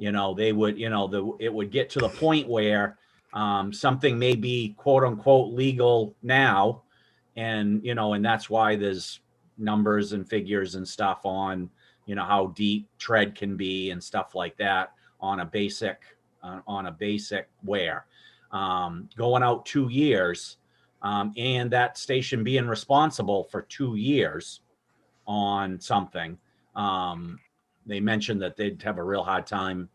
They would, it would get to the point where something may be quote unquote legal now. And, and that's why there's numbers and figures and stuff on, how deep tread can be and stuff like that on a basic wear. Going out 2 years, and that station being responsible for 2 years on something, they mentioned that they'd have a real hard time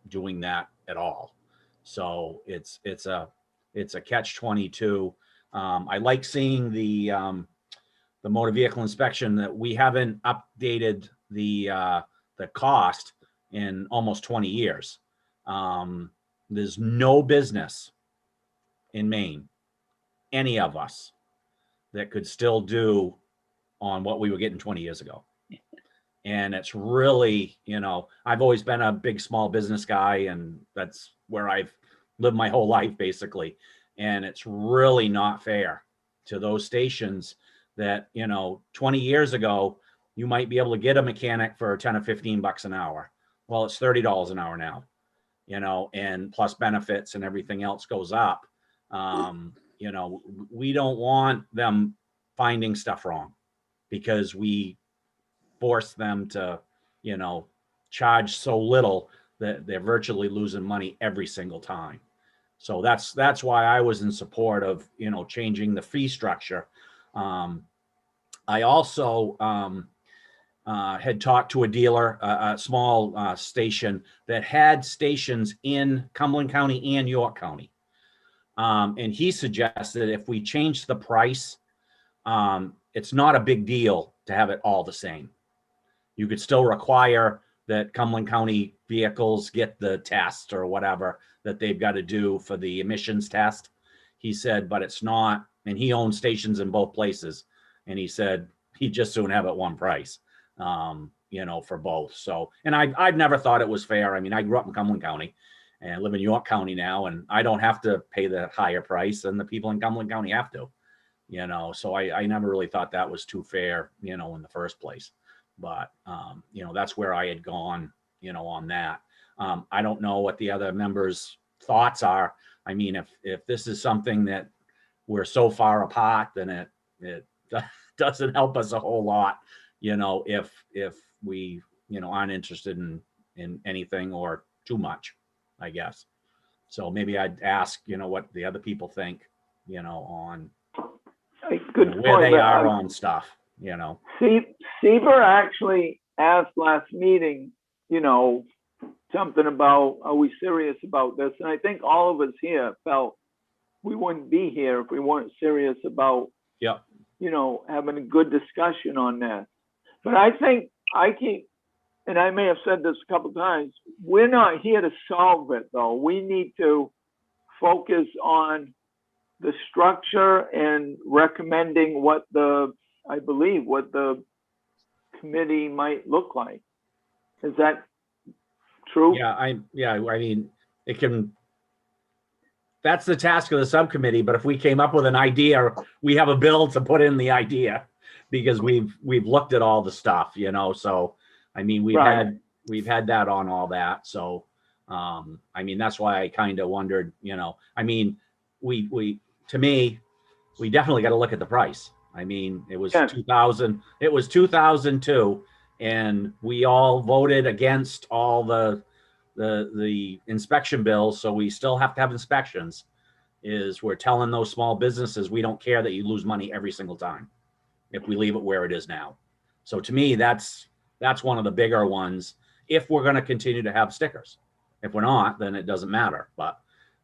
doing that at all. So it's a catch-22. I like seeing the motor vehicle inspection that we haven't updated the cost in almost 20 years. There's no business in Maine, any of us, that could still do on what we were getting 20 years ago. And it's really, I've always been a big small business guy, and that's where I've lived my whole life basically. And it's really not fair to those stations that, 20 years ago, you might be able to get a mechanic for 10 or 15 bucks an hour. Well, it's $30 an hour now, and plus benefits and everything else goes up. We don't want them finding stuff wrong because we force them to, charge so little that they're virtually losing money every single time. So that's why I was in support of, changing the fee structure. I also had talked to a dealer, a small station that had stations in Cumberland County and York County. And he suggested if we change the price, it's not a big deal to have it all the same. You could still require that Cumberland County vehicles get the test or whatever that they've got to do for the emissions test. He said, but it's not, and he owns stations in both places. And he said he'd just soon have it one price, for both. So, and I've never thought it was fair. I mean, I grew up in Cumberland County and I live in York County now, and I don't have to pay the higher price, and the people in Cumberland County have to, so I never really thought that was too fair, in the first place. But, that's where I had gone, on that. I don't know what the other members' thoughts are. I mean, if this is something that we're so far apart, then it doesn't help us a whole lot, if we, aren't interested in anything or too much, I guess. So maybe I'd ask, what the other people think, on where they are on stuff, Seaver actually asked last meeting, something about, are we serious about this? And I think all of us here felt we wouldn't be here if we weren't serious about, having a good discussion on this. But I think and I may have said this a couple of times, we're not here to solve it though. We need to focus on the structure and recommending what the committee might look like. Is that true? Yeah, I mean, that's the task of the subcommittee, but if we came up with an idea, we have a bill to put in the idea because we've looked at all the stuff, so I mean, we've had that on all that. So, I mean, that's why I kind of wondered, I mean, to me, we definitely got to look at the price. I mean, it was 2002, and we all voted against all the inspection bills. So we still have to have inspections. We're telling those small businesses, we don't care that you lose money every single time if we leave it where it is now. So to me, that's one of the bigger ones. If we're going to continue to have stickers, if we're not, then it doesn't matter. But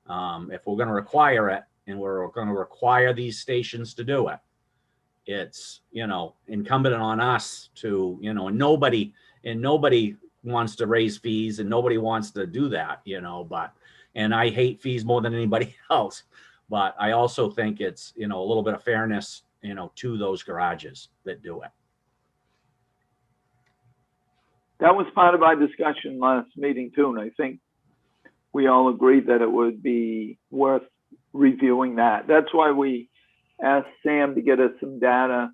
if we're going to require it, and we're going to require these stations to do it, it's, incumbent on us to, and nobody wants to raise fees, and nobody wants to do that, and I hate fees more than anybody else, but I also think it's, a little bit of fairness, to those garages that do it. That was part of our discussion last meeting too, and I think we all agreed that it would be worth reviewing that. That's why we asked Sam to get us some data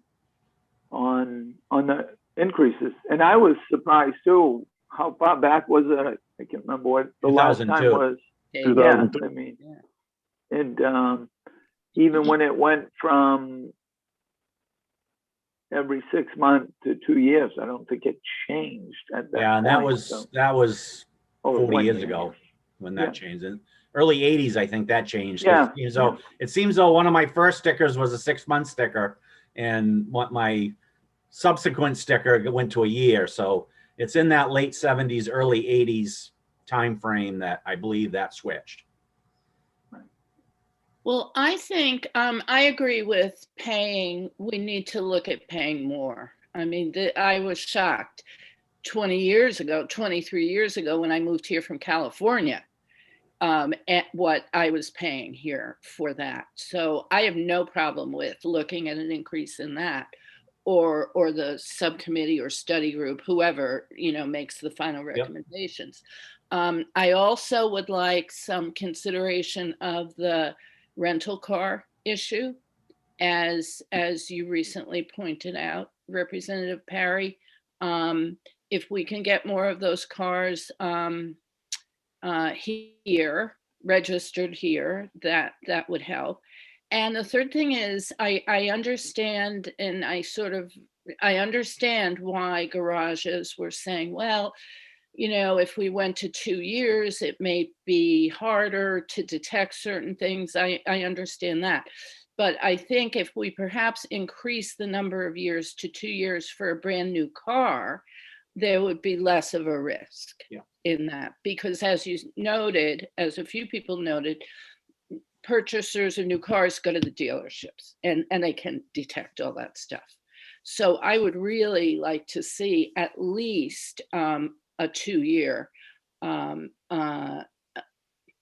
on the increases. And I was surprised too, how far back was it? I can't remember what the last time 2002. was. Okay. Yeah, 2002. I mean, Yeah. and even when it went from every 6 months to 2 years, I don't think it changed at that Yeah, and point. So, that was oh, 40 1 years year. ago when Yeah. that changed. In early 80s, I think that changed. Yeah, So it seems though one of my first stickers was a 6-month sticker, and what my subsequent sticker went to a year. So it's in that late 70s, early 80s time frame that I believe that switched. Well, I think I agree with paying. We need to look at paying more. I mean, I was shocked 20 years ago, 23 years ago, when I moved here from California, at what I was paying here for that. So I have no problem with looking at an increase in that, or the subcommittee or study group, whoever, makes the final recommendations. I also would like some consideration of the rental car issue, as you recently pointed out, Representative Parry. If we can get more of those cars here, registered here, that would help. And the third thing is, I understand, and I understand why garages were saying, well, if we went to 2 years, it may be harder to detect certain things. I understand that. But I think if we perhaps increase the number of years to 2 years for a brand new car, there would be less of a risk in that. Because as you noted, as a few people noted, purchasers of new cars go to the dealerships and they can detect all that stuff. So I would really like to see at least a 2-year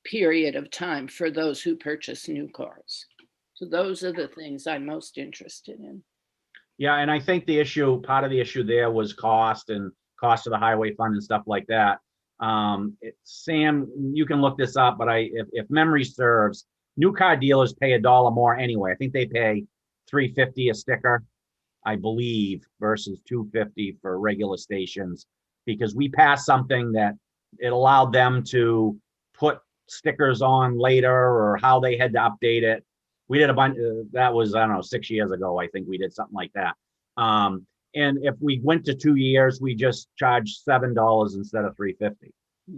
period of time for those who purchase new cars. So those are the things I'm most interested in. Yeah, and I think part of the issue there was cost of the highway fund and stuff like that. Sam, you can look this up, but if memory serves, new car dealers pay $1 more anyway. I think they pay $3.50 a sticker, I believe, versus $2.50 for regular stations, because we passed something that it allowed them to put stickers on later, or how they had to update it. We did a bunch. That was, I don't know, 6 years ago. I think we did something like that. And if we went to 2 years, we just charged $7 instead of $3.50,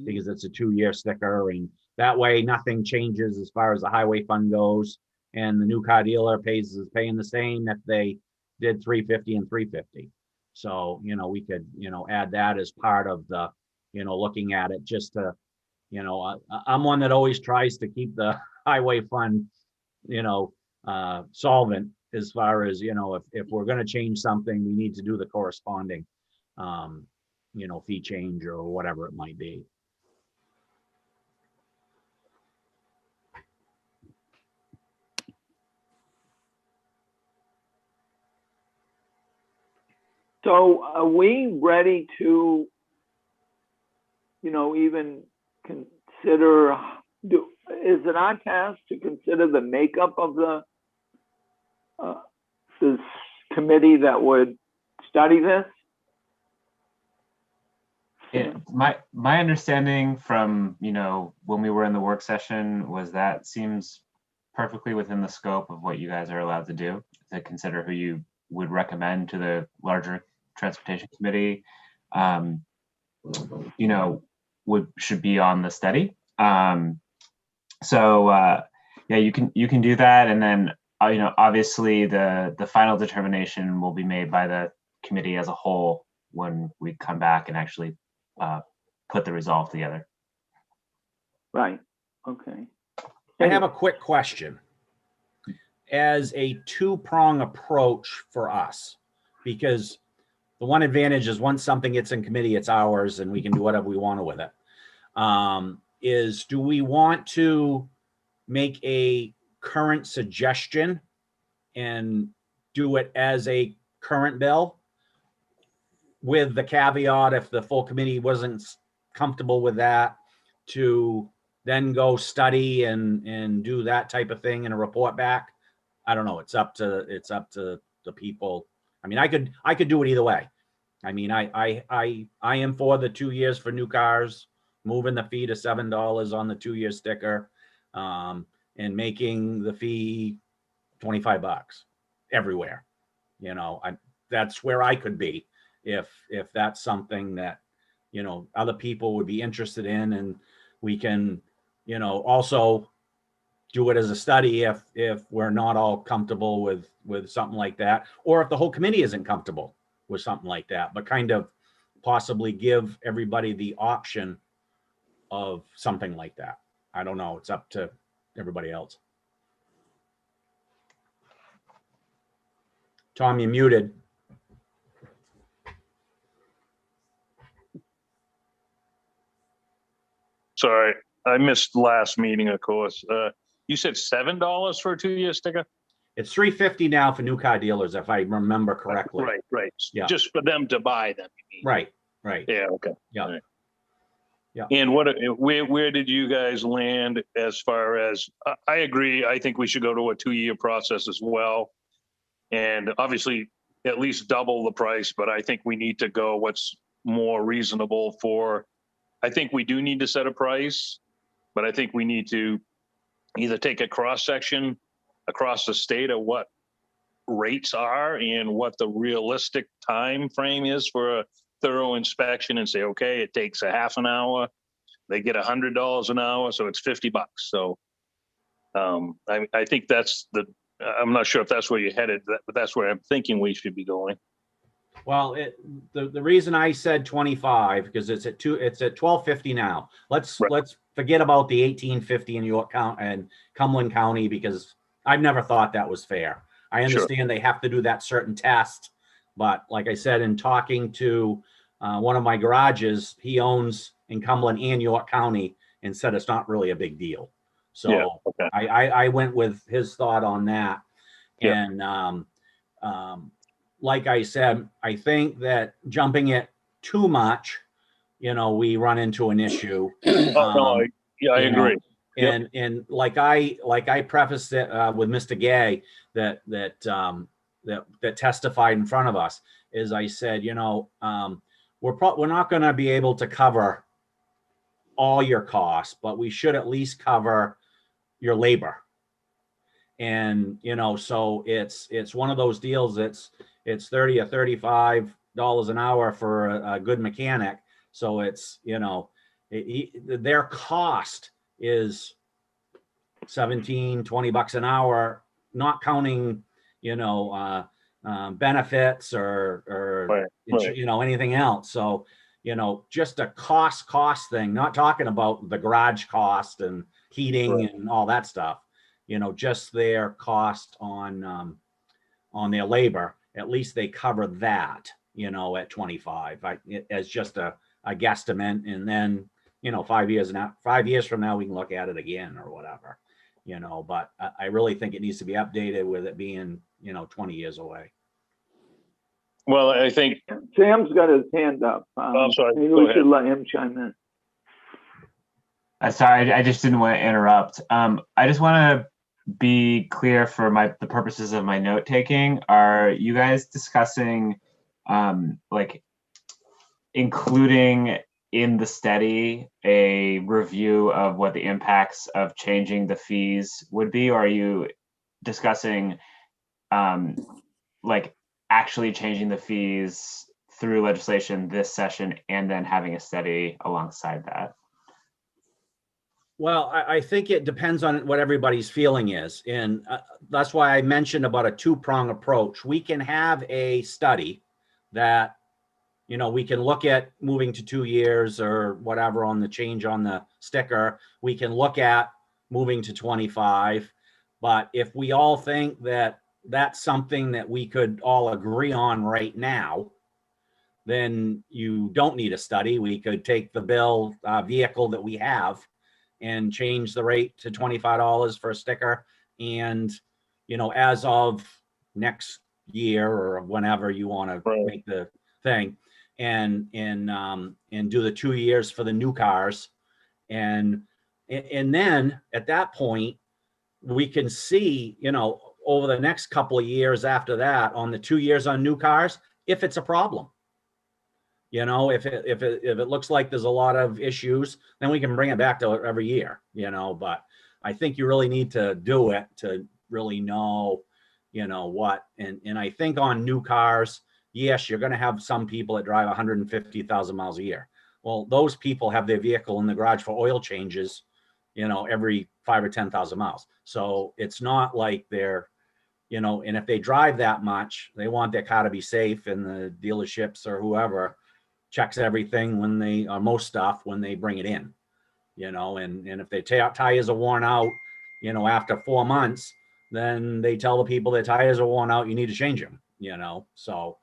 because it's a 2-year sticker, and that way nothing changes as far as the highway fund goes, and the new car dealer is paying the same if they did $3.50 and $3.50. So we could add that as part of the looking at it, just to I'm one that always tries to keep the highway fund solvent, as far as if we're going to change something, we need to do the corresponding fee change or whatever it might be. So are we ready to, even consider, is it our task to consider the makeup of this committee that would study this? My understanding from when we were in the work session was that seems perfectly within the scope of what you guys are allowed to do, to consider who you would recommend to the larger transportation committee, should be on the study. Yeah, you can do that, and then obviously the final determination will be made by the committee as a whole when we come back and actually put the resolve together. Right. Okay. I have a quick question. As a two-prong approach for us, because the one advantage is once something gets in committee, it's ours and we can do whatever we want with it. Do we want to make a current suggestion and do it as a current bill, with the caveat, if the full committee wasn't comfortable with that, to then go study and do that type of thing and a report back? I don't know. It's up to the people. I mean, I could do it either way. I mean, I am for the 2 years for new cars, moving the fee to $7 on the 2-year sticker, and making the fee $25 everywhere. You know, that's where I could be if that's something that, you know, other people would be interested in, and we can, you know, also do it as a study if we're not all comfortable with something like that, or if the whole committee isn't comfortable with something like that, but kind of possibly give everybody the option of something like that. I don't know. It's up to everybody else. Tom, you're muted. Sorry, I missed last meeting, of course. You said $7 for a 2-year sticker? It's $350 now for new car dealers, if I remember correctly. Right. Yeah. Just for them to buy them, you mean? Right. Yeah, okay. Yeah. Right. Yeah. And where did you guys land as far as, I agree, I think we should go to a 2-year process as well. And obviously at least double the price, but I think we need to go what's more reasonable for, I think we do need to set a price, but I think we need to either take a cross section across the state of what rates are and what the realistic time frame is for a thorough inspection, and say, okay, it takes a half an hour, they get $100 an hour, so it's $50. So I think that's I'm not sure if that's where you're headed, but that's where I'm thinking we should be going. Well, the reason I said 25, because it's at $12.50 now. Let's forget about the $18.50 in York County and Cumberland County, because I've never thought that was fair. I understand they have to do that certain test, but like I said, in talking to one of my garages, he owns in Cumberland and York County, and said it's not really a big deal. So Yeah, okay. I went with his thought on that. Yeah. And like I said, I think that jumping it too much, you know, we run into an issue. I you know, agree. Yep. And like I prefaced it with Mr. Gay that testified in front of us, is I said, you know, we're not going to be able to cover all your costs, but we should at least cover your labor. And, you know, so it's one of those deals it's $30 or $35 an hour for a good mechanic. So it's, you know, their cost is $17-20 an hour, not counting, you know, benefits or Right. you know, anything else. So, you know, just a cost thing, not talking about the garage cost and heating Right. and all that stuff, you know, just their cost on their labor. At least they cover that, you know, at 25 as just a guesstimate. And then, you know, 5 years from now, we can look at it again or whatever, you know, but I really think it needs to be updated with it being, you know, 20 years away. Well, I think, Sam's got his hand up. I'm sorry. Maybe Go we ahead. should let him chime in. Sorry, I just didn't want to interrupt. I just want to be clear for the purposes of my note taking. Are you guys discussing like including in the study a review of what the impacts of changing the fees would be, or are you discussing like actually changing the fees through legislation this session and then having a study alongside that? Well, I think it depends on what everybody's feeling is. And that's why I mentioned about a two-prong approach. We can have a study that, you know, we can look at moving to 2 years or whatever on the change on the sticker. We can look at moving to 25. But if we all think that that's something that we could all agree on right now, then you don't need a study. We could take the bill vehicle that we have and change the rate to $25 for a sticker. And, you know, as of next year or whenever you want to make the thing, and do the 2 years for the new cars. And then at that point, we can see, you know, over the next couple of years after that, on the 2 years on new cars, if it's a problem. You know, if it looks like there's a lot of issues, then we can bring it back to every year, you know, but I think you really need to do it to really know, you know, what, and I think on new cars, yes, you're gonna have some people that drive 150,000 miles a year. Well, those people have their vehicle in the garage for oil changes, you know, every 5 or 10,000 miles. So it's not like they're, you know, and if they drive that much, they want their car to be safe, and the dealerships or whoever checks everything when they, or most stuff when they bring it in, you know, and if their tires are worn out, you know, after 4 months, then they tell the people their tires are worn out, you need to change them, you know, so,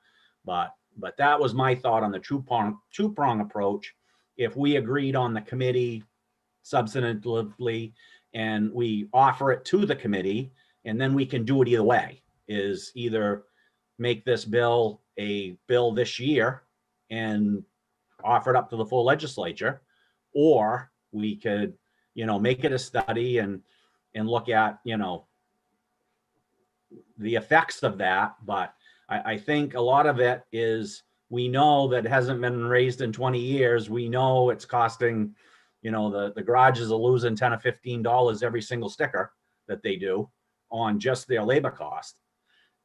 but that was my thought on the two-prong approach. If we agreed on the committee substantively and we offer it to the committee, and then we can do it either way, is either make this bill a bill this year and offer it up to the full legislature, or we could, you know, make it a study and look at, you know, the effects of that. But I think a lot of it is, we know that it hasn't been raised in 20 years. We know it's costing, you know, the garages are losing $10 or $15 every single sticker that they do on just their labor cost.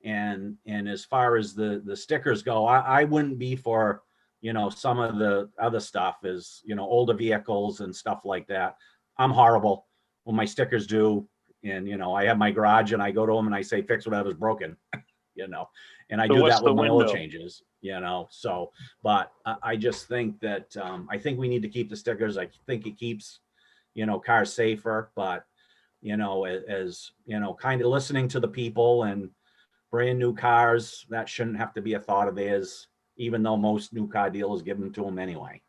And as far as the stickers go, I wouldn't be for, you know, some of the other stuff is, you know, older vehicles and stuff like that. I'm horrible when my stickers do. And, you know, I have my garage and I go to them and I say, fix whatever's broken, you know, and I So do what's that with the my oil window? changes, you know, so, but I just think that, I think we need to keep the stickers. I think it keeps, you know, cars safer, but, you know, as, you know, kind of listening to the people, and brand new cars, that shouldn't have to be a thought of theirs, even though most new car dealers give them to them anyway.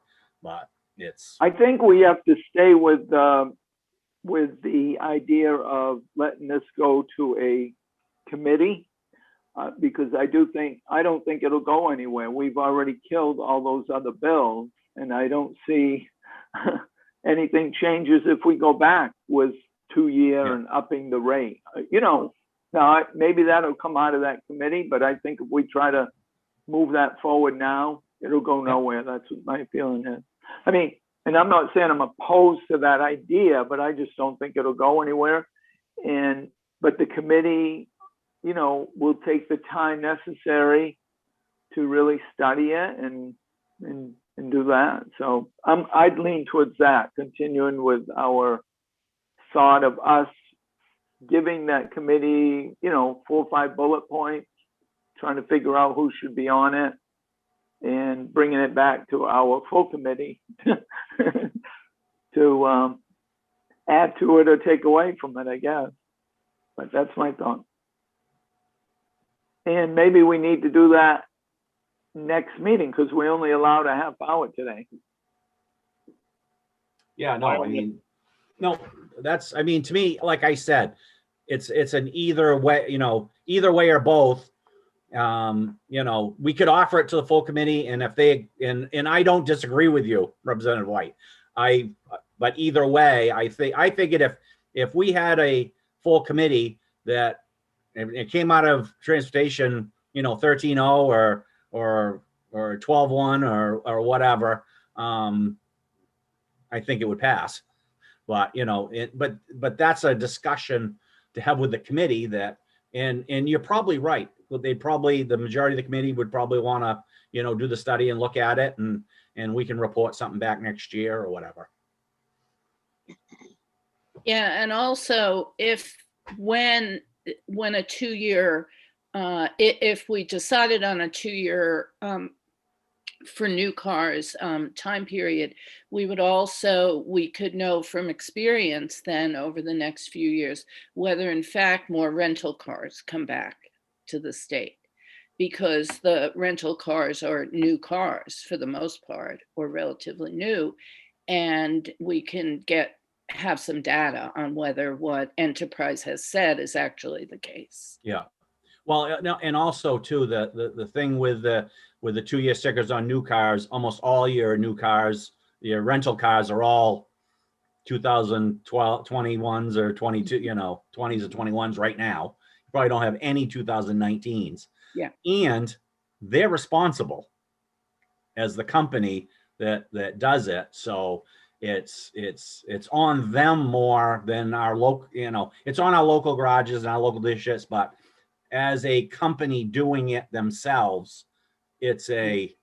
But it's, I think we have to stay with the idea of letting this go to a committee, because I don't think it'll go anywhere. We've already killed all those other bills, and I don't see anything changes if we go back with 2-year Yeah. and upping the rate. You know, now maybe that'll come out of that committee, but I think if we try to move that forward now, it'll go nowhere. That's what my feeling is. I mean, and I'm not saying I'm opposed to that idea, but I just don't think it'll go anywhere. But the committee, you know, will take the time necessary to really study it and do that. So I'd lean towards that, continuing with our thought of us giving that committee, you know, 4 or 5 bullet points, trying to figure out who should be on it, and bringing it back to our full committee to add to it or take away from it, I guess. But that's my thought. And maybe we need to do that next meeting, because we only allowed a half hour today. yeah, no, I mean, no, that's, I mean, to me, like I said, it's an either way, you know, either way or both. You know, we could offer it to the full committee, and if they, and I don't disagree with you, Representative White. But either way, I figured if we had a full committee that it came out of transportation, you know, 13-0 or 12-1 or whatever, I think it would pass. But, you know, but that's a discussion to have with the committee that, and you're probably right. The majority of the committee would probably want to, you know, do the study and look at it, and we can report something back next year or whatever. Yeah, and also when a 2-year, if we decided on a 2-year for new cars time period, we could know from experience then over the next few years whether in fact more rental cars come back to the state, because the rental cars are new cars for the most part, or relatively new, and we can have some data on whether what Enterprise has said is actually the case. Yeah. Well, no, and also too, the thing with the 2-year stickers on new cars, almost all your new cars, your rental cars are all 2012 21s or 22, you know, 20s or 21s right now. You probably don't have any 2019s. Yeah. And they're responsible. as the company that does it. So it's on them more than our local, it's on our local garages and our local dealerships, but as a company doing it themselves, it's a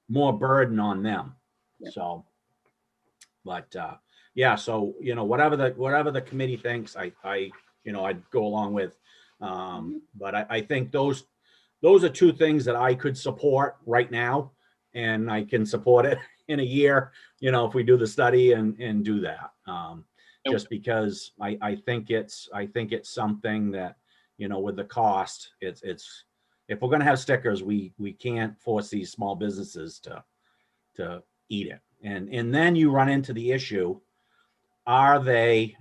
more burden on them. Yeah. So, but yeah, so whatever the committee thinks, I'd go along with. But I think those are two things that I could support right now, and I can support it in a year, if we do the study and do that. Just because I think it's something that, with the cost, it's if we're going to have stickers, we can't force these small businesses to eat it. And then you run into the issue, are they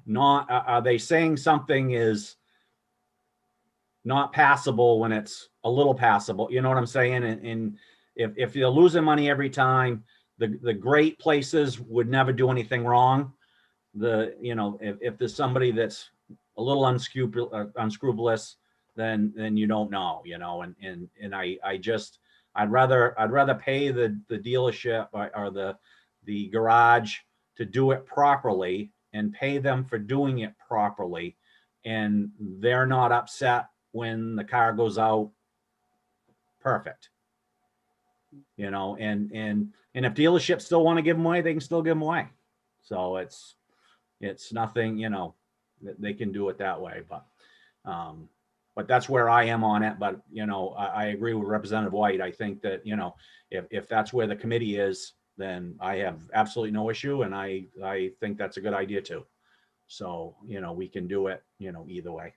saying something is not passable when it's a little passable? You know what I'm saying? And if you're losing money every time, the great places would never do anything wrong. If there's somebody that's a little unscrupulous, then you don't know, and I'd rather pay the dealership or the garage to do it properly and pay them for doing it properly, and they're not upset when the car goes out perfect. And if dealerships still want to give them away, they can still give them away. So it's nothing, they can do it that way. But that's where I am on it. But I agree with Representative White. I think that if that's where the committee is, then I have absolutely no issue, and I think that's a good idea too. So we can do it either way.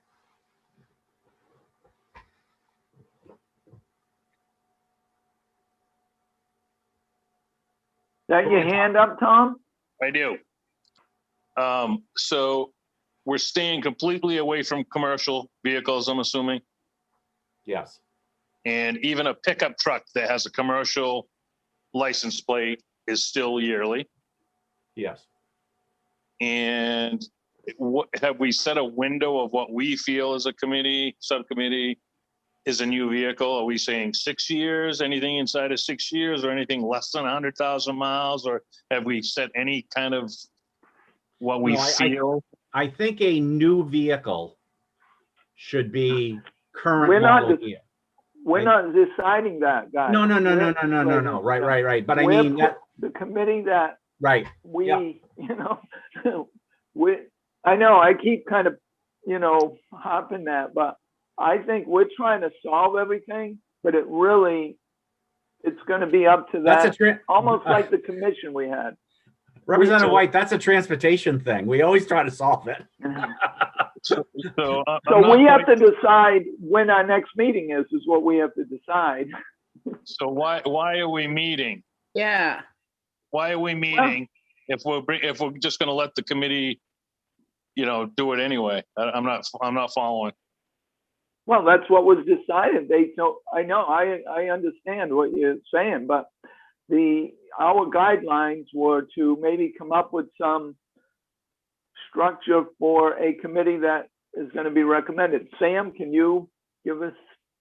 That your hand up, Tom? I do. So we're staying completely away from commercial vehicles, I'm assuming, Yes. and even a pickup truck that has a commercial license plate is still yearly. Yes. And what have we set a window of what we feel as a subcommittee is a new vehicle? Are we saying 6 years, anything inside of 6 years, or anything less than 100,000 miles? Or have we set any kind of what we feel? I think a new vehicle should be current We're not model year. We're not deciding that, guys. No. Right. But I We're mean, the committee that right. we, Yeah. I know I keep kind of, hopping that, but I think we're trying to solve everything, but it's going to be up to that. Almost like the commission we had. Representative White, that's a transportation thing. We always try to solve it. So we have to decide when our next meeting is what we have to decide. So why are we meeting? Yeah. Why are we meeting if we're just going to let the committee, do it anyway? I'm not following. Well, that's what was decided. I understand what you're saying, but our guidelines were to maybe come up with some structure for a committee that is going to be recommended. Sam, can you give us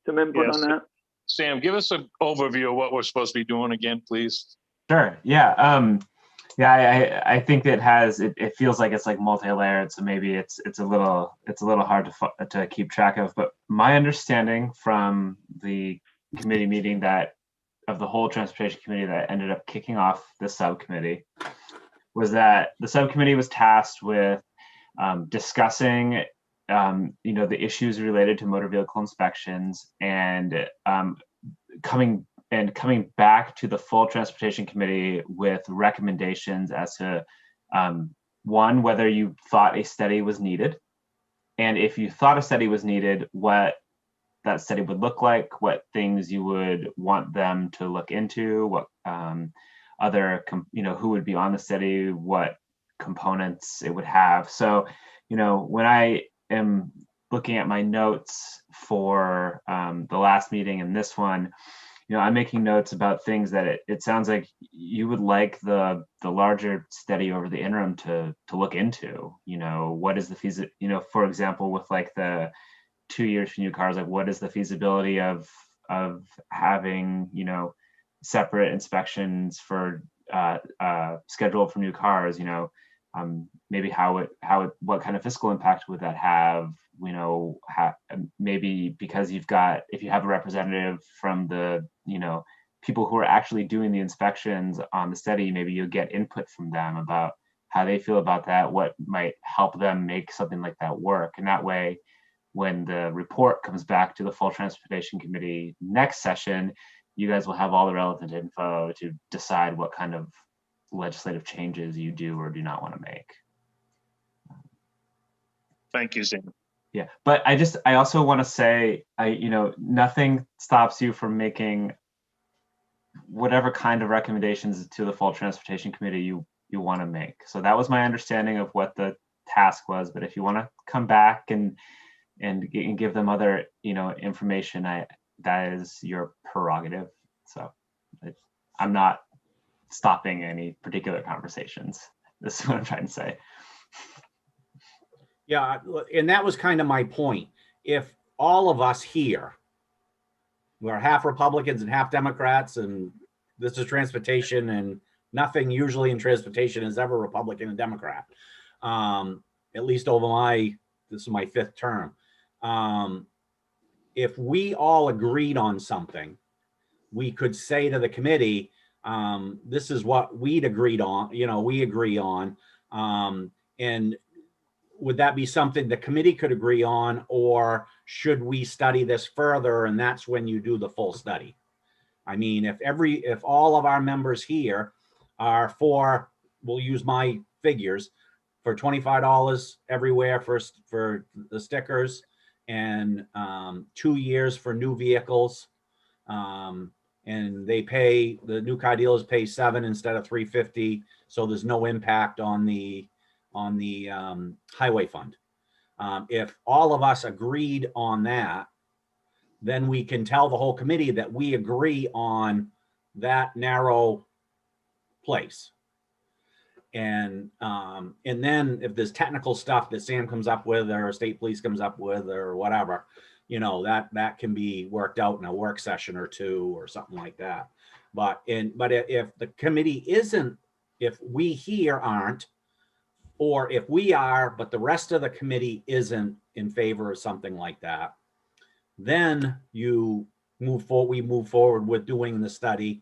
some input on that? Sam, give us an overview of what we're supposed to be doing again, please. Sure. Yeah. I think it feels like it's like multi-layered, so maybe it's a little hard to keep track of. But my understanding from the committee meeting of the whole transportation committee that ended up kicking off the subcommittee was that the subcommittee was tasked with discussing the issues related to motor vehicle inspections and coming back to the full transportation committee with recommendations as to one, whether you thought a study was needed, and if you thought a study was needed, what that study would look like, what things you would want them to look into, what who would be on the study, what components it would have. So, when I am looking at my notes for the last meeting and this one, I'm making notes about things that it sounds like you would like the larger study over the interim to look into. What is the feasibility, for example, with like the 2 years for new cars, like what is the feasibility of having, separate inspections for scheduled for new cars, maybe what kind of fiscal impact would that have? Maybe because if you have a representative from the, people who are actually doing the inspections on the study, maybe you'll get input from them about how they feel about that, what might help them make something like that work. And that way, when the report comes back to the full transportation committee next session, you guys will have all the relevant info to decide what kind of legislative changes you do or do not want to make. Thank you, Sam. Yeah, but I also want to say, nothing stops you from making whatever kind of recommendations to the full transportation committee you want to make. So that was my understanding of what the task was. But if you want to come back and give them other, information, that is your prerogative. So I'm not stopping any particular conversations. This is what I'm trying to say. Yeah, and that was kind of my point. If all of us here, we're half Republicans and half Democrats, and this is transportation, and nothing usually in transportation is ever Republican and Democrat. At least this is my 5th term. If we all agreed on something, we could say to the committee, this is what we'd agreed on, we agree on. And would that be something the committee could agree on, or should we study this further? And that's when you do the full study. I mean, if all of our members here are for, we'll use my figures, for $25 everywhere for the stickers, and 2 years for new vehicles, and the new car dealers pay $7 instead of $350, so there's no impact on the highway fund. If all of us agreed on that, then we can tell the whole committee that we agree on that narrow place. And then if there's technical stuff that Sam comes up with, or state police comes up with, or whatever, that can be worked out in a work session or 2 or something like that. But if the committee isn't, if we here aren't, or if we are, but the rest of the committee isn't in favor of something like that, then we move forward with doing the study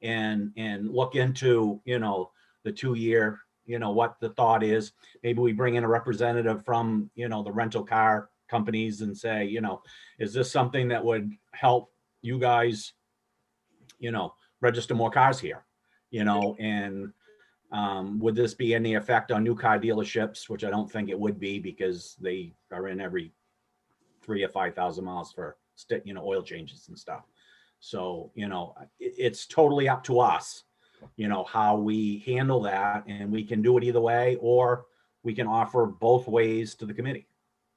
and look into, the 2-year, what the thought is. Maybe we bring in a representative from, the rental car companies and say, is this something that would help you guys, register more cars here, and would this be any effect on new car dealerships, which I don't think it would be, because they are in every 3,000 or 5,000 miles for oil changes and stuff. So, it's totally up to us, how we handle that, and we can do it either way, or we can offer both ways to the committee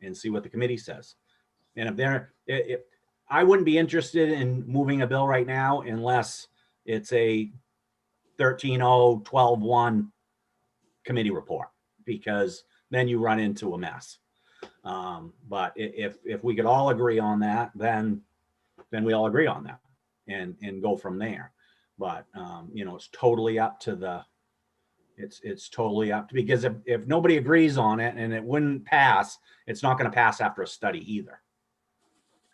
and see what the committee says. And if I wouldn't be interested in moving a bill right now unless it's a 13-0, 12-1 committee report, because then you run into a mess. But if we could all agree on that, then we all agree on that and go from there. But it's totally up to it's totally up to, because if nobody agrees on it and it wouldn't pass, it's not going to pass after a study either.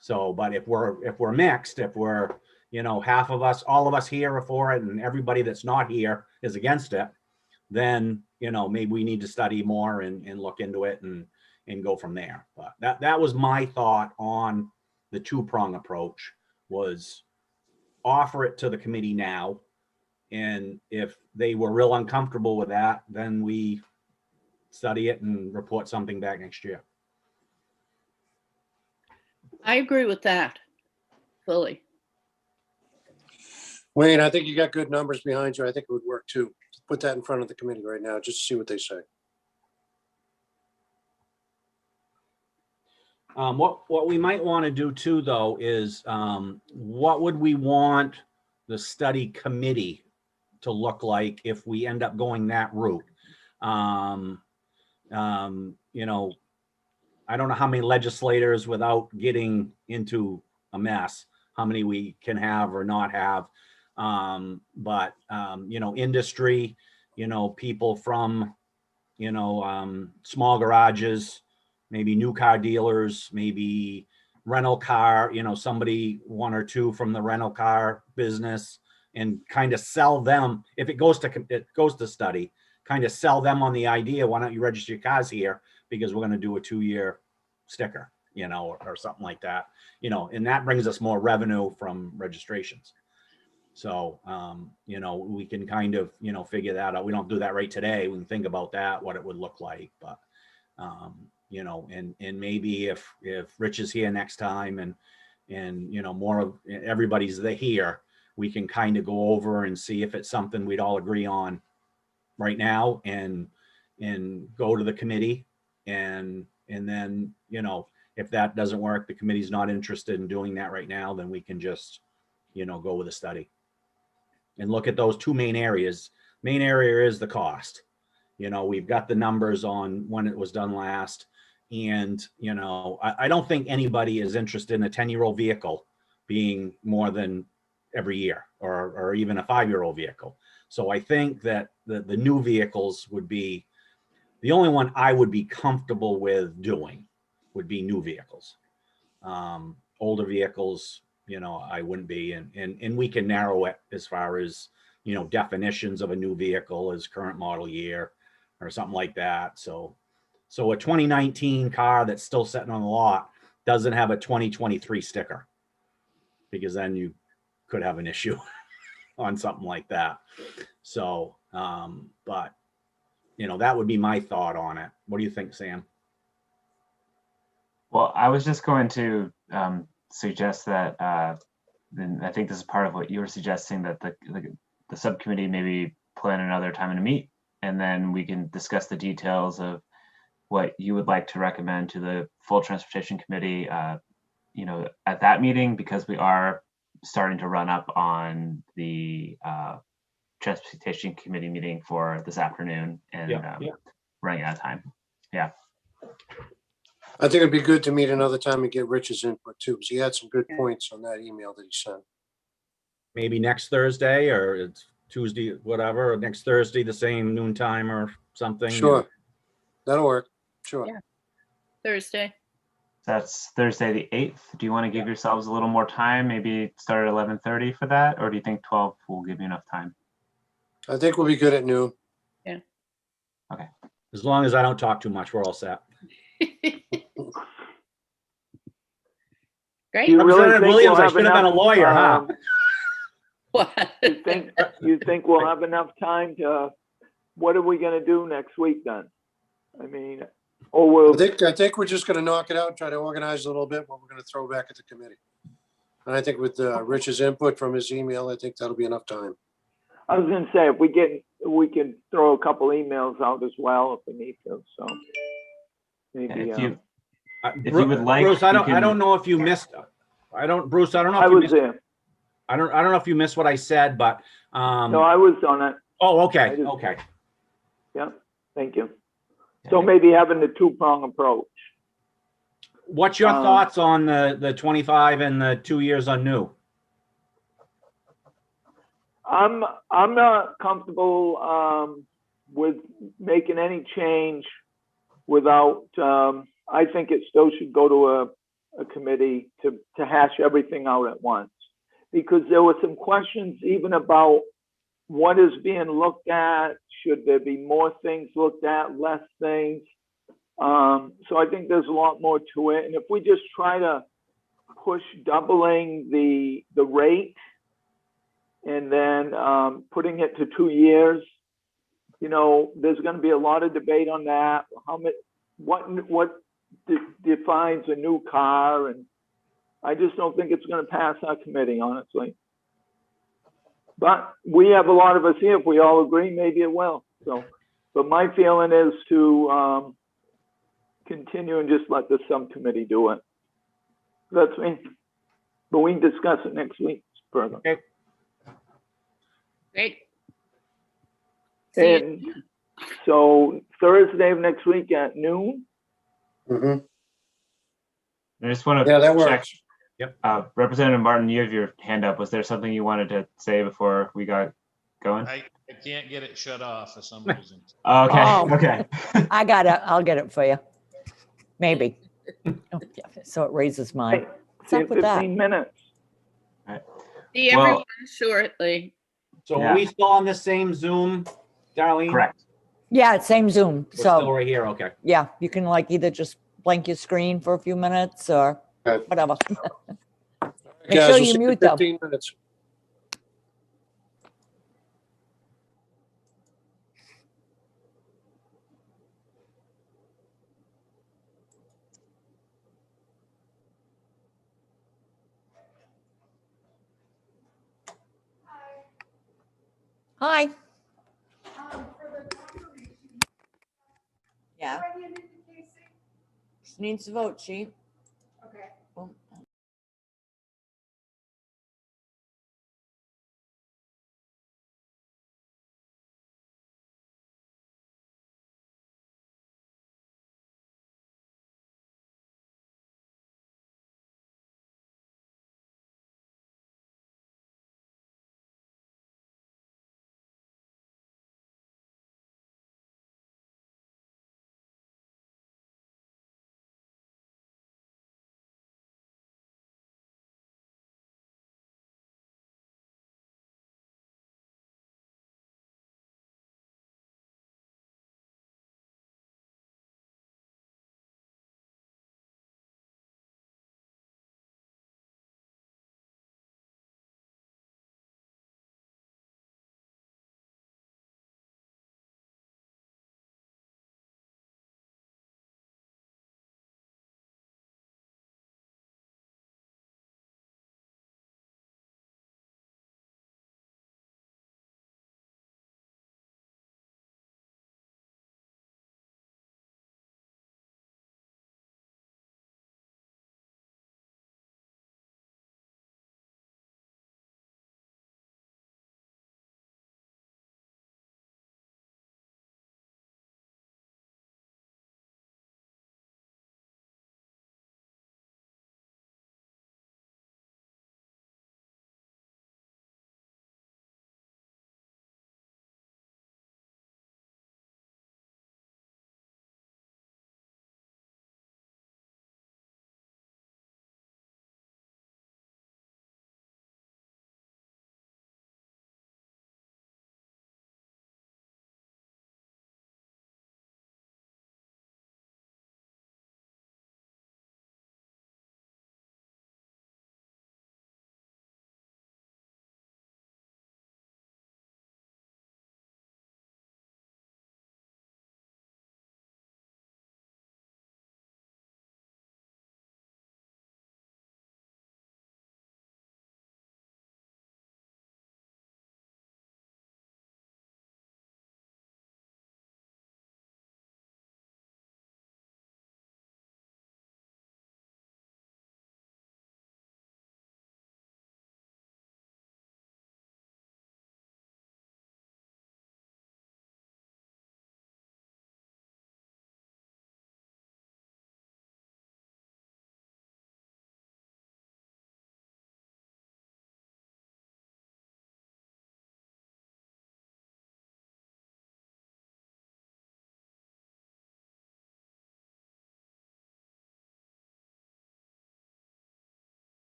So, but if we're mixed, if we're, half of us, all of us here are for it, and everybody that's not here is against it, then, maybe we need to study more and look into it and go from there. But that was my thought on the 2-prong approach, was offer it to the committee now. And if they were real uncomfortable with that, then we study it and report something back next year. I agree with that fully. Wayne, I think you got good numbers behind you. I think it would work too. Put that in front of the committee right now, just to see what they say. What we might want to do too, though, is what would we want the study committee to look like if we end up going that route? I don't know how many legislators, without getting into a mess, how many we can have or not have. But, industry, people from, small garages, maybe new car dealers, maybe rental car, somebody, one or two from the rental car business, and kind of sell them. If it goes to study, kind of sell them on the idea, why don't you register your cars here? Because we're going to do a 2-year sticker, or something like that, and that brings us more revenue from registrations. So, we can kind of, figure that out. We don't do that right today. We can think about that, what it would look like, but, and maybe if Rich is here next time and, more of everybody's here, we can kind of go over and see if it's something we'd all agree on right now and go to the committee and then, if that doesn't work, the committee's not interested in doing that right now, then we can just, go with a study and look at those two main areas. Main area is the cost. We've got the numbers on when it was done last. And, I don't think anybody is interested in a 10-year-old vehicle being more than every year or even a 5-year-old vehicle. So I think that the new vehicles would be, the only one I would be comfortable with doing would be new vehicles. Older vehicles, I wouldn't be, and we can narrow it as far as, definitions of a new vehicle as current model year or something like that. So a 2019 car that's still sitting on the lot doesn't have a 2023 sticker, because then you could have an issue on something like that. So, but that would be my thought on it. What do you think, Sam? Well, I was just going to suggest that, and I think this is part of what you were suggesting, that the subcommittee maybe plan another time to meet, and then we can discuss the details of what you would like to recommend to the full transportation committee, at that meeting, because we are starting to run up on the transportation committee meeting for this afternoon, and running out of time. Yeah. I think it'd be good to meet another time and get Rich's input too, because he had some good points on that email that he sent. Maybe next Thursday, or it's Tuesday, whatever, or next Thursday, the same noon time or something. Sure, that'll work. Sure. Yeah. Thursday. That's Thursday the 8th. Do you want to give yourselves a little more time? Maybe start at 11:30 for that, or do you think 12 will give you enough time? I think we'll be good at noon. Yeah. Okay. As long as I don't talk too much, we're all set. Great. You really Representative think Williams, we'll I have should have been a enough, lawyer, huh? What? You think we'll have enough time to, what are we gonna do next week then? I mean, or we'll, I think we're just gonna knock it out, try to organize a little bit what we're gonna throw back at the committee. And I think with Rich's input from his email, I think that'll be enough time. I was gonna say, if we can throw a couple emails out as well if we need to, so. Maybe, If you would like, Bruce, you I can- don't know if you missed. Bruce, I don't know I if you was missed. there. I don't know if you missed what I said, but No, I was on it. oh, I okay, just- okay. Yeah, thank you. So maybe having the two-prong approach. What's your thoughts on the 25 and the 2 years on new? I'm not comfortable with making any change without, I think it still should go to a committee to hash everything out at once. Because there were some questions even about what is being looked at, should there be more things looked at, less things? So I think there's a lot more to it. And if we just try to push doubling the rate and then putting it to 2 years, there's going to be a lot of debate on that. What defines a new car? And I just don't think it's going to pass our committee, honestly. But we have a lot of us here. If we all agree, maybe it will. So, but my feeling is to continue and just let the subcommittee do it. That's me. But we can discuss it next week further. Okay. Great. See you. And so Thursday of next week at noon. Mhm. I just want to Yeah, that check. works. Representative Martin, you have your hand up. Was there something you wanted to say before we got going? I can't get it shut off for some reason. Okay, Oh. okay. I got it. I'll get it for you. Maybe. Oh, yeah, so it raises mine. What's See you up in with that? 15 minutes. See Well- everyone shortly. So Yeah. are we still on the same Zoom, Darlene? Correct. Yeah, it's same Zoom. We're still So right here, okay. yeah, you can like either just blank your screen for a few minutes or Okay. whatever. Make Guys, sure we'll you see in mute though. 15 minutes. Hi. Yeah. She needs to vote, she. Okay.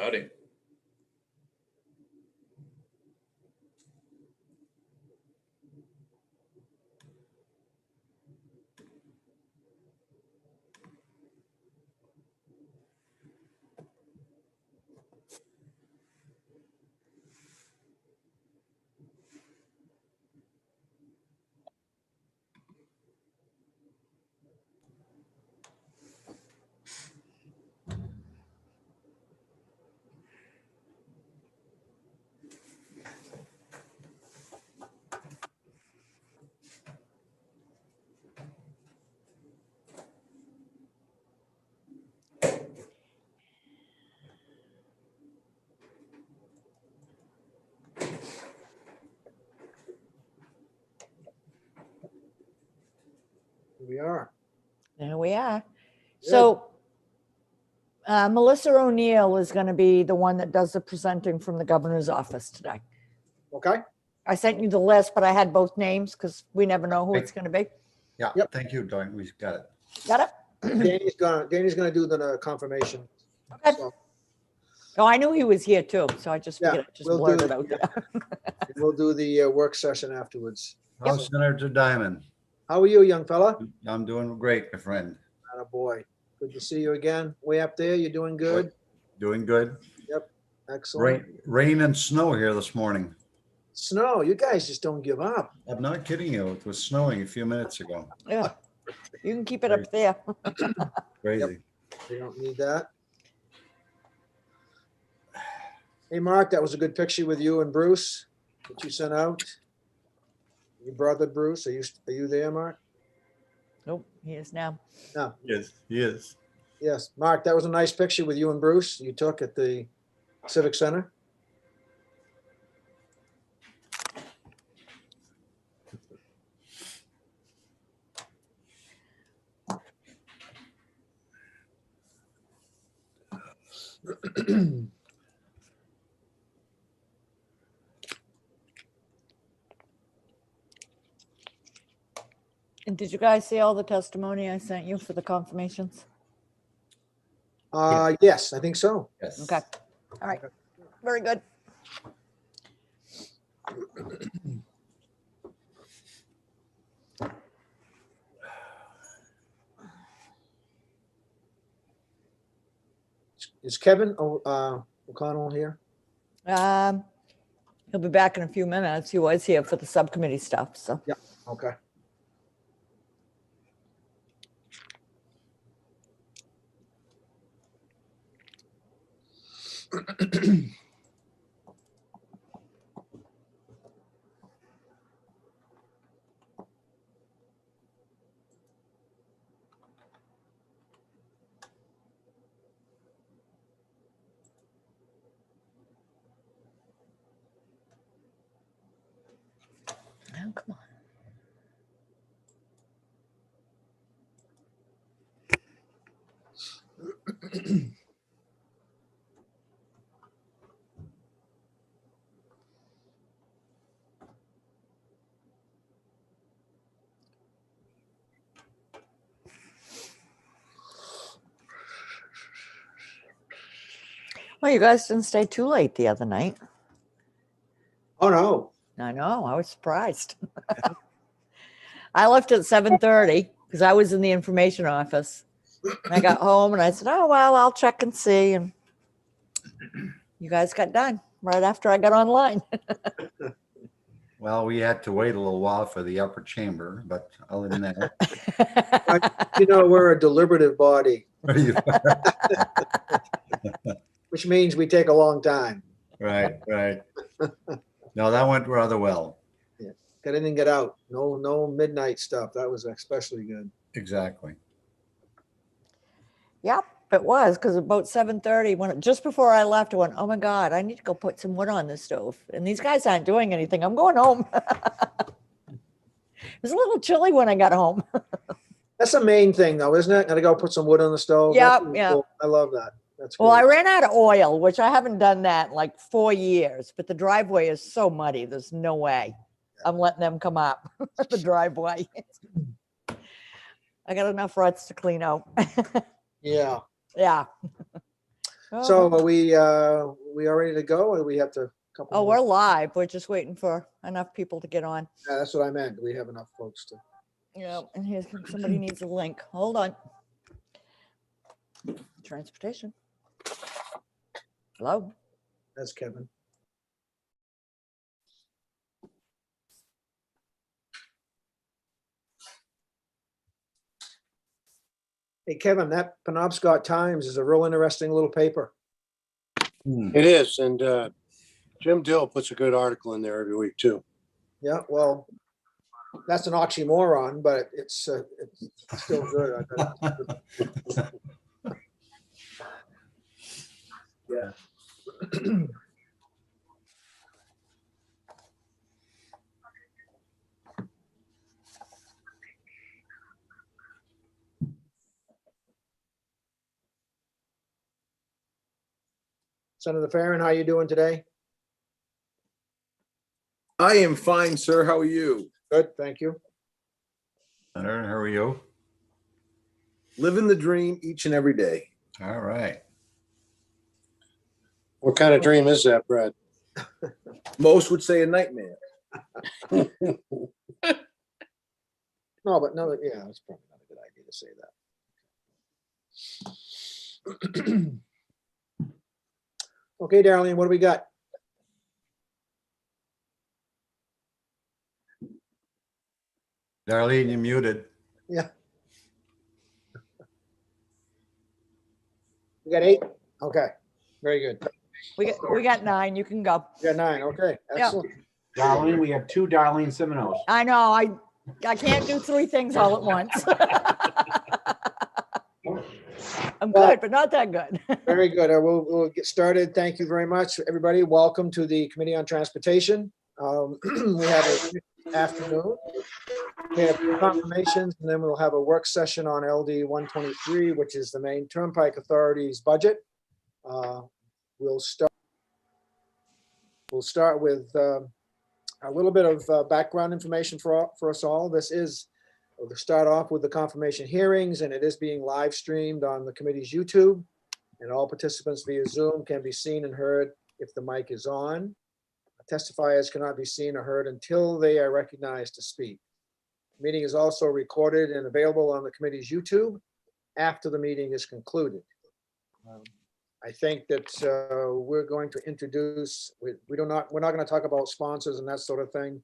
Howdy. Here we are. There we are. So Melissa O'Neill is going to be the one that does the presenting from the governor's office today. Okay. I sent you the list, but I had both names because we never know who it's going to be. Yeah, Yep. thank you, Dawn. We got it. Got it? Danny's gonna do the confirmation. Okay. So Oh, I knew he was here too, so I just Yeah, figured I'd just we'll blurt do- it out there. we'll do the work session afterwards. How's Senator Diamond? How are you, young fella? I'm doing great, my friend. Boy, good to see you again. Way up there, you're doing good. Doing good. Excellent. Rain and snow here this morning. Snow, you guys just don't give up. I'm not kidding you. It was snowing a few minutes ago. Yeah, you can keep it up there. Crazy. We don't need that. Hey, Mark, that was a good picture with you and Bruce that you sent out. Your brother Bruce, are you there, Mark? Nope, he is now. No. Yes, he is. Yes, Mark, that was a nice picture with you and Bruce you took at the Civic Center. And did you guys see all the testimony I sent you for the confirmations? Yes, I think so. Yes. Okay, all right, very good. Is Kevin O'Connell here? He'll be back in a few minutes. He was here for the subcommittee stuff, so. Okay. Oh, come on. Well, you guys didn't stay too late the other night. Oh, no. I know, I was surprised. I left at 7:30 because I was in the information office. And I got home and I said, oh, well, I'll check and see. And you guys got done right after I got online. Well, we had to wait a little while for the upper chamber, but other than that. You know, we're a deliberative body, Right, which means we take a long time. right. No, that went rather well. Get in and get out. No midnight stuff. That was especially good. Exactly. Yep, it was because about 7:30, when just before I left, I went, oh my God, I need to go put some wood on the stove. And these guys aren't doing anything. I'm going home. It was a little chilly when I got home. That's the main thing, though, isn't it? Gotta go put some wood on the stove. Yeah, That's really yeah. cool. I love that. That's Well, I great. ran out of oil, which I haven't done that in like 4 years, but the driveway is so muddy. There's no way I'm letting them come up the driveway. I got enough ruts to clean out. Yeah. Yeah. So are we all ready to go, or do we have to? Couple Oh, more? we're live. We're just waiting for enough people to get on. Yeah, that's what I meant. Do we have enough folks to? Yeah, and here's somebody needs a link. Hold on. Transportation. Hello. That's Kevin. Hey, Kevin, that Penobscot Times is a real interesting little paper. It is, and Jim Dill puts a good article in there every week too. Yeah, well, that's an oxymoron, but it's still good. Yeah. Senator Farren, how you doing today? I am fine, sir. How are you? Good, thank you. Senator, how are you? Living the dream each and every day. All right. What kind of dream is that, Brad? Most would say a nightmare. No, but no, yeah, it's probably not a good idea to say that. Okay, Darlene, what do we got? Darlene, you're muted. Yeah. We got 8? Okay, very good. We got 9. You can go. We got 9, okay, Yeah. excellent. Darlene, we have 2 Darlene Simoneaux. I know. I can't do 3 things all at once. I'm good, but not that good. Very good. We'll get started. Thank you very much, everybody. Welcome to the Committee on Transportation. We have an afternoon. We have confirmations, and then we'll have a work session on LD 123, which is the Maine Turnpike Authority's budget. We'll start with a little bit of background information for us all. We'll start off with the confirmation hearings, and it is being live streamed on the committee's YouTube. And all participants via Zoom can be seen and heard if the mic is on. Testifiers cannot be seen or heard until they are recognized to speak. The meeting is also recorded and available on the committee's YouTube after the meeting is concluded. I think that we're going to introduce, we're not going to talk about sponsors and that sort of thing.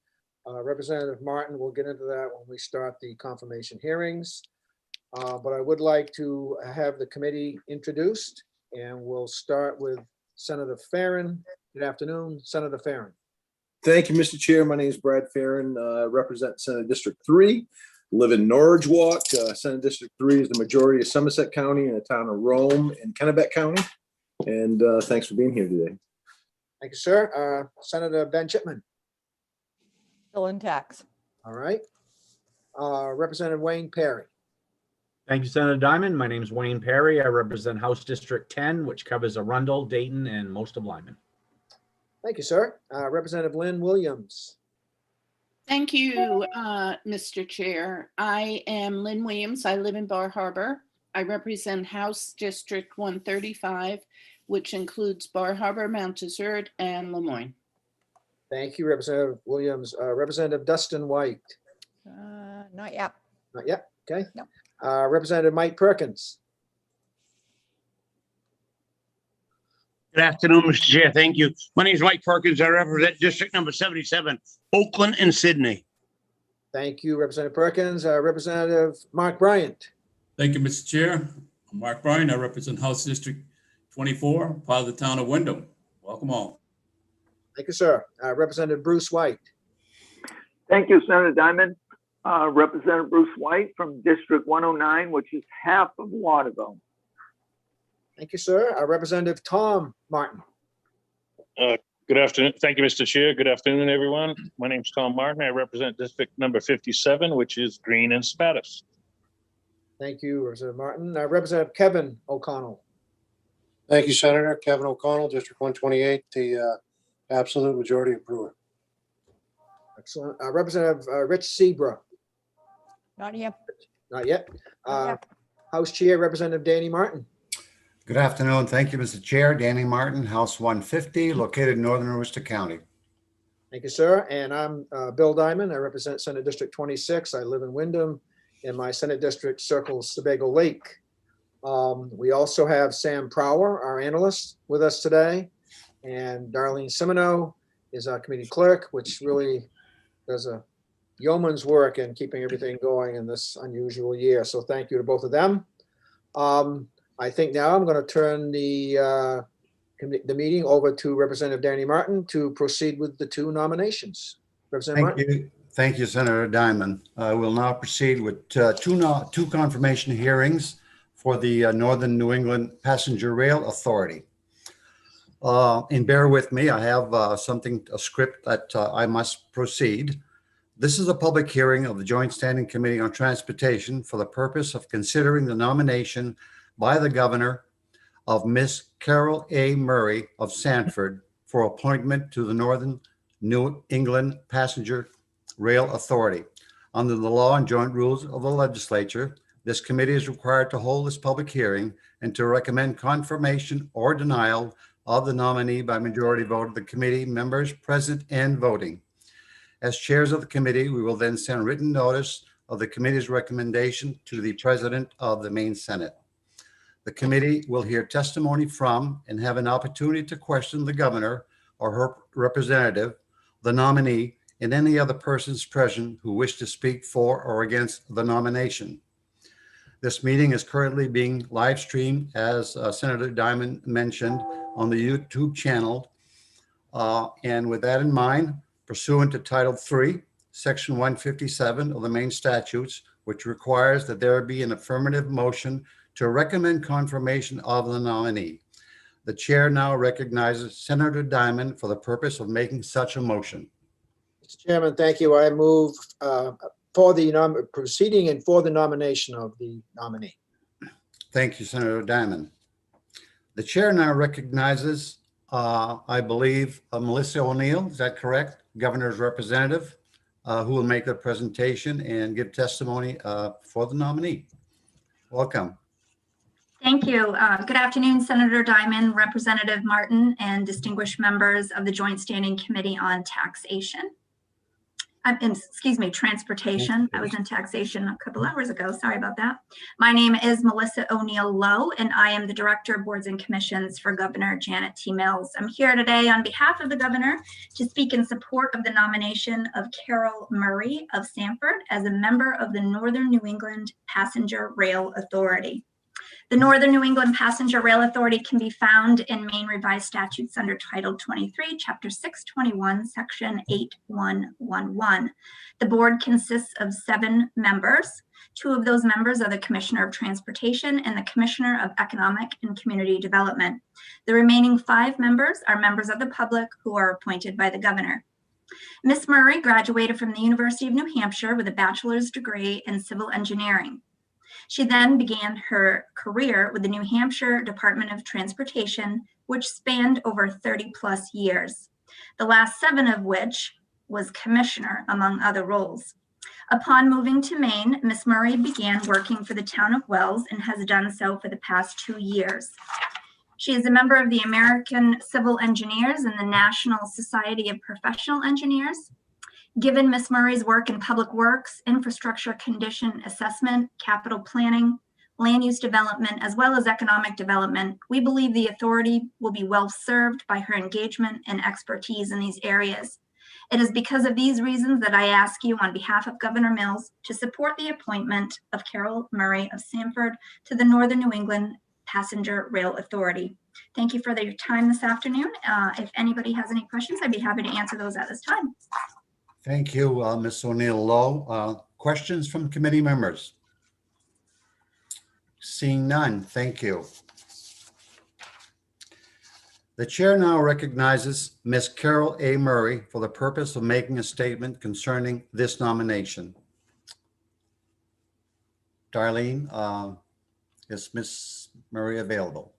Representative Martin will get into that when we start the confirmation hearings. But I would like to have the committee introduced, and we'll start with Senator Farren. Good afternoon, Senator Farren. Thank you, Mr. Chair. My name is Brad Farren, represent Senate District 3, live in Norwich Walk. Senate District 3 is the majority of Somerset County and the town of Rome and Kennebec County. And thanks for being here today. Thank you, sir. Senator Ben Chipman. Still in tax. All right. Representative Wayne Perry. Thank you, Senator Diamond. My name is Wayne Perry. I represent House District 10, which covers Arundel, Dayton, and most of Lyman. Thank you, sir. Representative Lynn Williams. Thank you, Mr. Chair. I am Lynn Williams. I live in Bar Harbor. I represent House District 135, which includes Bar Harbor, Mount Desert, and Lemoyne. Thank you, Representative Williams. Representative Dustin White. Not yet. Not yet. Okay. No. Representative Mike Perkins. Good afternoon, Mr. Chair. Thank you. My name is Mike Perkins. I represent District Number 77, Oakland and Sydney. Thank you, Representative Perkins. Representative Mark Bryant. Thank you, Mr. Chair. I'm Mark Bryan. I represent House District 24, part of the town of Wyndham. Welcome all. Thank you, sir. Representative Bruce White. Thank you, Senator Diamond. Representative Bruce White from District 109, which is half of Waterville. Thank you, sir. Representative Tom Martin. Good afternoon. Thank you, Mr. Chair. Good afternoon, everyone. My name's Tom Martin. I represent District Number 57, which is Green and Spatus. Thank you, Representative Martin. Representative Kevin O'Connell. Thank you, Senator. Kevin O'Connell, District 128, the absolute majority approver. Excellent. Representative Rich Sebra. Not yet. Not yet. Not yet. House Chair, Representative Danny Martin. Good afternoon. Thank you, Mr. Chair. Danny Martin, House 150, located in northern Worcester County. Thank you, sir. And I'm Bill Diamond. I represent Senate District 26. I live in Wyndham, and my Senate District circles Sebago Lake. We also have Sam Prower, our analyst, with us today. And Darlene Simino is our committee clerk, which really does a yeoman's work in keeping everything going in this unusual year. So thank you to both of them. I think now I'm going to turn the meeting over to Representative Danny Martin to proceed with the two nominations. Representative Martin. Thank you, Senator Diamond. I will now proceed with two confirmation hearings for the Northern New England Passenger Rail Authority. And bear with me, I have a script that I must proceed. This is a public hearing of the Joint Standing Committee on Transportation for the purpose of considering the nomination by the governor of Miss Carol A. Murray of Sanford for appointment to the Northern New England Passenger Rail Authority. Under the law and joint rules of the legislature, this committee is required to hold this public hearing and to recommend confirmation or denial of the nominee by majority vote of the committee members present and voting. As chairs of the committee, we will then send written notice of the committee's recommendation to the president of the Maine Senate. The committee will hear testimony from and have an opportunity to question the governor or her representative, the nominee, and any other persons present who wish to speak for or against the nomination. This meeting is currently being live streamed, as Senator Diamond mentioned, on the YouTube channel. And with that in mind, pursuant to Title III, Section 157 of the Maine statutes, which requires that there be an affirmative motion to recommend confirmation of the nominee. The chair now recognizes Senator Diamond for the purpose of making such a motion. Mr. Chairman, thank you. I move for the proceeding and for the nomination of the nominee. Thank you, Senator Diamond. The chair now recognizes, I believe, Melissa O'Neill, is that correct? Governor's representative, who will make the presentation and give testimony for the nominee. Welcome. Thank you. Good afternoon, Senator Diamond, Representative Martin, and distinguished members of the Joint Standing Committee on Taxation. Transportation. I was in taxation a couple hours ago. Sorry about that. My name is Melissa O'Neill Lowe, and I am the Director of Boards and Commissions for Governor Janet T. Mills. I'm here today on behalf of the governor to speak in support of the nomination of Carol Murray of Sanford as a member of the Northern New England Passenger Rail Authority. The Northern New England Passenger Rail Authority can be found in Maine Revised Statutes under Title 23, Chapter 621, Section 8111. The board consists of 7 members. 2 of those members are the Commissioner of Transportation and the Commissioner of Economic and Community Development. The remaining 5 members are members of the public who are appointed by the governor. Ms. Murray graduated from the University of New Hampshire with a bachelor's degree in civil engineering. She then began her career with the New Hampshire Department of Transportation, which spanned over 30 plus years, the last 7 of which was commissioner, among other roles. Upon moving to Maine, Ms. Murray began working for the town of Wells and has done so for the past 2 years. She is a member of the American Civil Engineers and the National Society of Professional Engineers. Given Ms. Murray's work in public works, infrastructure condition assessment, capital planning, land use development, as well as economic development, we believe the authority will be well served by her engagement and expertise in these areas. It is because of these reasons that I ask you on behalf of Governor Mills to support the appointment of Carol Murray of Sanford to the Northern New England Passenger Rail Authority. Thank you for your time this afternoon. If anybody has any questions, I'd be happy to answer those at this time. Thank you, Ms. O'Neill Lowe. Questions from committee members? Seeing none, thank you. The chair now recognizes Ms. Carol A. Murray for the purpose of making a statement concerning this nomination. Darlene, is Ms. Murray available?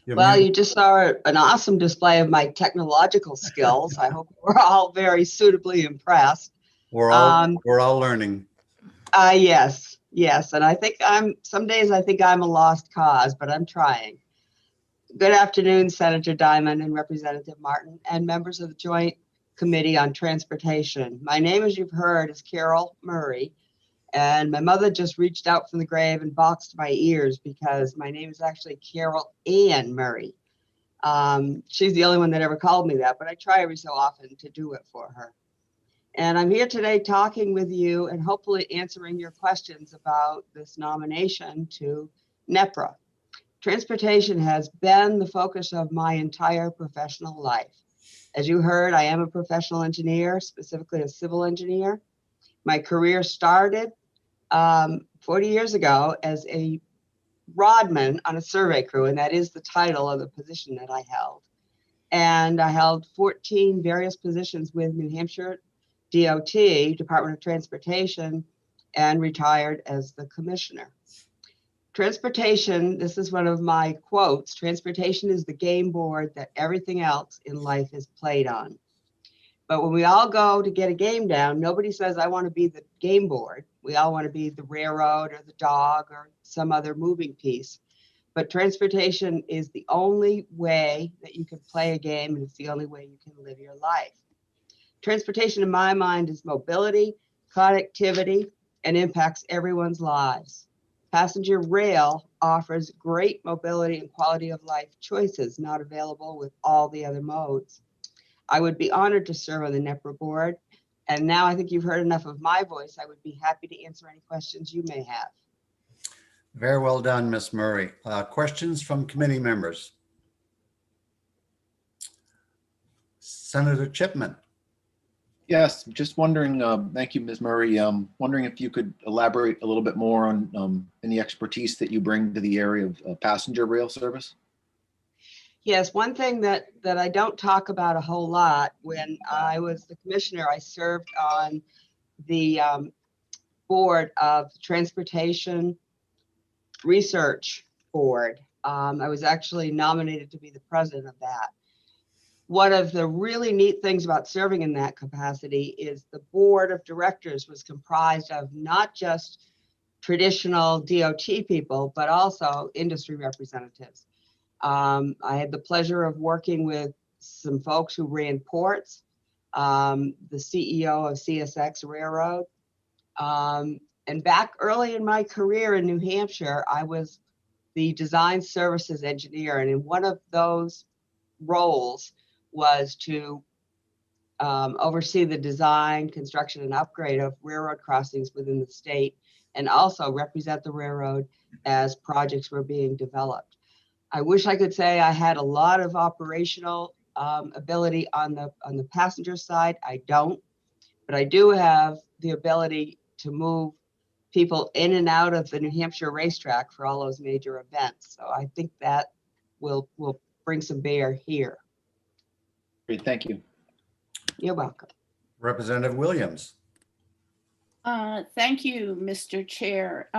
Well, you just saw an awesome display of my technological skills. I hope we're all very suitably impressed. We're all learning. Yes. Yes, and I think some days I think I'm a lost cause, but I'm trying. Good afternoon, Senator Diamond and Representative Martin and members of the Joint Committee on Transportation. My name, as you've heard, is Carol Murray, and my mother just reached out from the grave and boxed my ears because my name is actually Carol Ann Murray. She's the only one that ever called me that, but I try every so often to do it for her. And I'm here today talking with you and hopefully answering your questions about this nomination to NEPRA. Transportation has been the focus of my entire professional life. As you heard, I am a professional engineer, specifically a civil engineer. My career started 40 years ago as a rodman on a survey crew, and that is the title of the position that I held. And I held 14 various positions with New Hampshire DOT, Department of Transportation, and retired as the commissioner. Transportation, this is one of my quotes, transportation is the game board that everything else in life is played on. But when we all go to get a game down, nobody says, I want to be the game board. We all want to be the railroad or the dog or some other moving piece. But transportation is the only way that you can play a game, and it's the only way you can live your life. Transportation, in my mind, is mobility, connectivity, and impacts everyone's lives. Passenger rail offers great mobility and quality of life choices not available with all the other modes. I would be honored to serve on the NEPRA board. And now I think you've heard enough of my voice. I would be happy to answer any questions you may have. Very well done, Ms. Murray. Questions from committee members? Senator Chipman. Yes, just wondering, thank you, Ms. Murray. Wondering if you could elaborate a little bit more on any expertise that you bring to the area of passenger rail service? Yes, one thing that I don't talk about a whole lot, when I was the commissioner, I served on the board of Transportation Research Board. I was actually nominated to be the president of that. One of the really neat things about serving in that capacity is the board of directors was comprised of not just traditional DOT people, but also industry representatives. I had the pleasure of working with some folks who ran ports, the CEO of CSX Railroad. And back early in my career in New Hampshire, I was the design services engineer. And in one of those roles was to oversee the design, construction, and upgrade of railroad crossings within the state, and also represent the railroad as projects were being developed. I wish I could say I had a lot of operational ability on the passenger side. I don't, but I do have the ability to move people in and out of the New Hampshire racetrack for all those major events. So I think that will bring some bear here. Great, thank you. You're welcome. Representative Williams. Thank you, Mr. Chair.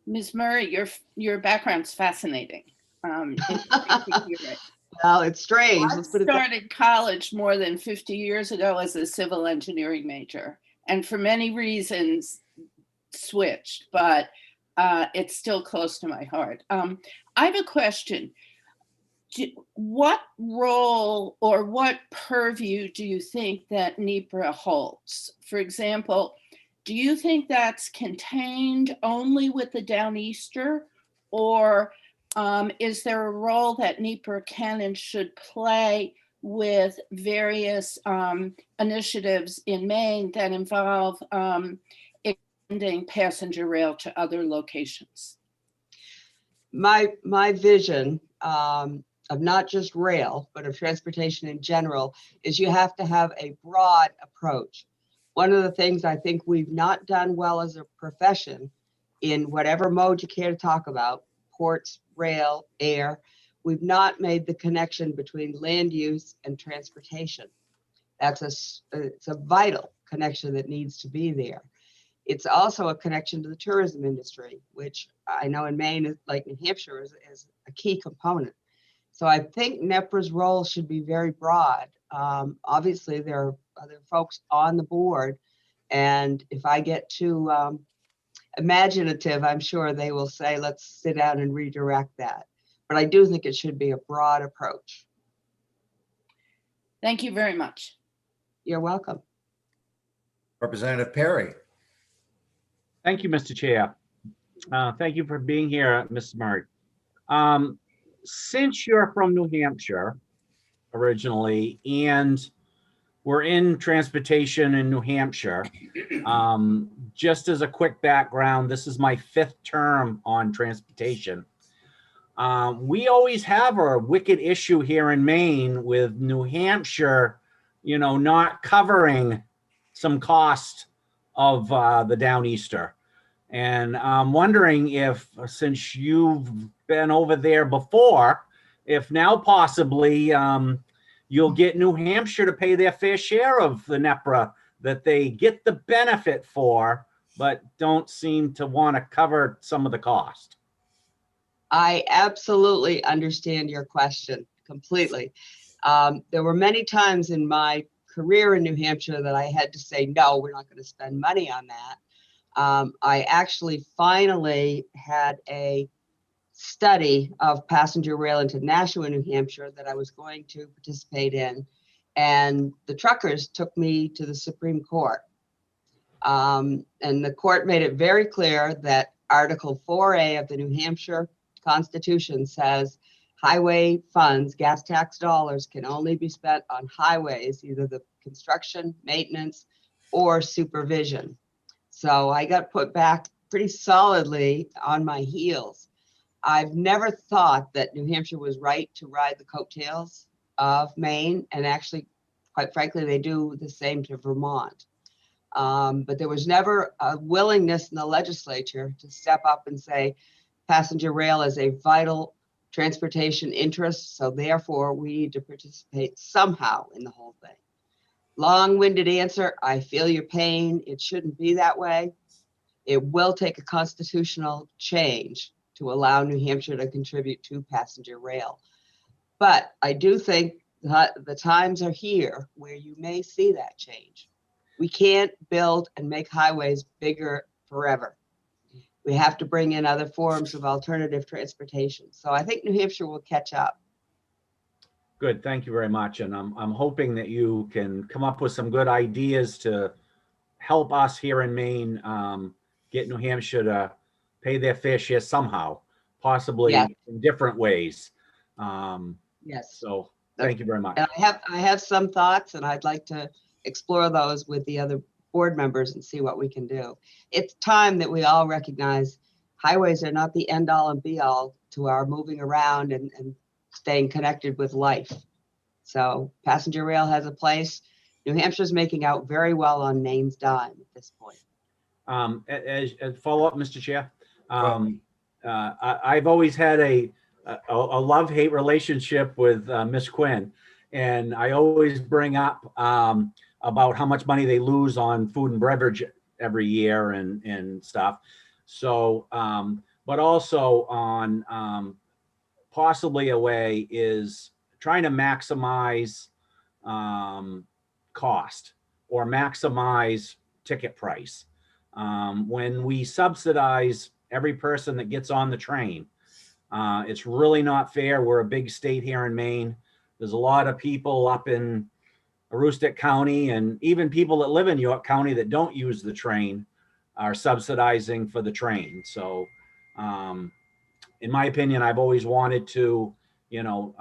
Ms. Murray, your background's fascinating. Well, it's strange. I started college more than 50 years ago as a civil engineering major, and for many reasons switched, but it's still close to my heart. I have a question. What role or what purview do you think that NEPRA holds? For example, do you think that's contained only with the Downeaster, or is there a role that NEPRA can and should play with various initiatives in Maine that involve extending passenger rail to other locations? My vision of not just rail, but of transportation in general, is you have to have a broad approach. One of the things I think we've not done well as a profession, in whatever mode you care to talk about, ports, rail, air, we've not made the connection between land use and transportation. It's a vital connection that needs to be there. It's also a connection to the tourism industry, which I know in Maine, like New Hampshire, is a key component. So I think NEPRA's role should be very broad. Obviously, there are other folks on the board, and if I get to imaginative, I'm sure they will say, let's sit down and redirect that. But I do think it should be a broad approach. Thank you very much. You're welcome. Representative Perry. Thank you, Mr. Chair. Thank you for being here, Ms. Murray. Since you're from New Hampshire originally, and we're in transportation in New Hampshire, just as a quick background, this is my 5th term on transportation. We always have a wicked issue here in Maine with New Hampshire, you know, not covering some cost of the Downeaster. And I'm wondering if, since you've been over there before, if now possibly you'll get New Hampshire to pay their fair share of the NEPRA that they get the benefit for, but don't seem to want to cover some of the cost. I absolutely understand your question completely. There were many times in my career in New Hampshire that I had to say, no, we're not going to spend money on that. I actually finally had a study of passenger rail into Nashua, New Hampshire that I was going to participate in. And the truckers took me to the Supreme Court. And the court made it very clear that Article 4A of the New Hampshire Constitution says highway funds, gas tax dollars, can only be spent on highways, either the construction, maintenance, or supervision. So I got put back pretty solidly on my heels. I've never thought that New Hampshire was right to ride the coattails of Maine, and actually, quite frankly, they do the same to Vermont. But there was never a willingness in the legislature to step up and say, passenger rail is a vital transportation interest, so therefore we need to participate somehow in the whole thing. Long-winded answer, I feel your pain. It shouldn't be that way. It will take a constitutional change to allow New Hampshire to contribute to passenger rail. But I do think that the times are here where you may see that change. We can't build and make highways bigger forever. We have to bring in other forms of alternative transportation. So I think New Hampshire will catch up. Good, thank you very much. And I'm hoping that you can come up with some good ideas to help us here in Maine get New Hampshire to pay their fair share somehow, possibly in different ways. Yes. So thank you very much. And I have some thoughts, and I'd like to explore those with the other board members and see what we can do. It's time that we all recognize highways are not the end all and be all to our moving around and staying connected with life. So passenger rail has a place. New Hampshire's making out very well on Maine's dime at this point. As follow-up, Mr. Chair, I've always had a love-hate relationship with Ms. Quinn, and I always bring up about how much money they lose on food and beverage every year and stuff. So, but also on possibly a way is trying to maximize cost or maximize ticket price. When we subsidize every person that gets on the train, it's really not fair. We're a big state here in Maine. There's a lot of people up in Aroostook County and even people that live in York County that don't use the train are subsidizing for the train. So in my opinion, I've always wanted to, you know,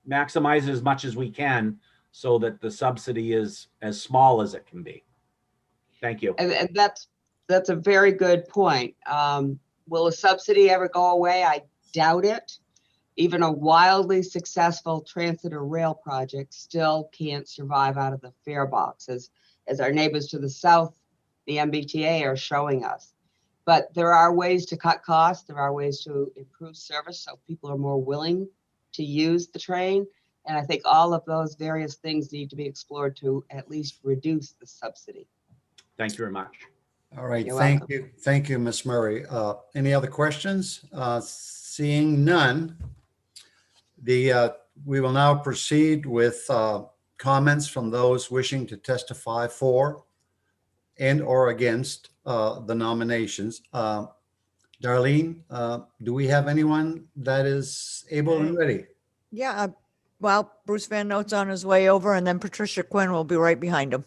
maximize as much as we can so that the subsidy is as small as it can be. Thank you. And that's a very good point. Will a subsidy ever go away? I doubt it. Even a wildly successful transit or rail project still can't survive out of the fare box, as our neighbors to the south, the MBTA, are showing us. But there are ways to cut costs. There are ways to improve service so people are more willing to use the train. And I think all of those various things need to be explored to at least reduce the subsidy. Thank you very much. All right, You're thank welcome. you. Thank you, Ms. Murray. Any other questions? Seeing none, we will now proceed with comments from those wishing to testify for and or against the nominations. Darlene, do we have anyone that is able and ready? Yeah, well, Bruce Van Note's on his way over, and then Patricia Quinn will be right behind him.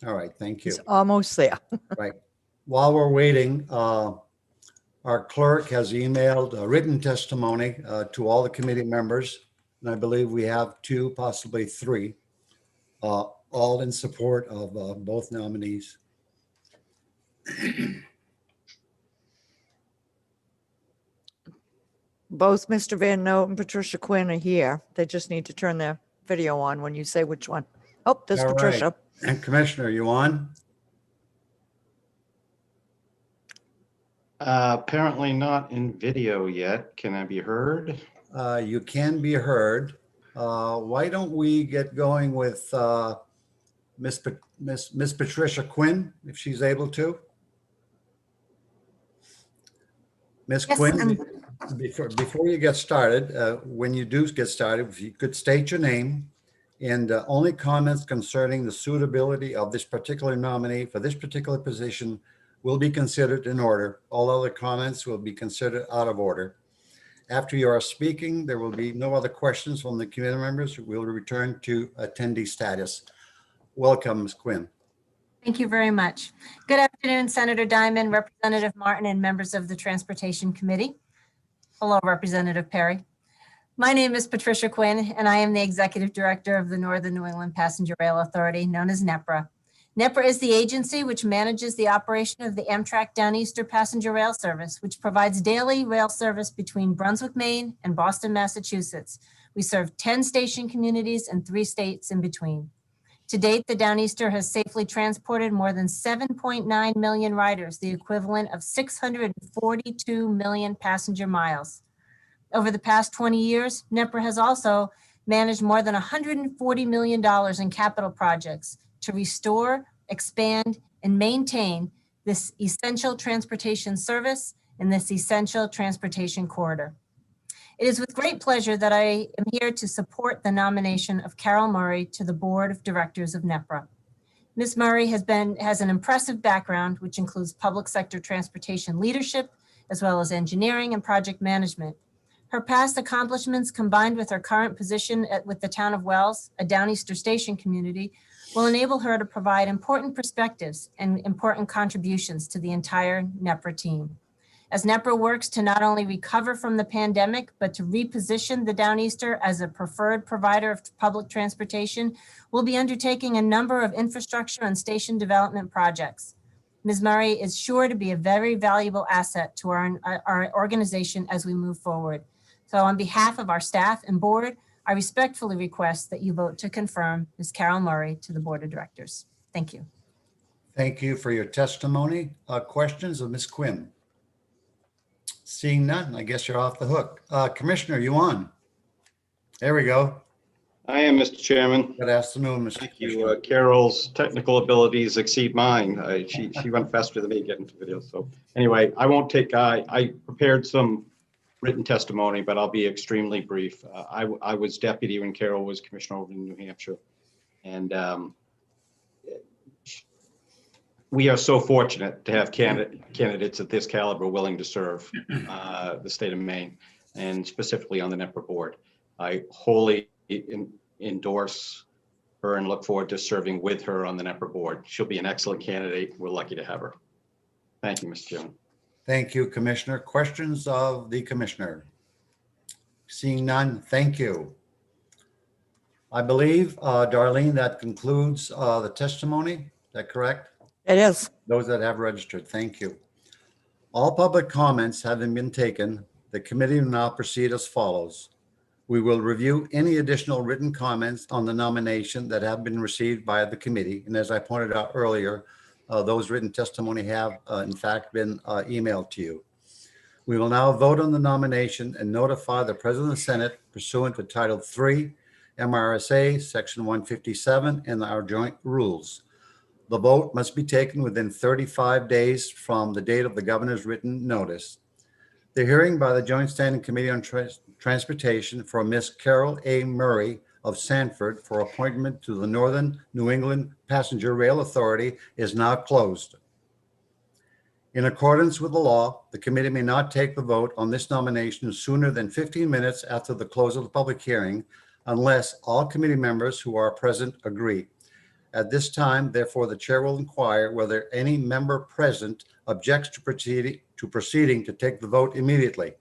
All right, thank you. He's almost there. Right. While we're waiting, our clerk has emailed a written testimony to all the committee members, and I believe we have 2, possibly 3, all in support of both nominees. Both Mr. Van Note and Patricia Quinn are here. They just need to turn their video on when you say which one. Oh, there's All right. Patricia. And Commissioner, you on? Apparently not in video yet. Can I be heard? You can be heard. Why don't we get going with Miss Patricia Quinn, if she's able to? Miss Yes, Quinn, before you get started, when you do get started, if you could state your name and only comments concerning the suitability of this particular nominee for this particular position will be considered in order. All other comments will be considered out of order. After you are speaking, there will be no other questions from the committee members. We'll return to attendee status. Welcome, Ms. Quinn. Thank you very much. Good afternoon, Senator Diamond, Representative Martin, and members of the Transportation Committee. Hello, Representative Perry. My name is Patricia Quinn, and I am the Executive Director of the Northern New England Passenger Rail Authority, known as NEPRA. NEPRA is the agency which manages the operation of the Amtrak Downeaster passenger rail service, which provides daily rail service between Brunswick, Maine, and Boston, Massachusetts. We serve 10 station communities and 3 states in between. To date, the Downeaster has safely transported more than 7.9 million riders, the equivalent of 642 million passenger miles. Over the past 20 years, NEPRA has also managed more than $140 million in capital projects to restore, expand, and maintain this essential transportation service in this essential transportation corridor. It is with great pleasure that I am here to support the nomination of Carol Murray to the Board of Directors of NEPRA. Ms. Murray has an impressive background, which includes public sector transportation leadership, as well as engineering and project management. Her past accomplishments, combined with her current position with the town of Wells, a Downeaster station community, will enable her to provide important perspectives and important contributions to the entire NEPRA team. As NEPRA works to not only recover from the pandemic, but to reposition the Downeaster as a preferred provider of public transportation, we'll be undertaking a number of infrastructure and station development projects. Ms. Murray is sure to be a very valuable asset to our organization as we move forward. So on behalf of our staff and board, I respectfully request that you vote to confirm Ms. Carol Murray to the Board of Directors. Thank you. Thank you for your testimony. Questions of Ms. Quinn? Seeing none, I guess you're off the hook. Commissioner, you on? There we go. I am, Mr. Chairman. Good afternoon, Mr. Thank you. Carol's technical abilities exceed mine. She went faster than me getting to video. So anyway, I won't take, I prepared some written testimony, but I'll be extremely brief. I was deputy when Carol was commissioner over in New Hampshire. And we are so fortunate to have candidates at this caliber willing to serve the state of Maine, and specifically on the NEPRA board. I wholly endorse her and look forward to serving with her on the NEPRA board. She'll be an excellent candidate. We're lucky to have her. Thank you, Mr. Chairman. Thank you, Commissioner. Questions of the Commissioner? Seeing none, thank you. I believe, Darlene, that concludes the testimony. Is that correct? It is. Those that have registered, thank you. All public comments having been taken, the committee will now proceed as follows. We will review any additional written comments on the nomination that have been received by the committee. And as I pointed out earlier, those written testimony have in fact been emailed to you. We will now vote on the nomination and notify the President of the Senate pursuant to Title III, MRSA, Section 157, and our joint rules. The vote must be taken within 35 days from the date of the governor's written notice. The hearing by the Joint Standing Committee on Transportation for Ms. Carol A. Murray of Sanford for appointment to the Northern New England Passenger Rail Authority is now closed. In accordance with the law, the committee may not take the vote on this nomination sooner than 15 minutes after the close of the public hearing unless all committee members who are present agree. At this time, therefore, the chair will inquire whether any member present objects to proceeding to take the vote immediately.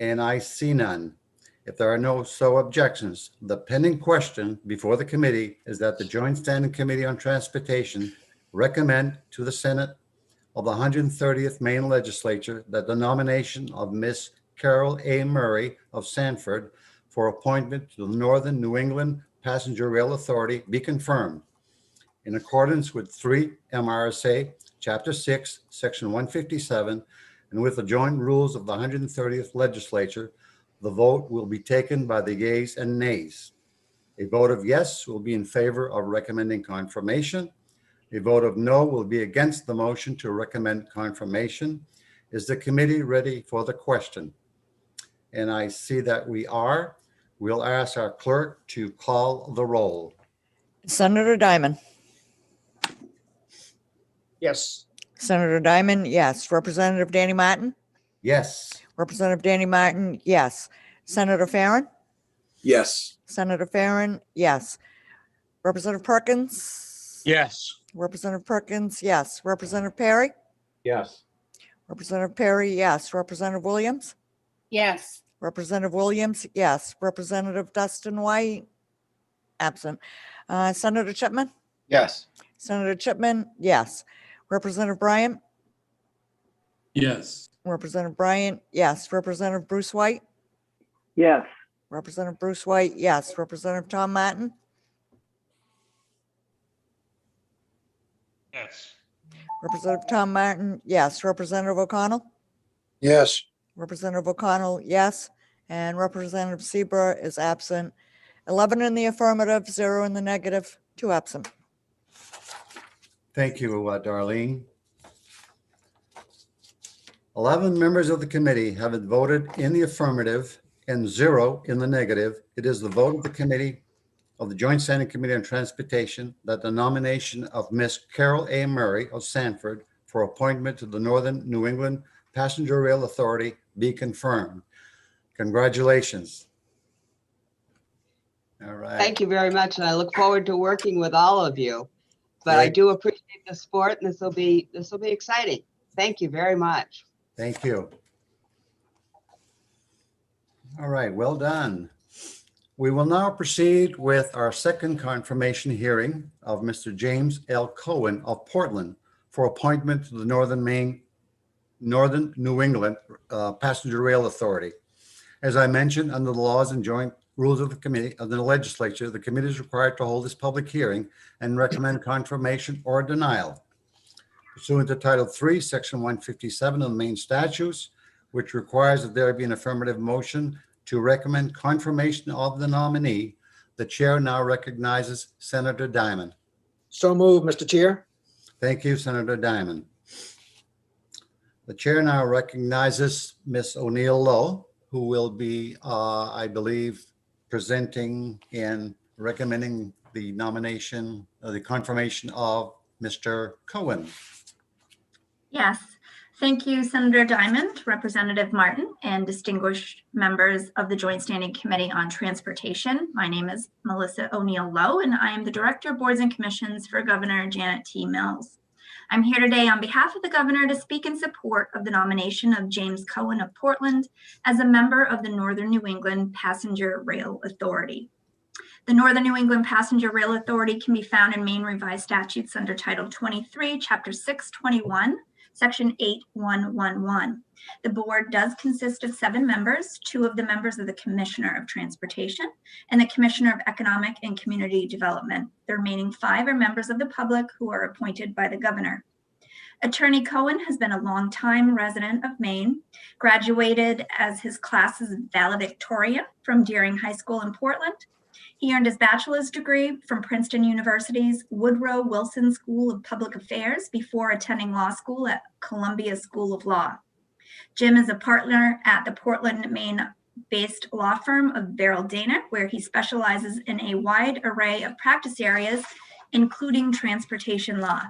And I see none. If there are no so objections, the pending question before the committee is that the Joint Standing Committee on Transportation recommend to the Senate of the 130th Maine Legislature that the nomination of Miss Carol A. Murray of Sanford for appointment to the Northern New England Passenger Rail Authority be confirmed. In accordance with 3 MRSA Chapter 6, Section 157, and with the joint rules of the 130th Legislature, the vote will be taken by the yeas and nays. A vote of yes will be in favor of recommending confirmation. A vote of no will be against the motion to recommend confirmation. Is the committee ready for the question? And I see that we are. We'll ask our clerk to call the roll. Senator Diamond. Yes. Senator Diamond, yes. Representative Danny Martin? Yes. Representative Danny Martin, yes. Senator Farren? Yes. Senator Farren, yes. Representative Perkins? Yes. Representative Perkins, yes. Representative Perry? Yes. Representative Perry, yes. Representative Williams? Yes. Representative Williams, yes. Representative Dustin White, absent. Senator Chipman? Yes. Senator Chipman, yes. Representative Bryant? Yes. Representative Bryant, yes. Representative Bruce White? Yes. Representative Bruce White, yes. Representative Tom Martin? Yes. Representative Tom Martin, yes. Representative O'Connell? Yes. Representative O'Connell, yes. And Representative Seabrook is absent. 11 in the affirmative, 0 in the negative, 2 absent. Thank you, Darlene. 11 members of the committee have voted in the affirmative and 0 in the negative. It is the vote of the committee of the Joint Standing Committee on Transportation that the nomination of Miss Carol A. Murray of Sanford for appointment to the Northern New England Passenger Rail Authority be confirmed. Congratulations. All right. Thank you very much, and I look forward to working with all of you. But I Great. do appreciate the support, and this will be exciting. Thank you very much. Thank you. All right, well done. We will now proceed with our second confirmation hearing of Mr. James L. Cohen of Portland for appointment to the Northern New England Passenger Rail Authority. As I mentioned, under the laws and joint rules of the committee, of the legislature, the committee is required to hold this public hearing and recommend confirmation or denial. Pursuant to Title III, Section 157 of the Maine statutes, which requires that there be an affirmative motion to recommend confirmation of the nominee, the chair now recognizes Senator Diamond. So moved, Mr. Chair. Thank you, Senator Diamond. The chair now recognizes Ms. O'Neill Lowe, who will be, I believe, presenting and recommending the nomination, the confirmation of Mr. Cohen. Yes, thank you, Senator Diamond, Representative Martin, and distinguished members of the Joint Standing Committee on Transportation. My name is Melissa O'Neill Lowe, and I am the Director of Boards and Commissions for Governor Janet T. Mills. I'm here today on behalf of the governor to speak in support of the nomination of James Cohen of Portland as a member of the Northern New England Passenger Rail Authority. The Northern New England Passenger Rail Authority can be found in Maine Revised Statutes under Title 23, Chapter 621, Section 8111. The board does consist of 7 members, 2 of the members of the Commissioner of Transportation and the Commissioner of Economic and Community Development. The remaining 5 are members of the public who are appointed by the governor. Attorney Cohen has been a longtime resident of Maine, graduated as his class's valedictorian from Deering High School in Portland. He earned his bachelor's degree from Princeton University's Woodrow Wilson School of Public Affairs before attending law school at Columbia School of Law. Jim is a partner at the Portland, Maine based law firm of Beryl Dana, where he specializes in a wide array of practice areas, including transportation law.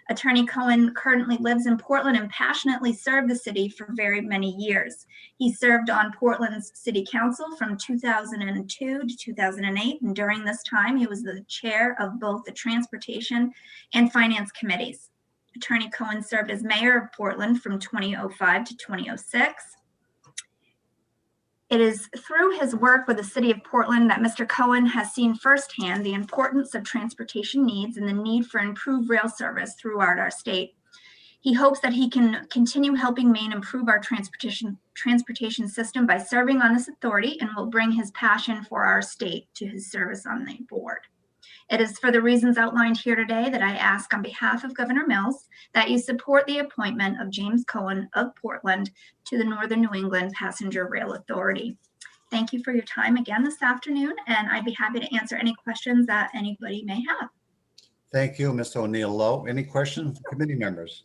Attorney Cohen currently lives in Portland and passionately served the city for very many years. He served on Portland's City Council from 2002 to 2008, and during this time, he was the chair of both the Transportation and Finance Committees. Attorney Cohen served as mayor of Portland from 2005 to 2006. It is through his work with the City of Portland that Mr. Cohen has seen firsthand the importance of transportation needs and the need for improved rail service throughout our state. He hopes that he can continue helping Maine improve our transportation system by serving on this authority, and will bring his passion for our state to his service on the board. It is for the reasons outlined here today that I ask on behalf of Governor Mills that you support the appointment of James Cohen of Portland to the Northern New England Passenger Rail Authority. Thank you for your time again this afternoon, and I'd be happy to answer any questions that anybody may have. Thank you, Mr. O'Neill Lowe. Any questions from committee members?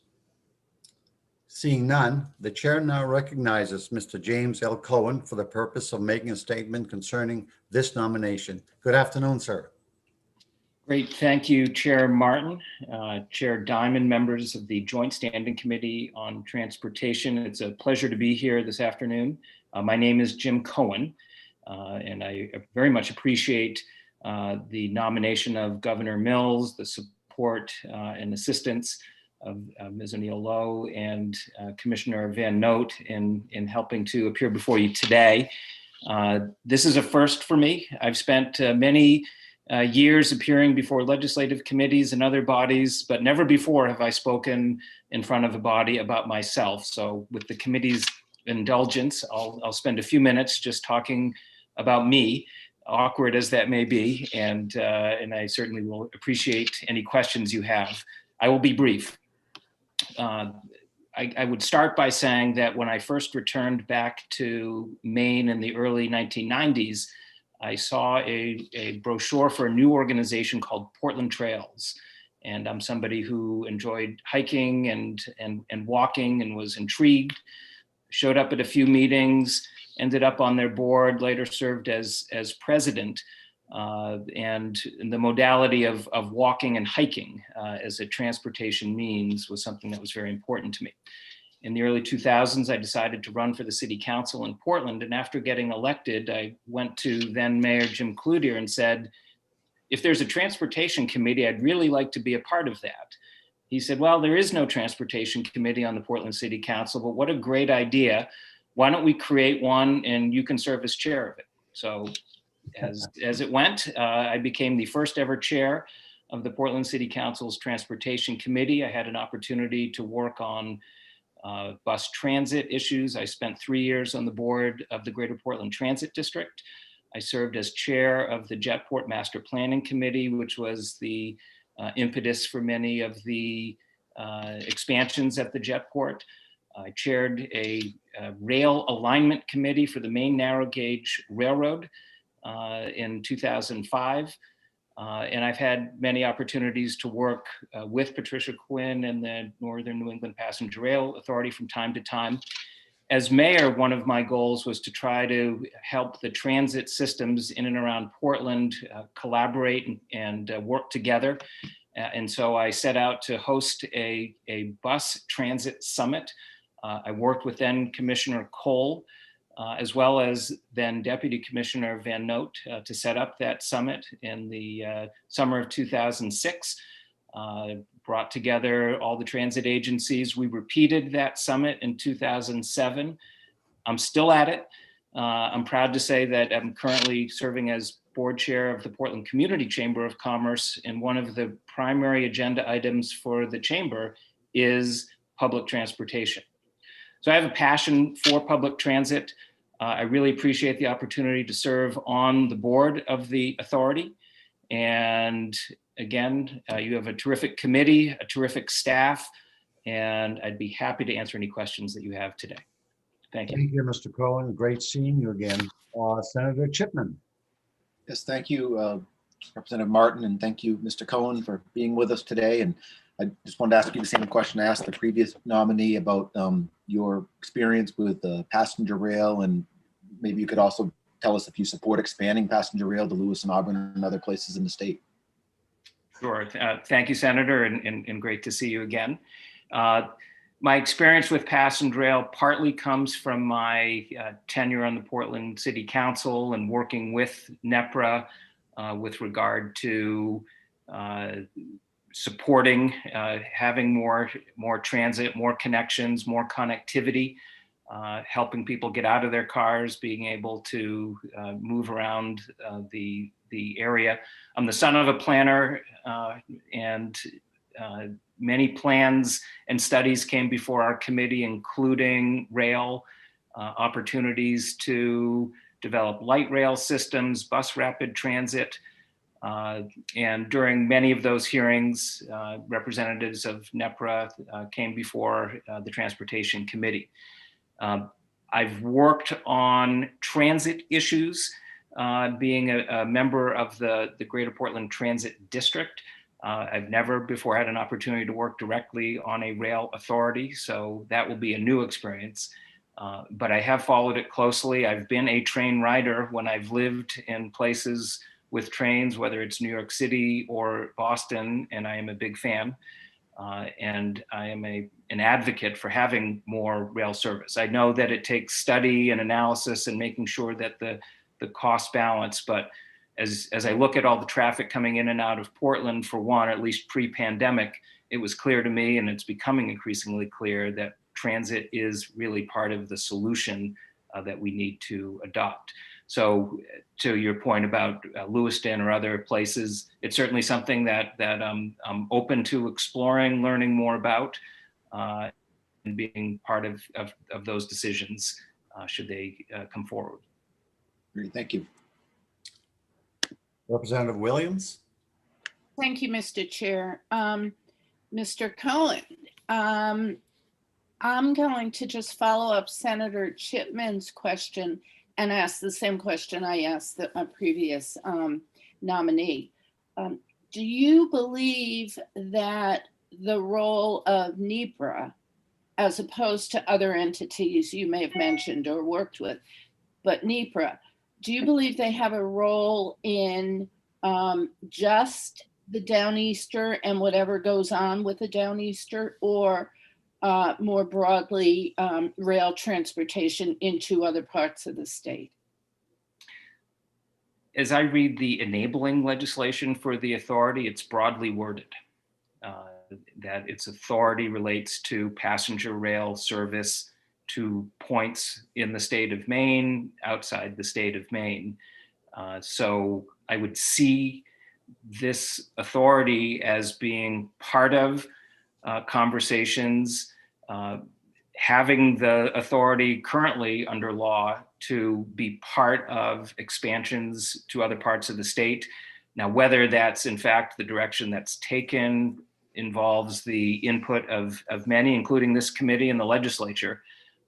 Seeing none, the chair now recognizes Mr. James L. Cohen for the purpose of making a statement concerning this nomination. Good afternoon, sir. Great. Thank you, Chair Martin, Chair Diamond, members of the Joint Standing Committee on Transportation. It's a pleasure to be here this afternoon. My name is Jim Cohen, and I very much appreciate the nomination of Governor Mills, the support and assistance of Ms. O'Neill Lowe and Commissioner Van Note in helping to appear before you today. This is a first for me. I've spent many years appearing before legislative committees and other bodies, but never before have I spoken in front of a body about myself. So with the committee's indulgence, I'll spend a few minutes just talking about me, awkward as that may be, and I certainly will appreciate any questions you have. I will be brief. I would start by saying that when I first returned back to Maine in the early 1990s, I saw a brochure for a new organization called Portland Trails. And I'm somebody who enjoyed hiking and walking and was intrigued, showed up at a few meetings, ended up on their board, later served as president. And the modality of walking and hiking as a transportation means was something that was very important to me. In the early 2000s, I decided to run for the city council in Portland. And after getting elected, I went to then Mayor Jim Cloutier and said, if there's a transportation committee, I'd really like to be a part of that. He said, well, there is no transportation committee on the Portland City Council, but what a great idea. Why don't we create one and you can serve as chair of it? So as it went, I became the first ever chair of the Portland City Council's Transportation Committee. I had an opportunity to work on bus transit issues. I spent 3 years on the board of the Greater Portland Transit District. I served as chair of the Jetport Master Planning Committee, which was the impetus for many of the expansions at the Jetport. I chaired a rail alignment committee for the Maine Narrow Gauge Railroad in 2005. And I've had many opportunities to work with Patricia Quinn and the Northern New England Passenger Rail Authority from time to time. As mayor, one of my goals was to try to help the transit systems in and around Portland collaborate and work together. And so I set out to host a bus transit summit. I worked with then Commissioner Cole, as well as then Deputy Commissioner Van Note to set up that summit in the summer of 2006. Brought together all the transit agencies. We repeated that summit in 2007. I'm still at it. I'm proud to say that I'm currently serving as board chair of the Portland Community Chamber of Commerce, and one of the primary agenda items for the chamber is public transportation. So I have a passion for public transit. I really appreciate the opportunity to serve on the board of the authority. And again, you have a terrific committee, a terrific staff, and I'd be happy to answer any questions that you have today. Thank you. Thank you, Mr. Cohen. Great seeing you again. Senator Chipman. Yes, thank you, Representative Martin, and thank you, Mr. Cohen, for being with us today. And I just wanted to ask you the same question I asked the previous nominee about your experience with passenger rail and maybe you could also tell us if you support expanding passenger rail to Lewis and Auburn and other places in the state. Sure. Thank you, Senator, and great to see you again. My experience with passenger rail partly comes from my tenure on the Portland City Council and working with NEPRA with regard to supporting having more transit, more connections, more connectivity, helping people get out of their cars, being able to move around the area. I'm the son of a planner, and many plans and studies came before our committee, including rail opportunities to develop light rail systems, bus rapid transit. And during many of those hearings, representatives of NEPRA came before the Transportation Committee. I've worked on transit issues, being a member of the Greater Portland Transit District. I've never before had an opportunity to work directly on a rail authority, so that will be a new experience. But I have followed it closely. I've been a train rider when I've lived in places with trains, whether it's New York City or Boston, and I am a big fan. And I am an advocate for having more rail service. I know that it takes study and analysis and making sure that the cost balance, but as I look at all the traffic coming in and out of Portland, for one, at least pre-pandemic, it was clear to me, and it's becoming increasingly clear, that transit is really part of the solution that we need to adopt. So to your point about Lewiston or other places, it's certainly something that I'm open to exploring, learning more about, and being part of those decisions should they come forward. Great, thank you. Representative Williams. Thank you, Mr. Chair. Mr. Cohen, I'm going to just follow up Senator Chipman's question and ask the same question I asked my previous nominee. Do you believe that the role of NEPRA, as opposed to other entities you may have mentioned or worked with, but NEPRA, do you believe they have a role in just the Downeaster and whatever goes on with the Downeaster, or more broadly rail transportation into other parts of the state? As I read the enabling legislation for the authority, it's broadly worded. That its authority relates to passenger rail service to points in the state of Maine, outside the state of Maine. So I would see this authority as being part of conversations, having the authority currently under law to be part of expansions to other parts of the state. Now, whether that's in fact the direction that's taken involves the input of many, including this committee and the legislature.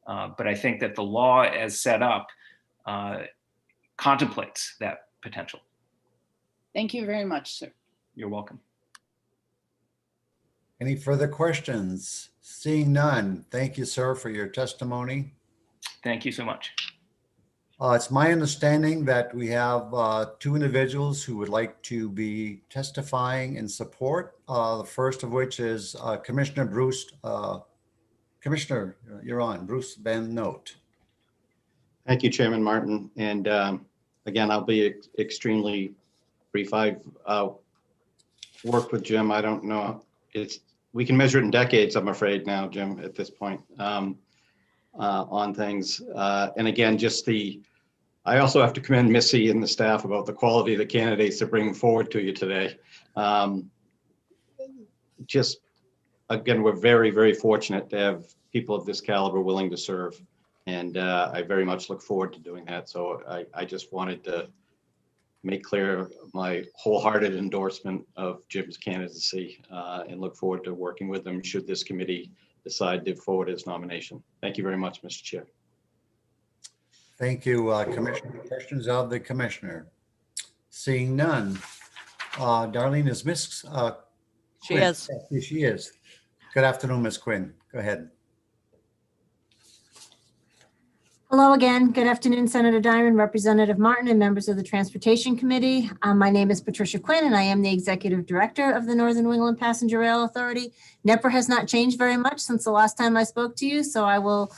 But I think that the law as set up contemplates that potential. Thank you very much, sir. You're welcome. Any further questions? Seeing none, thank you, sir, for your testimony. Thank you so much. It's my understanding that we have two individuals who would like to be testifying in support. The first of which is Commissioner Bruce. Commissioner, you're on. Bruce Van Note. Thank you, Chairman Martin. And again, I'll be extremely brief. I've worked with Jim. I don't know. We can measure it in decades, I'm afraid now, Jim, at this point, on things. And again, I also have to commend Missy and the staff about the quality of the candidates they're bringing forward to you today. Again, we're very, very fortunate to have people of this caliber willing to serve. And I very much look forward to doing that. So I just wanted to make clear my wholehearted endorsement of Jim's candidacy and look forward to working with him should this committee decide to forward his nomination. Thank you very much, Mr. Chair. Thank you, Commissioner. Questions of the Commissioner? Seeing none. Darlene, is Miss She is. Yes, she is. Good afternoon, Ms. Quinn. Go ahead. Hello again. Good afternoon, Senator Diamond, Representative Martin, and members of the Transportation Committee. My name is Patricia Quinn, and I am the Executive Director of the Northern New England Passenger Rail Authority. NEPR has not changed very much since the last time I spoke to you, so I will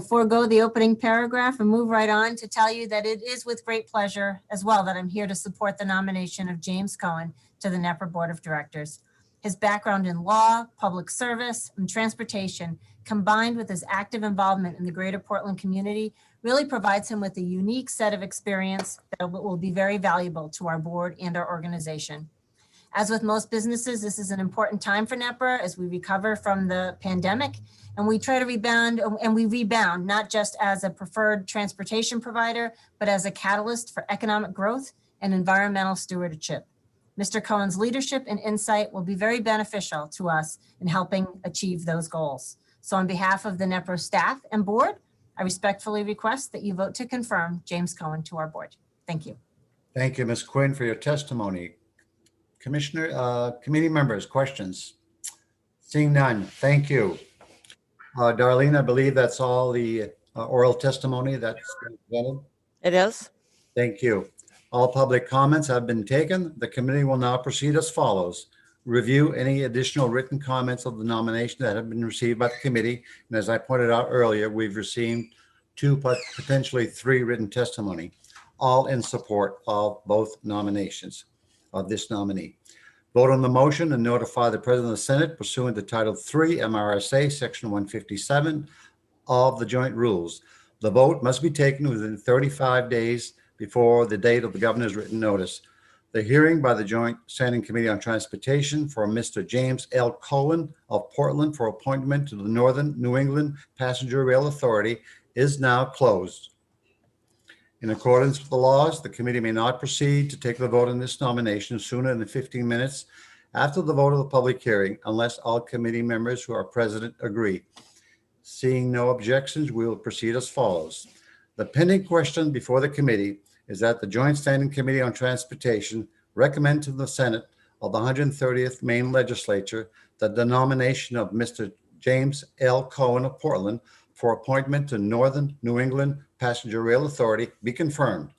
forego the opening paragraph and move right on to tell you that it is with great pleasure as well that I'm here to support the nomination of James Cohen to the NEPR Board of Directors. His background in law, public service, and transportation, combined with his active involvement in the greater Portland community, really provides him with a unique set of experience that will be very valuable to our board and our organization. As with most businesses, this is an important time for NEPR as we recover from the pandemic, and we try to rebound, not just as a preferred transportation provider, but as a catalyst for economic growth and environmental stewardship. Mr. Cohen's leadership and insight will be very beneficial to us in helping achieve those goals. So on behalf of the NEPR staff and board, I respectfully request that you vote to confirm James Cohen to our board. Thank you. Thank you, Ms. Quinn, for your testimony. Commissioner, committee members, questions? Seeing none, thank you. Darlene, I believe that's all the oral testimony that's been presented. It is. Thank you. All public comments have been taken. The committee will now proceed as follows. Review any additional written comments of the nomination that have been received by the committee. And as I pointed out earlier, we've received 2, potentially 3 written testimony, all in support of both nominations of this nominee. Vote on the motion and notify the President of the Senate pursuant to Title 3 MRSA Section 157 of the joint rules. The vote must be taken within 35 days before the date of the governor's written notice. The hearing by the Joint Standing Committee on Transportation for Mr. James L. Cohen of Portland for appointment to the Northern New England Passenger Rail Authority is now closed. In accordance with the laws, the committee may not proceed to take the vote on this nomination sooner than 15 minutes after the vote of the public hearing, unless all committee members who are present agree. Seeing no objections, we will proceed as follows. The pending question before the committee is that the Joint Standing Committee on Transportation recommend to the Senate of the 130th Maine Legislature that the nomination of Mr. James L. Cohen of Portland for appointment to Northern New England Passenger Rail Authority be confirmed.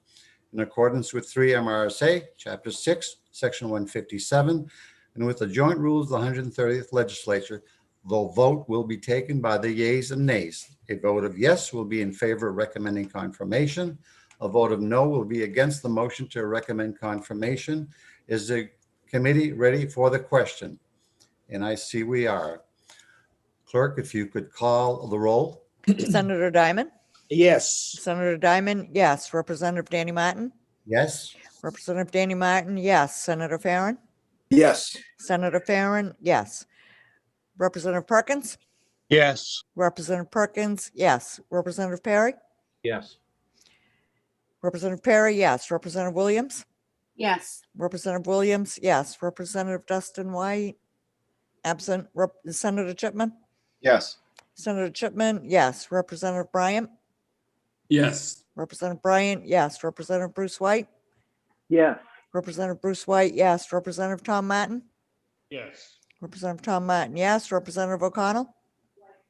In accordance with 3 MRSA, Chapter 6, Section 157, and with the joint rules of the 130th Legislature, the vote will be taken by the yeas and nays. A vote of yes will be in favor of recommending confirmation. A vote of no will be against the motion to recommend confirmation. Is the committee ready for the question? And I see we are. Clerk, if you could call the roll. Senator Diamond? Yes. Senator Diamond, yes. Representative Danny Martin? Yes. Representative Danny Martin, yes. Senator Farren? Yes. Senator Farren, yes. Representative Perkins? Yes. Representative Perkins, yes. Representative Perry? Yes. Representative Perry, yes. Representative Williams? Yes. Representative Williams, yes. Representative Dustin White, absent. Senator Chipman? Yes. Senator Chipman, yes. Representative Bryant? Yes. Representative Bryant, yes. Representative Bruce White? Yes. Representative Bruce White, yes. Representative Tom Martin? Yes. Representative Tom Martin, yes. Representative O'Connell?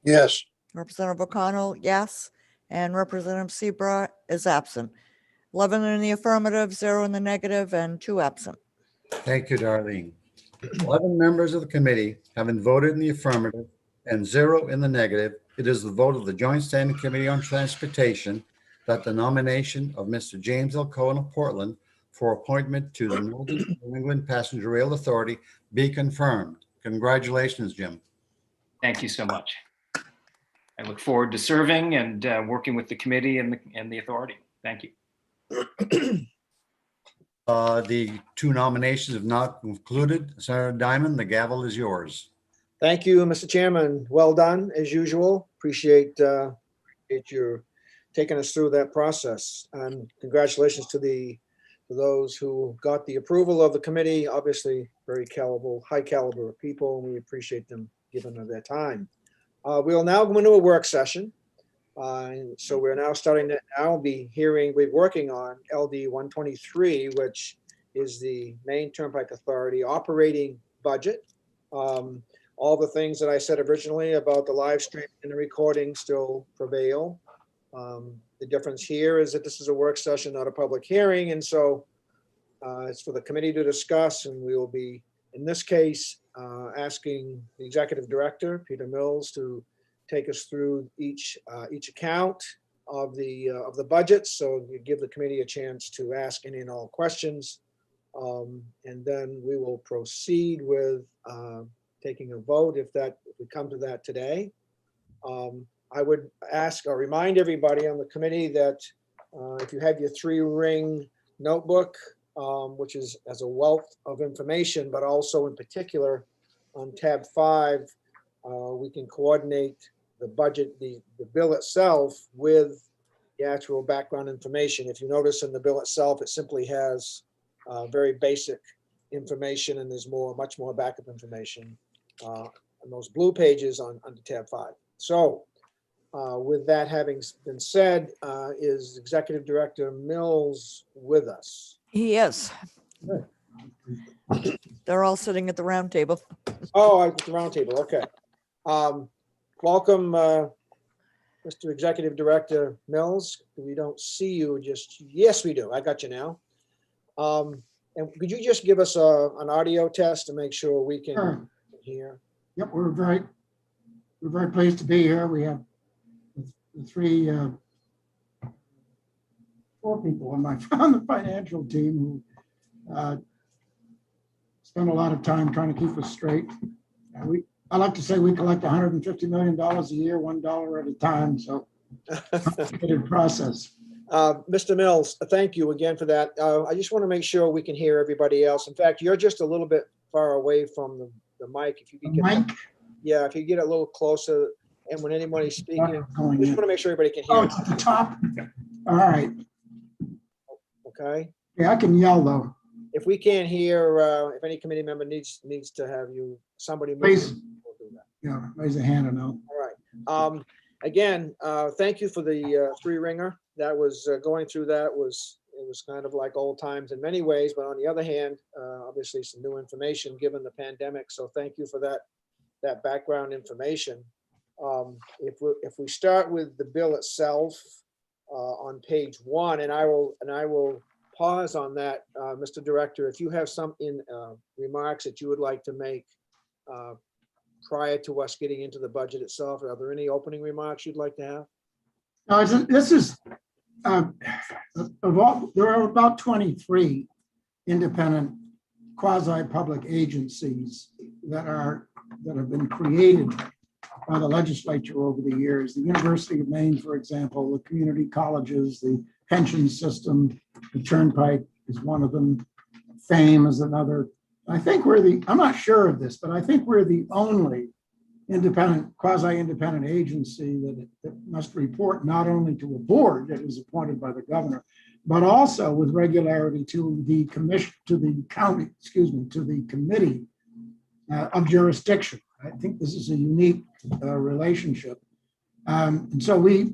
Yes. Representative O'Connell, yes. And Representative Seabrook is absent. 11 in the affirmative, 0 in the negative, and 2 absent. Thank you, Darlene. 11 members of the committee having voted in the affirmative and 0 in the negative, it is the vote of the Joint Standing Committee on Transportation that the nomination of Mr. James L. Cohen of Portland for appointment to the Northern New England Passenger Rail Authority be confirmed. Congratulations, Jim. Thank you so much. I look forward to serving and working with the committee and the authority. Thank you. The 2 nominations have not concluded. Senator Diamond, the gavel is yours. Thank you, Mr. Chairman. Well done, as usual. Appreciate your taking us through that process. And congratulations to those who got the approval of the committee. Obviously, very high caliber of people, and we appreciate them giving of their time. We'll now go into a work session. So we're now starting to we're working on LD 123, which is the Maine Turnpike Authority operating budget. All the things that I said originally about the live stream and the recording still prevail. The difference here is that this is a work session, not a public hearing, and so it's for the committee to discuss, and we will be, in this case, asking the executive director, Peter Mills, to take us through each account of the budget, so you give the committee a chance to ask any and all questions. And then we will proceed with taking a vote if we come to that today. I would ask or remind everybody on the committee that if you have your 3-ring notebook, which has a wealth of information, but also in particular on tab 5, we can coordinate the budget, the bill itself with the actual background information. If you notice in the bill itself, it simply has very basic information, and there's much more backup information on those blue pages under tab 5. So with that having been said, is Executive Director Mills with us? Yes. Good. They're all sitting at the round table. Oh, at the round table, okay. Welcome, Mr. Executive Director Mills. We don't see you yes, we do. I got you now. And could you just give us an audio test to make sure we can hear? Yep, we're very pleased to be here. We have the 4 people on the financial team who spend a lot of time trying to keep us straight. I like to say we collect $150 million a year, $1 at a time, so complicated process. Mr. Mills, thank you again for that. I just want to make sure we can hear everybody else. In fact, you're just a little bit far away from the mic. If you could yeah, if you get a little closer, and when anybody's speaking, I just want to make sure everybody can hear. Oh, it's at the top. All right. Okay. Yeah, I can yell though. If we can't hear, if any committee member needs to have somebody move, Please. we'll do that. Yeah, raise a hand or no. All right. Again, thank you for the 3-ringer. That was going through that it was kind of like old times in many ways, but on the other hand, obviously some new information given the pandemic. So thank you for that background information. If we start with the bill itself on page 1, and I will pause on that, Mr. Director, if you have some remarks that you would like to make prior to us getting into the budget itself, are there any opening remarks you'd like to have? No, this is there are about 23 independent quasi-public agencies that have been created by the legislature over the years. The University of Maine, for example, the community colleges, the pension system, the Turnpike is one of them. FAME is another. I think I'm not sure of this, but I think we're the only independent, quasi-independent agency that must report not only to a board that is appointed by the governor, but also with regularity to the commission, to the county, to the committee of jurisdiction. I think this is a unique relationship. And so we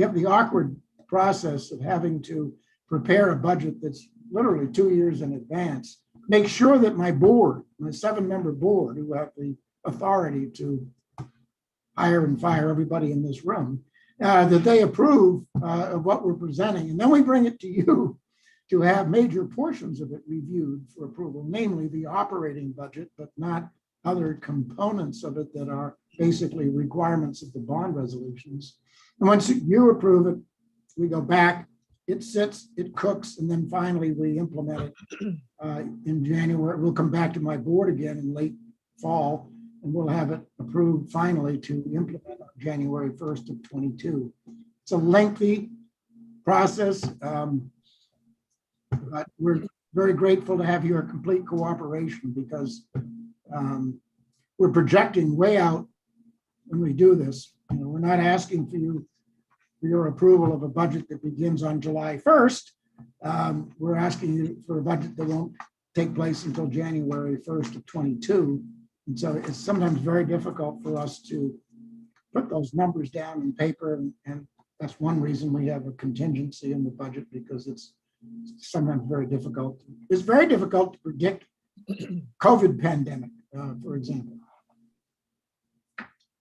have the awkward process of having to prepare a budget that's literally 2 years in advance, make sure that my board, my 7-member board, who have the authority to hire and fire everybody in this room, that they approve of what we're presenting. And then we bring it to you to have major portions of it reviewed for approval, namely the operating budget, but not other components of it that are basically requirements of the bond resolutions. And once you approve it, we go back, it sits, it cooks, and then finally we implement it in January. We'll come back to my board again in late fall, and we'll have it approved finally to implement on January 1st of 22. It's a lengthy process, but we're very grateful to have your complete cooperation because we're projecting way out when we do this. You know, we're not asking for your approval of a budget that begins on July 1st. We're asking you for a budget that won't take place until January 1st of 22. And so it's sometimes very difficult for us to put those numbers down in paper. And that's one reason we have a contingency in the budget, because it's sometimes very difficult. It's very difficult to predict COVID pandemic, for example.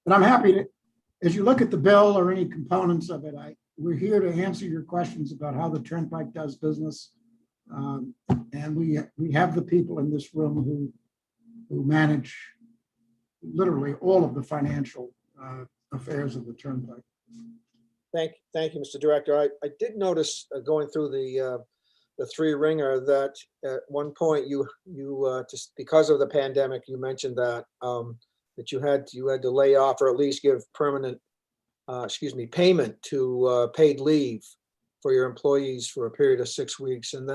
But I'm happy to, as you look at the bill or any components of it, we're here to answer your questions about how the Turnpike does business. And we have the people in this room who manage literally all of the financial affairs of the Turnpike. Thank you, Mr. Director. I did notice going through the three ringer that at one point you just because of the pandemic, you mentioned that that you had to lay off or at least give permanent payment to paid leave for your employees for a period of 6 weeks, and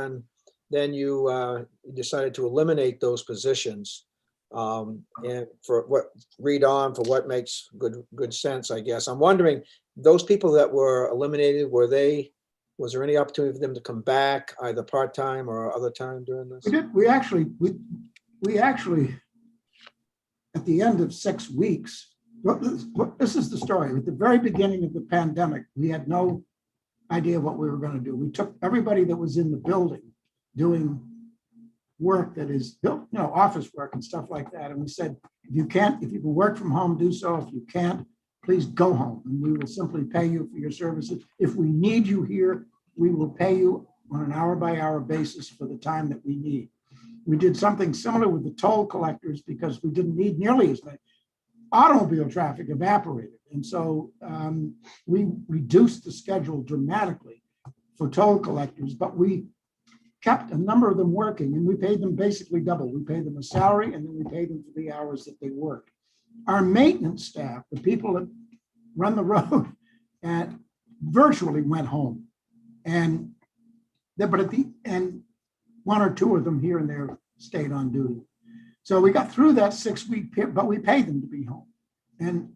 then you decided to eliminate those positions. And for what makes good sense, I guess. I'm wondering, those people that were eliminated, was there any opportunity for them to come back either part-time or other time during this? We actually, at the end of 6 weeks, this is the story. At the very beginning of the pandemic, we had no idea what we were going to do. We took everybody that was in the building doing work that is, office work and stuff like that. And we said, if you can work from home, do so. If you can't, please go home and we will simply pay you for your services. If we need you here, we will pay you on an hour-by-hour basis for the time that we need. We did something similar with the toll collectors because we didn't need nearly as many. Automobile traffic evaporated. And so we reduced the schedule dramatically for toll collectors, but we kept a number of them working and we paid them basically double. We paid them a salary and then we paid them for the hours that they worked. Our maintenance staff, the people that run the road, and virtually went home. But at the end, one or two of them here and there stayed on duty. So we got through that 6 week period, but we paid them to be home. And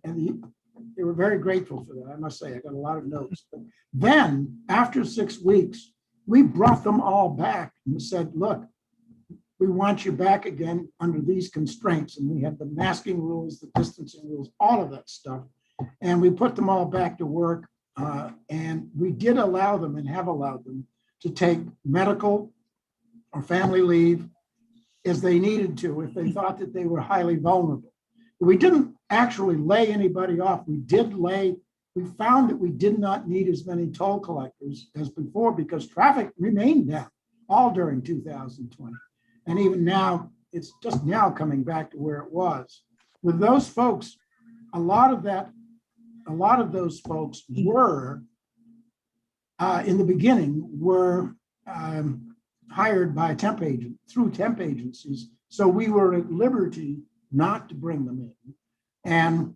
they were very grateful for that. I must say, I got a lot of notes. But then after 6 weeks, we brought them all back and said, look, we want you back again under these constraints. And we had the masking rules, the distancing rules, all of that stuff. And we put them all back to work. And we did allow them and have allowed them to take medical or family leave as they needed to if they thought that they were highly vulnerable. We didn't actually lay anybody off. We found that we did not need as many toll collectors as before because traffic remained down all during 2020. And even now, it's just now coming back to where it was. With those folks, a lot of those folks were, in the beginning, were hired by temp agencies. So we were at liberty not to bring them in and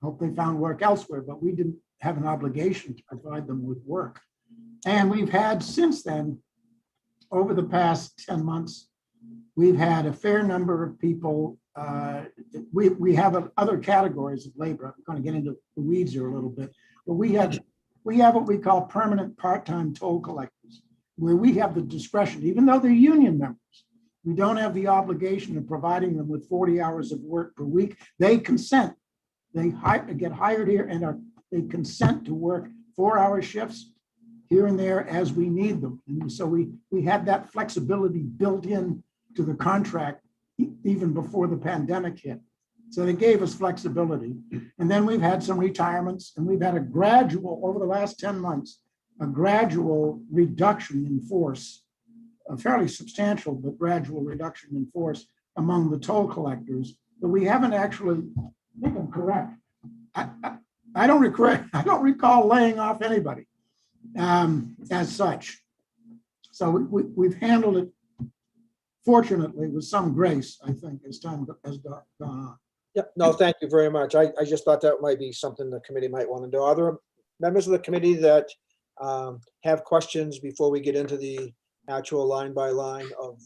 hope they found work elsewhere, but we didn't have an obligation to provide them with work. And we've had since then, over the past 10 months, we've had a fair number of people. We have other categories of labor. I'm going to get into the weeds here a little bit, but we have what we call permanent part-time toll collectors, where we have the discretion, even though they're union members, we don't have the obligation of providing them with 40 hours of work per week. They consent. They get hired here and they consent to work 4-hour shifts here and there as we need them. And so we had that flexibility built in to the contract even before the pandemic hit. So they gave us flexibility. And then we've had some retirements and we've had a gradual, over the last 10 months, a gradual reduction in force, a fairly substantial but gradual reduction in force among the toll collectors. But we haven't actually, I think I'm correct. I don't recall laying off anybody as such. So we've handled it, fortunately, with some grace, I think, as time has gone on. Yeah, no, thank you very much. I just thought that might be something the committee might want to do. Are there members of the committee that have questions before we get into the actual line by line of?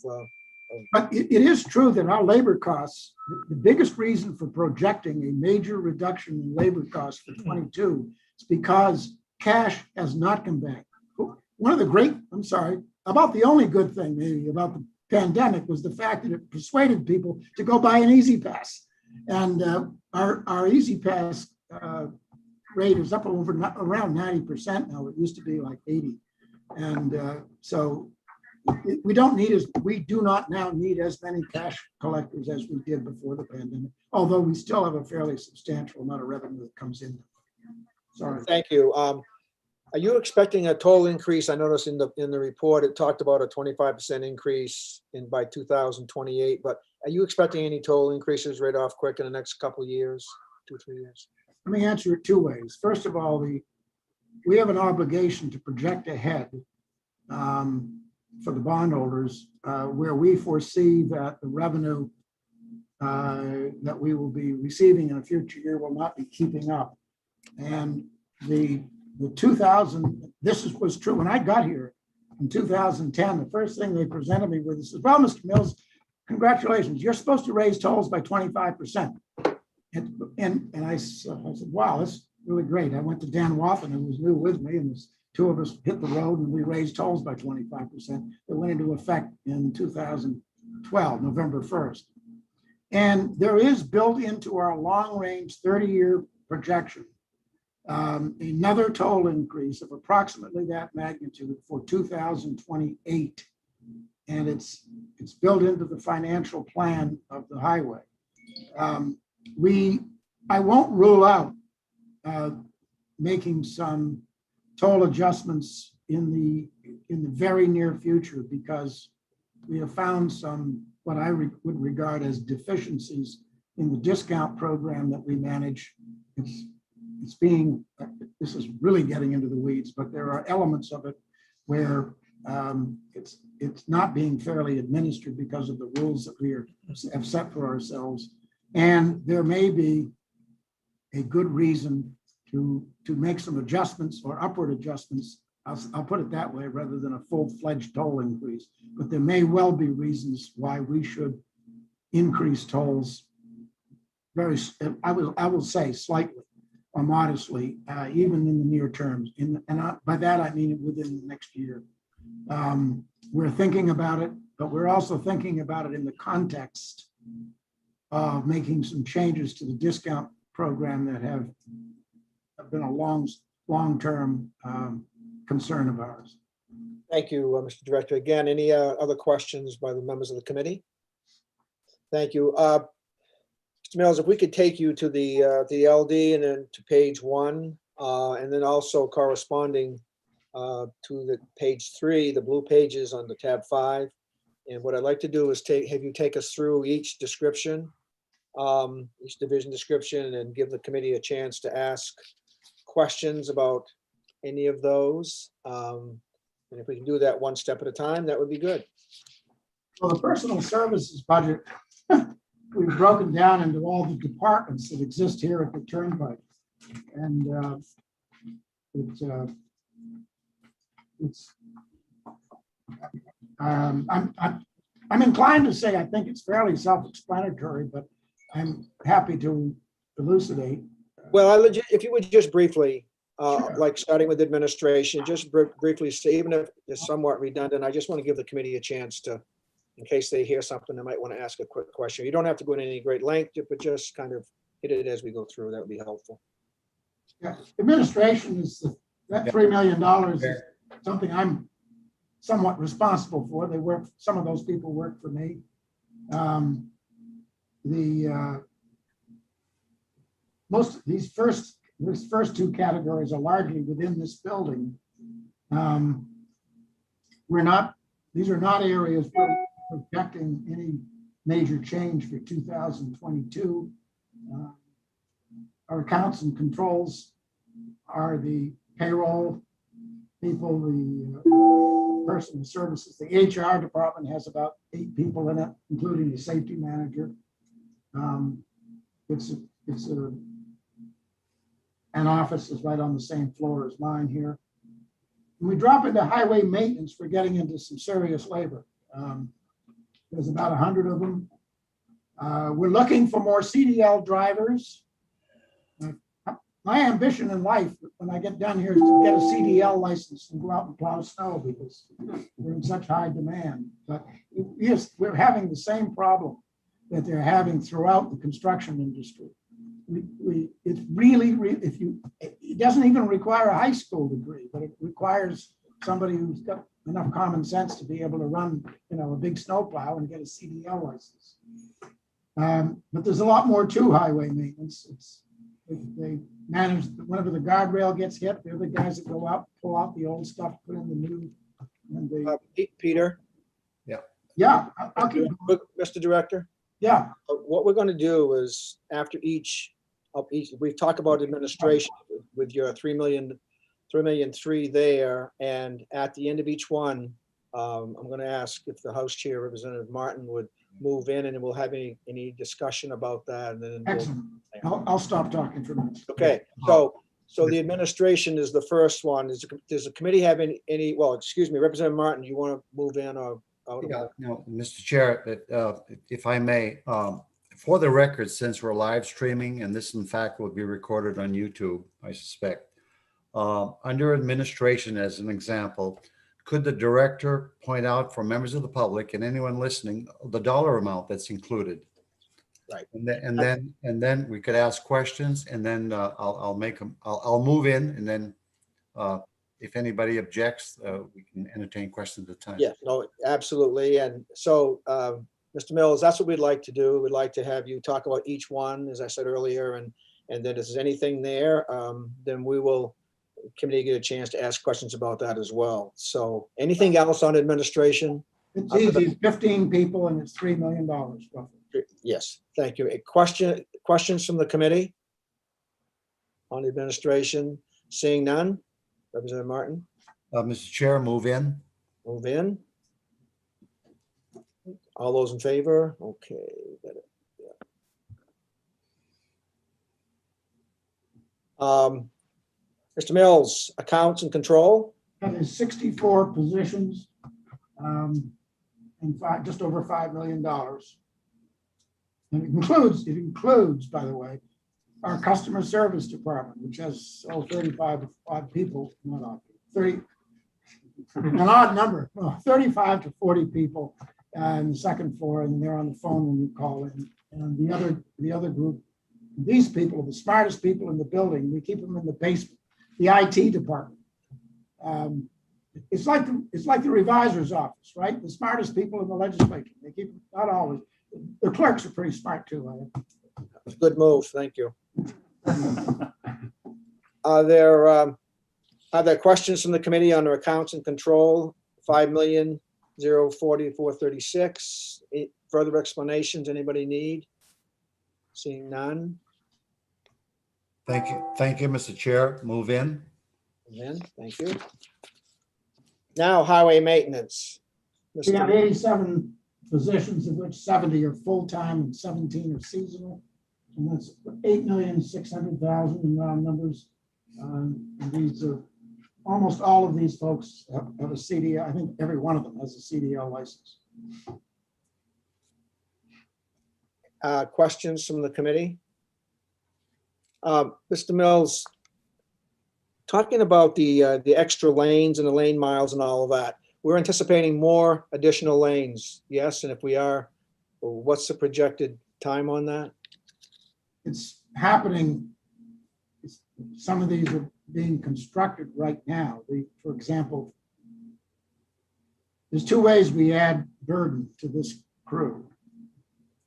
But it is true that our labor costs, the biggest reason for projecting a major reduction in labor costs for 22 is because cash has not come back. About the only good thing maybe about the pandemic was the fact that it persuaded people to go buy an Easy Pass. And our Easy Pass rate is up over around 90% now. It used to be like 80. And so we do not now need as many cash collectors as we did before the pandemic, although we still have a fairly substantial amount of revenue that comes in. Sorry. Thank you. Are you expecting a total increase? I noticed in the report, it talked about a 25% increase by 2028, but are you expecting any total increases right off quick in the next couple of years, 2-3 years? Let me answer it two ways. First of all, we have an obligation to project ahead for the bondholders, where we foresee that the revenue that we will be receiving in a future year will not be keeping up. And the 2000, was true when I got here in 2010. The first thing they presented me with is, well, Mr. Mills, congratulations, you're supposed to raise tolls by 25%. And I said, wow, that's really great. I went to Dan Wathen, who was new with me, and the two of us hit the road and we raised tolls by 25%. It went into effect in 2012, November 1st. And there is built into our long-range 30-year projection another toll increase of approximately that magnitude for 2028. And it's built into the financial plan of the highway. I won't rule out making some toll adjustments in the very near future, because we have found some what I would regard as deficiencies in the discount program that we manage. This is really getting into the weeds, but there are elements of it where it's not being fairly administered because of the rules that we have set for ourselves. And there may be a good reason to make some adjustments or upward adjustments. I'll put it that way, rather than a full-fledged toll increase. But there may well be reasons why we should increase tolls I will say slightly or modestly, even in the near term. By that, I mean within the next year. We're thinking about it, but we're also thinking about it in the context of making some changes to the discount program that have been a long-term concern of ours. Thank you, Mr. Director. Again, any other questions by the members of the committee? Thank you. Mr. Mills, if we could take you to the LD and then to page 1, and then also corresponding to the page 3, the blue pages on the tab 5. And what I'd like to do is have you take us through each description, each division description, and give the committee a chance to ask questions about any of those. And if we can do that one step at a time, that would be good. Well, the personal services budget, we've broken down into all the departments that exist here at the Turnpike. And I'm inclined to say I think it's fairly self-explanatory, but I'm happy to elucidate. Well, if you would just briefly, like starting with administration, just briefly say, even if it's somewhat redundant, I just want to give the committee a chance to, in case they hear something, they might want to ask a quick question. You don't have to go into any great length, but just kind of hit it as we go through. That would be helpful. Yeah, administration is that $3 million is something I'm somewhat responsible for. Some of those people work for me. Most of these first two categories are largely within this building. These are not areas where we're projecting any major change for 2022. Our accounts and controls are the payroll people, the personal services. The HR department has about 8 people in it, including the safety manager. An office is right on the same floor as mine here. When we drop into highway maintenance, we're getting into some serious labor. There's about 100 of them. We're looking for more CDL drivers. My ambition in life when I get done here is to get a CDL license and go out and plow snow, because we're in such high demand. But yes, we're having the same problem that they're having throughout the construction industry. It's really, it doesn't even require a high school degree, but it requires somebody who's got enough common sense to be able to run, a big snowplow and get a CDL license. But there's a lot more to highway maintenance. manage, whenever the guardrail gets hit, they're the guys that go out, pull out the old stuff, put in the new. And they, Peter? yeah, I'll keep, Mr. Director? yeah, What we're going to do is after each, we've talked about administration with your 3,000,003 there. And at the end of each one, I'm going to ask if the House Chair, Representative Martin, would move in, and then we'll have any discussion about that. And then excellent. I'll stop talking for a minute. Okay, so the administration is the first one. Does the committee have any, well, excuse me, Representative Martin, you want to move in or? Yeah, no, Mr. Chair, if I may, for the record, since we're live streaming, and this in fact will be recorded on YouTube, I suspect, under administration, as an example, could the director point out for members of the public and anyone listening, the dollar amount that's included? Right. And then we could ask questions, and then I'll make them, I'll move in, and then if anybody objects, we can entertain questions at the time. Yeah, no, absolutely. And so, Mr. Mills, that's what we'd like to do. We'd like to have you talk about each one, as I said earlier, and then if there's anything there, then we will, committee get a chance to ask questions about that as well. So anything else on administration? It's easy, it's 15 people and it's $3 million roughly. Yes, thank you. Questions from the committee on administration? Seeing none? Representative Martin? Mr. Chair, move in. Move in. All those in favor? Okay. Mr. Mills, accounts and control? That is 64 positions and just over $5 million. And it includes, by the way, our customer service department, which has 35 odd people, not odd, 30, an odd number, 35 to 40 people on the second floor, and they're on the phone when you call in. And the other group, these people are the smartest people in the building. We keep them in the basement, the IT department. It's like the revisor's office, right? The smartest people in the legislature. They keep, not always. The clerks are pretty smart too. Good move, thank you. Are there questions from the committee on their accounts and control? 5,040,436. Further explanations anybody need? Seeing none. Thank you, Mr. Chair. Move in. Amen. Thank you. Now highway maintenance. We have 87 positions, of which 70 are full-time and 17 are seasonal. And that's 8,600,000 in round numbers. And these are, almost all of these folks have a CDL. I think every one of them has a CDL license. Questions from the committee? Mr. Mills, talking about the extra lanes and the lane miles and all of that, we're anticipating more additional lanes, yes? And if we are, what's the projected time on that? It's happening. Some of these are being constructed right now. For example, there's two ways we add burden to this crew.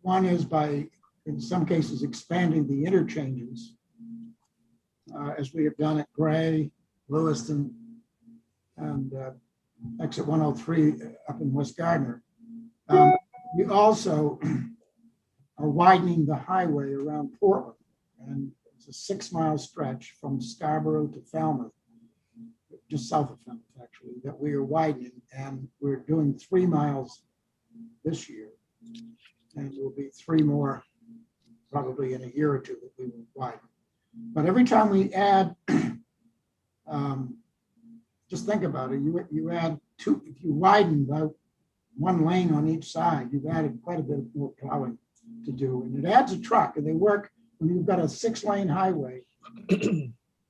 One is by, in some cases, expanding the interchanges, as we have done at Gray, Lewiston, and exit 103 up in West Gardner. We also are widening the highway around Portland, and it's a 6-mile stretch from Scarborough to Falmouth, just south of Falmouth, actually, that we are widening, and we're doing 3 miles this year, and there will be 3 more probably in a year or two that we will widen. But every time we add, just think about it, you add 2, if you widen by 1 lane on each side, you've added quite a bit more plowing to do, and it adds a truck, and they work, when you've got a 6-lane highway,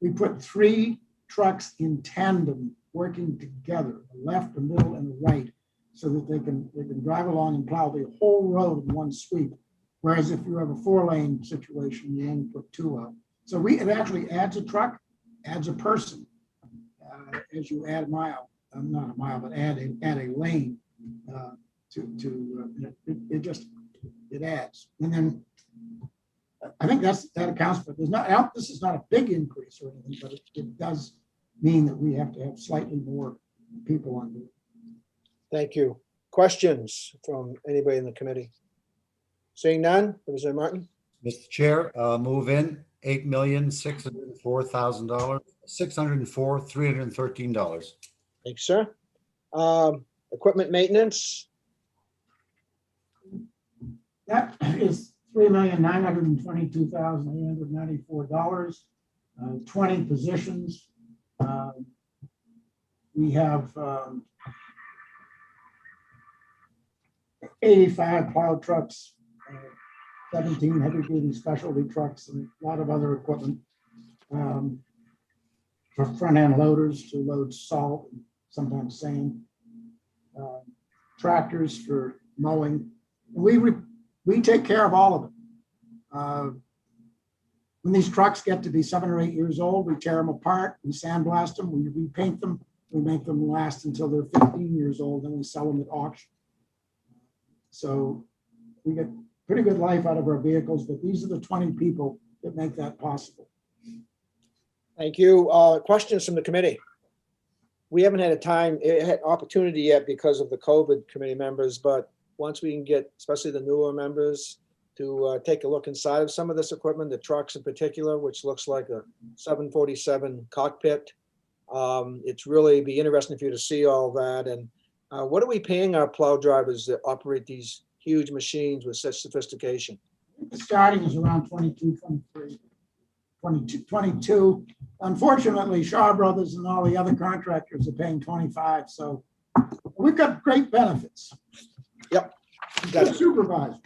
we put 3 trucks in tandem working together, the left, the middle, and the right, so that they can drive along and plow the whole road in one sweep. Whereas if you have a 4-lane situation, you only put 2 out. So it actually adds a truck, adds a person, as you add a mile, not a mile, but add a lane it adds. And then I think that accounts for, this is not a big increase or anything, but it does mean that we have to have slightly more people on board. Thank you. Questions from anybody in the committee? Seeing none, Representative Martin? Mr. Chair, move in $8,604,000, $604,313. Thanks, sir. Equipment maintenance, That is $3,922,894, 20 positions. We have 85 plow trucks, 17 heavy-duty specialty trucks, and a lot of other equipment for front-end loaders to load salt, and sometimes sand, tractors for mowing. We take care of all of it. When these trucks get to be 7 or 8 years old, we tear them apart, we sandblast them, we repaint them, we make them last until they're 15 years old, and we sell them at auction. So we get pretty good life out of our vehicles, but these are the 20 people that make that possible. thank you. Questions from the committee? We haven't had opportunity yet because of the COVID committee members, but once we can get, especially the newer members, to take a look inside of some of this equipment, the trucks in particular, which looks like a 747 cockpit. It's really be interesting for you to see all that. And what are we paying our plow drivers that operate these huge machines with such sophistication? The starting is around 22, 23, 22. Unfortunately, Shaw Brothers and all the other contractors are paying 25. So we've got great benefits. Yep. Got it. Supervisors.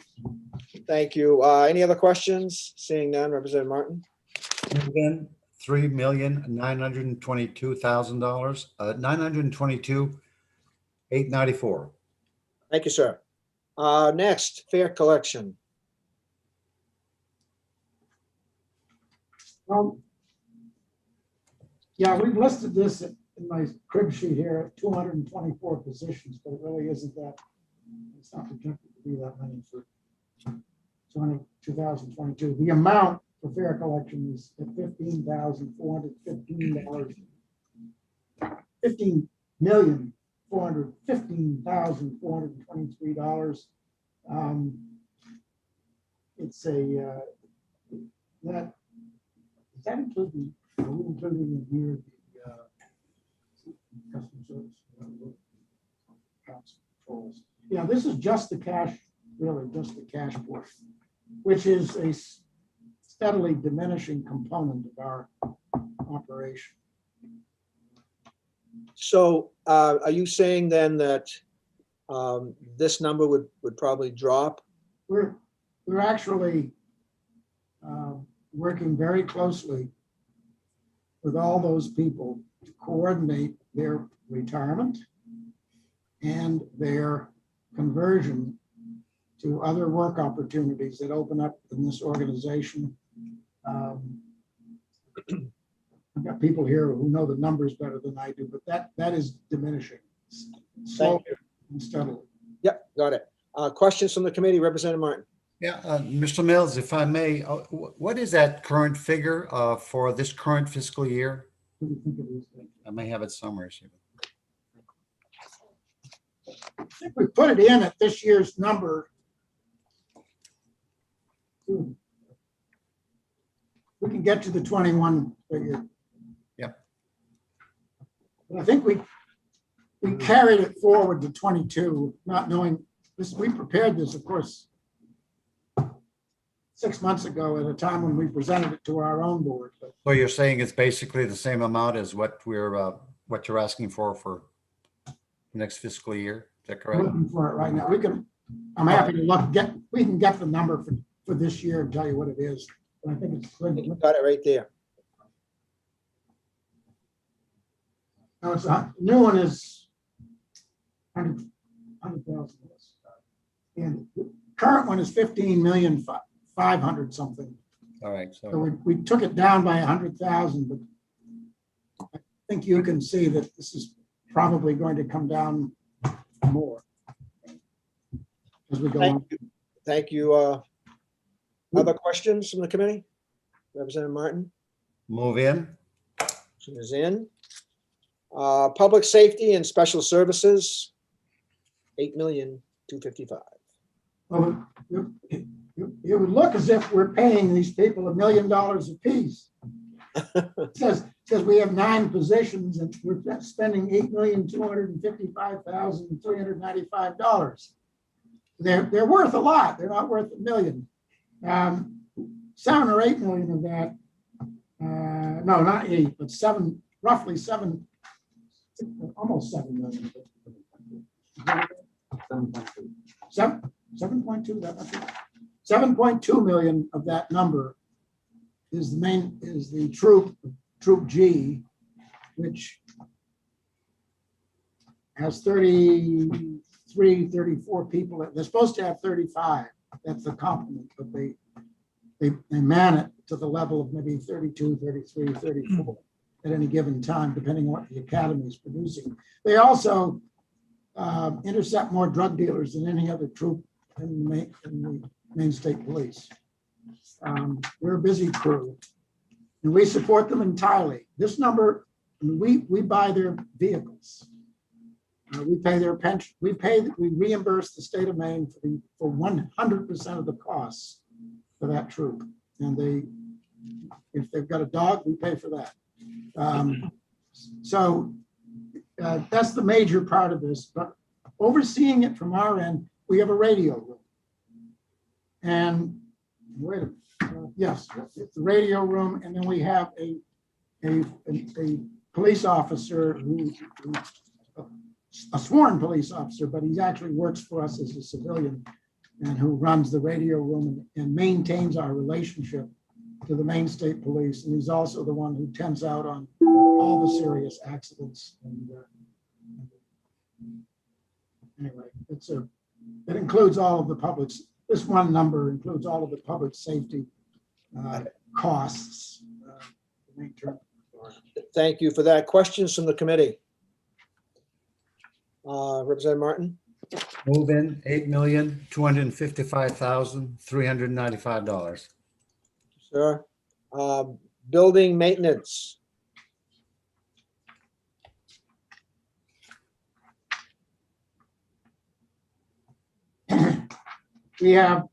Thank you. Any other questions? Seeing none, Representative Martin. Again, $3,922,000, $922,894. Thank you, sir. Next, fare collection. Yeah, we've listed this in my crib sheet here at 224 positions, but it really isn't that. It's not projected to be that many for 2022. The amount for fare collection is at $15,415. $15,415,423. It's a that is that including in here the customer service controls. Yeah, this is just the cash, really just the cash portion, which is a steadily diminishing component of our operation. So are you saying then that this number would probably drop? We're actually working very closely with all those people to coordinate their retirement and their conversion to other work opportunities that open up in this organization. I've got people here who know the numbers better than I do, but that is diminishing slowly and steadily. Yep, got it. Questions from the committee, Representative Martin. Yeah, Mr. Mills, if I may, what is that current figure for this current fiscal year? I may have it somewhere. I think we put it in at this year's number. We can get to the 21 figure. Yep. But I think we carried it forward to 22, not knowing this. We prepared this, of course, 6 months ago at a time when we presented it to our own board. But So you're saying it's basically the same amount as what what you're asking for next fiscal year? Is that correct? looking for it right now. I'm happy to we can get the number for this year and tell you what it is. But I think it's good. You got it right there. No, it's a new one is 100,000. And the current one is 15,500,000 something. All right. So we took it down by 100,000, but I think you can see that this is probably going to come down more as we go on. Thank you, Other questions from the committee? Representative Martin? Move in. Motion is in. Public safety and special services, 8,255,000. Well, it would look as if we're paying these people $1 million apiece. It says we have 9 positions and we're spending $8,255,395. They're worth a lot. They're not worth $1 million. 7 or 8 million of that, no, not 8, but 7, roughly 7, almost 7 million. 7.2, that much. 7.2 million of that number is the troop G, which has 33, 34 people. They're supposed to have 35. That's the complement, but they man it to the level of maybe 32, 33, 34 at any given time, depending on what the academy is producing. They also intercept more drug dealers than any other troop in the Maine State Police. We're a busy crew, and we support them entirely. This number, we buy their vehicles. We pay their pension. We reimburse the state of Maine for 100% of the costs for that troop. And if they've got a dog, we pay for that. So that's the major part of this. But overseeing it from our end, we have a radio room. And wait a minute. Yes, it's the radio room, and then we have a police officer a sworn police officer, but he actually works for us as a civilian, and who runs the radio room and maintains our relationship to the Maine State Police. And he's also the one who tends out on all the serious accidents. And anyway, it includes all of the public's. This one number includes all of the public safety costs. Thank you for that. Questions from the committee? Representative Martin? Move in $8,255,395. Sir. Building maintenance. We have,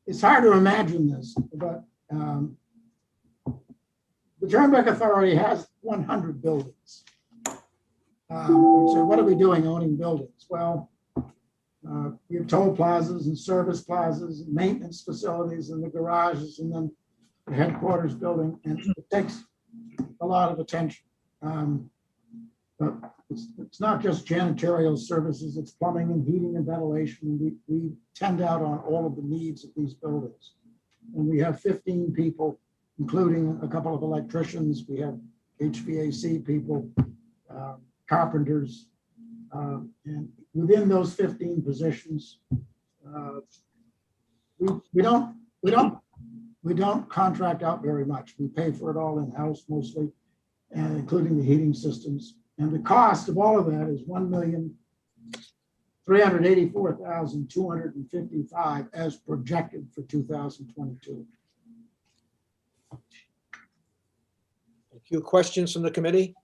it's hard to imagine this, but the Turnpike Authority has 100 buildings. So what are we doing owning buildings? Well, we have toll plazas and service plazas and maintenance facilities and the garages and then the headquarters building, and it takes a lot of attention. But it's not just janitorial services, it's plumbing and heating and ventilation. We tend out on all of the needs of these buildings. And we have 15 people, including a couple of electricians. We have HVAC people, carpenters, and within those 15 positions, we don't contract out very much. We pay for it all in-house mostly, and including the heating systems. And the cost of all of that is $1,384,255 as projected for 2022. Thank you. Questions from the committee?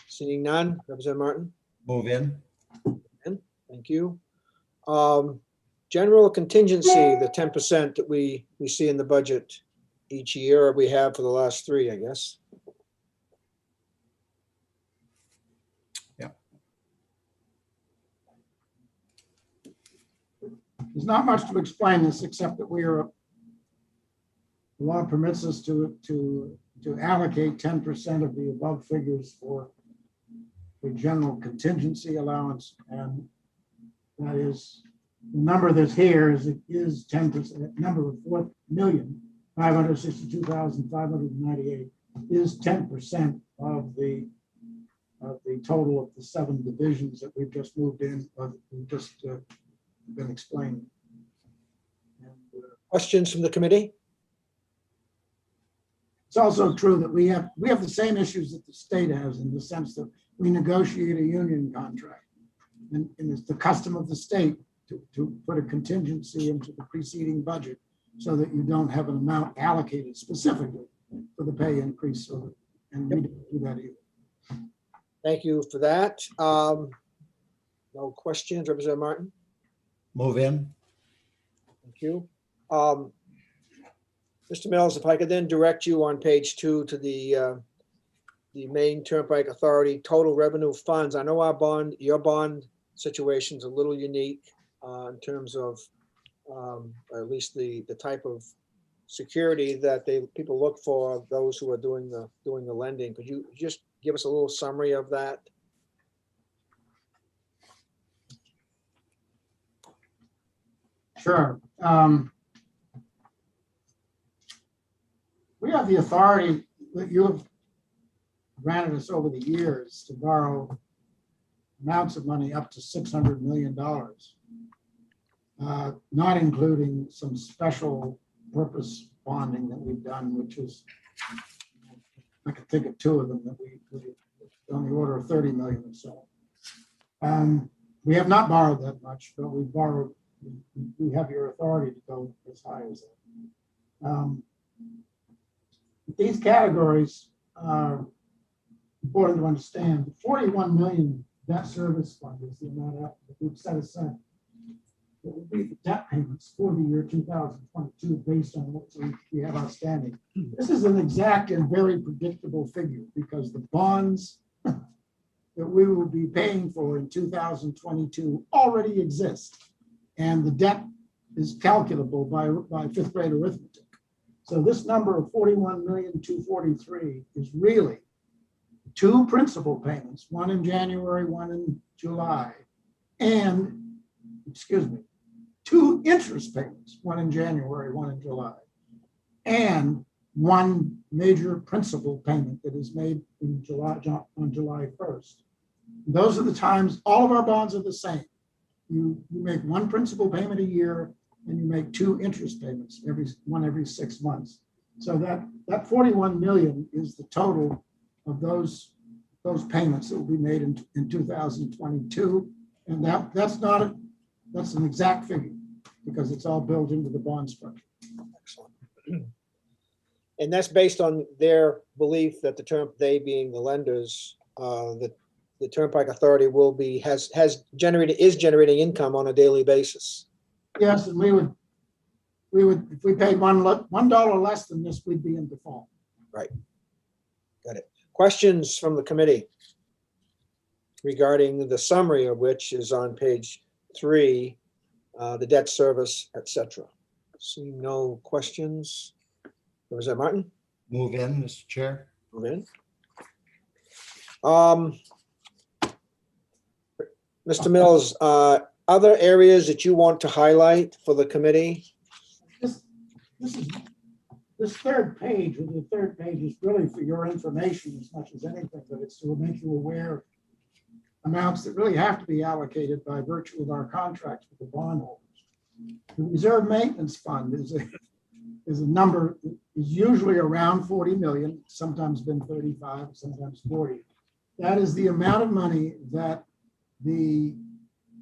Seeing none, Representative Martin? Move in. Thank you. General contingency, the 10% that we see in the budget each year, or we have for the last 3, I guess. There's not much to explain this, except that the law permits us to allocate 10% of the above figures for general contingency allowance, and that is the number that's here is 10%. Number of $4,562,598 is 10% of the total of the 7 divisions that we've just moved in. We've just been explained. Questions from the committee? It's also true that we have the same issues that the state has, in the sense that we negotiate a union contract. and it's the custom of the state to put a contingency into the preceding budget so that you don't have an amount allocated specifically for the pay increase. And we don't do that either. Thank you for that. No questions, Representative Martin? Move in. Thank you. Mr. Mills, if I could then direct you on page 2 to the Maine Turnpike Authority total revenue funds. I know your bond situation is a little unique in terms of at least the type of security that people look for, those who are doing the lending. Could you just give us a little summary of that? Sure. We have the authority that you have granted us over the years to borrow amounts of money up to $600 million, not including some special purpose bonding that we've done, which is, I can think of 2 of them that we on the order of 30 million or so. We have not borrowed that much, but we have your authority to go as high as that. These categories are important to understand. The 41 million debt service fund is the amount that we've set aside. It will be the debt payments for the year 2022 based on what we have outstanding. This is an exact and very predictable figure because the bonds that we will be paying for in 2022 already exist. And the debt is calculable by fifth grade arithmetic. So this number of 41,243,000 is really 2 principal payments, one in January, one in July, and, 2 interest payments, one in January, one in July, and 1 major principal payment that is made in on July 1st. Those are the times all of our bonds are the same. You make 1 principal payment a year and you make 2 interest payments every 6 months. So that 41 million is the total of those payments that will be made in 2022. And that's an exact figure because it's all built into the bond structure. Excellent. And that's based on their belief that they being the lenders, that the Turnpike Authority is generating income on a daily basis. Yes, and we would, if we paid $1 less than this, we'd be in default. Right. Got it. Questions from the committee regarding the summary of which is on page 3, the debt service, etc. Seeing no questions. Representative Martin? Move in, Mr. Chair. Move in. Mr. Mills, other areas that you want to highlight for the committee? This third page, or the third page, is really for your information as much as anything, but it's to make you aware of amounts that really have to be allocated by virtue of our contracts with the bondholders. The reserve maintenance fund is a number that is usually around 40 million, sometimes been 35, sometimes 40. That is the amount of money that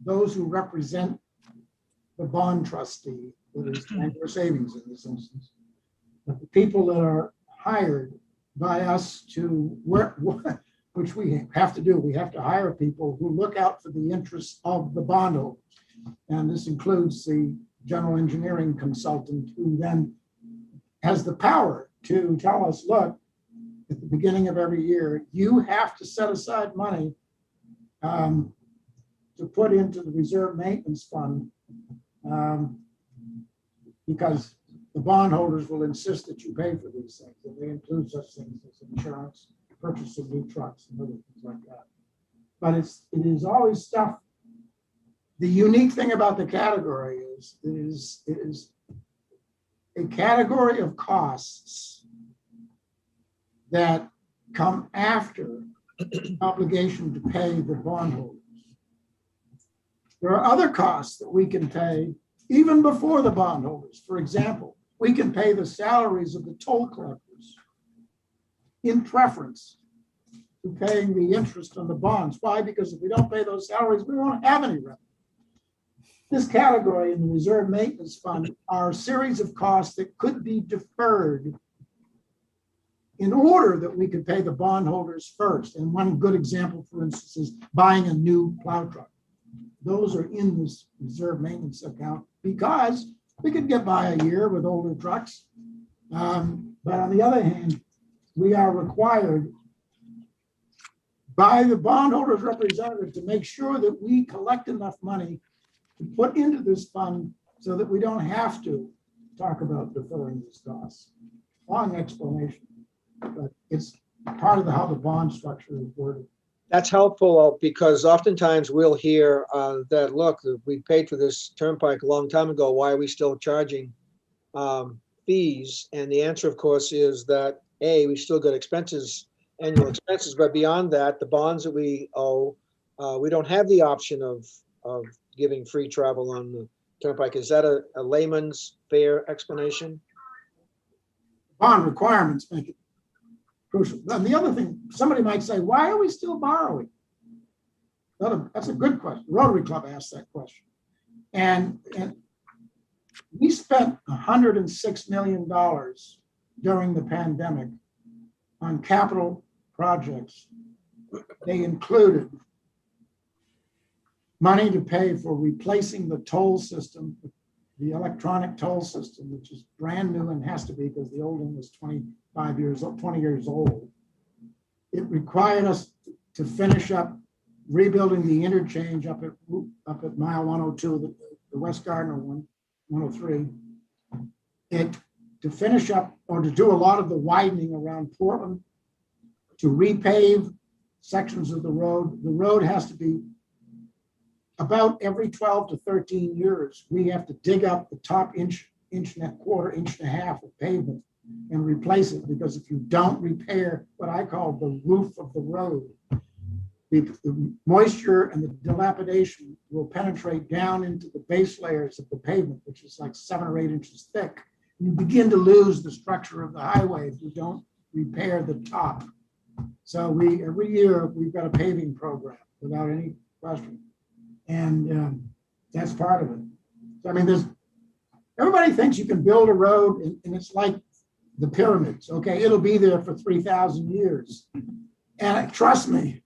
those who represent the bond trustee, that is Bangor Savings in this instance, but the people that are hired by us to work, which we have to do, we have to hire people who look out for the interests of the bondholders. And this includes the general engineering consultant who then has the power to tell us, look, at the beginning of every year, you have to set aside money to put into the reserve maintenance fund because the bondholders will insist that you pay for these things. And they include such things as insurance, purchase of new trucks, and other things like that. But it is always stuff. The unique thing about the category is it is a category of costs that come after the obligation to pay the bondholders. There are other costs that we can pay even before the bondholders. For example, we can pay the salaries of the toll collectors in preference to paying the interest on the bonds. Why? Because if we don't pay those salaries, we won't have any revenue. This category in the reserve maintenance fund are a series of costs that could be deferred in order that we could pay the bondholders first. And one good example, for instance, is buying a new plow truck. Those are in this reserve maintenance account because we could get by a year with older trucks. But on the other hand, we are required by the bondholders' representative to make sure that we collect enough money to put into this fund so that we don't have to talk about deferring these costs. Long explanation, but it's part of how the bond structure is worded. That's helpful because oftentimes we'll hear that, look, we paid for this turnpike a long time ago. Why are we still charging fees? And the answer, of course, is that A, we still got expenses, annual expenses, but beyond that, the bonds that we owe, we don't have the option of giving free travel on the turnpike. Is that a layman's fair explanation? Bond requirements make it crucial. And the other thing, somebody might say, why are we still borrowing? That's a good question. Rotary Club asked that question. And we spent $106 million during the pandemic on capital projects. They included money to pay for replacing the toll system, the electronic toll system, which is brand new and has to be because the old one was 20 years old. It required us to finish up rebuilding the interchange up at mile 102, the West Gardner one, 103. To finish up or to do a lot of the widening around Portland, to repave sections of the road. The road has to be about every 12 to 13 years. We have to dig up the top inch and a half of pavement and replace it, because if you don't repair what I call the roof of the road, the moisture and the dilapidation will penetrate down into the base layers of the pavement, which is like 7 or 8 inches thick. You begin to lose the structure of the highway if you don't repair the top. So every year we've got a paving program without any question. And that's part of it. So, I mean, everybody thinks you can build a road and it's like the pyramids. Okay, it'll be there for 3,000 years. And trust me,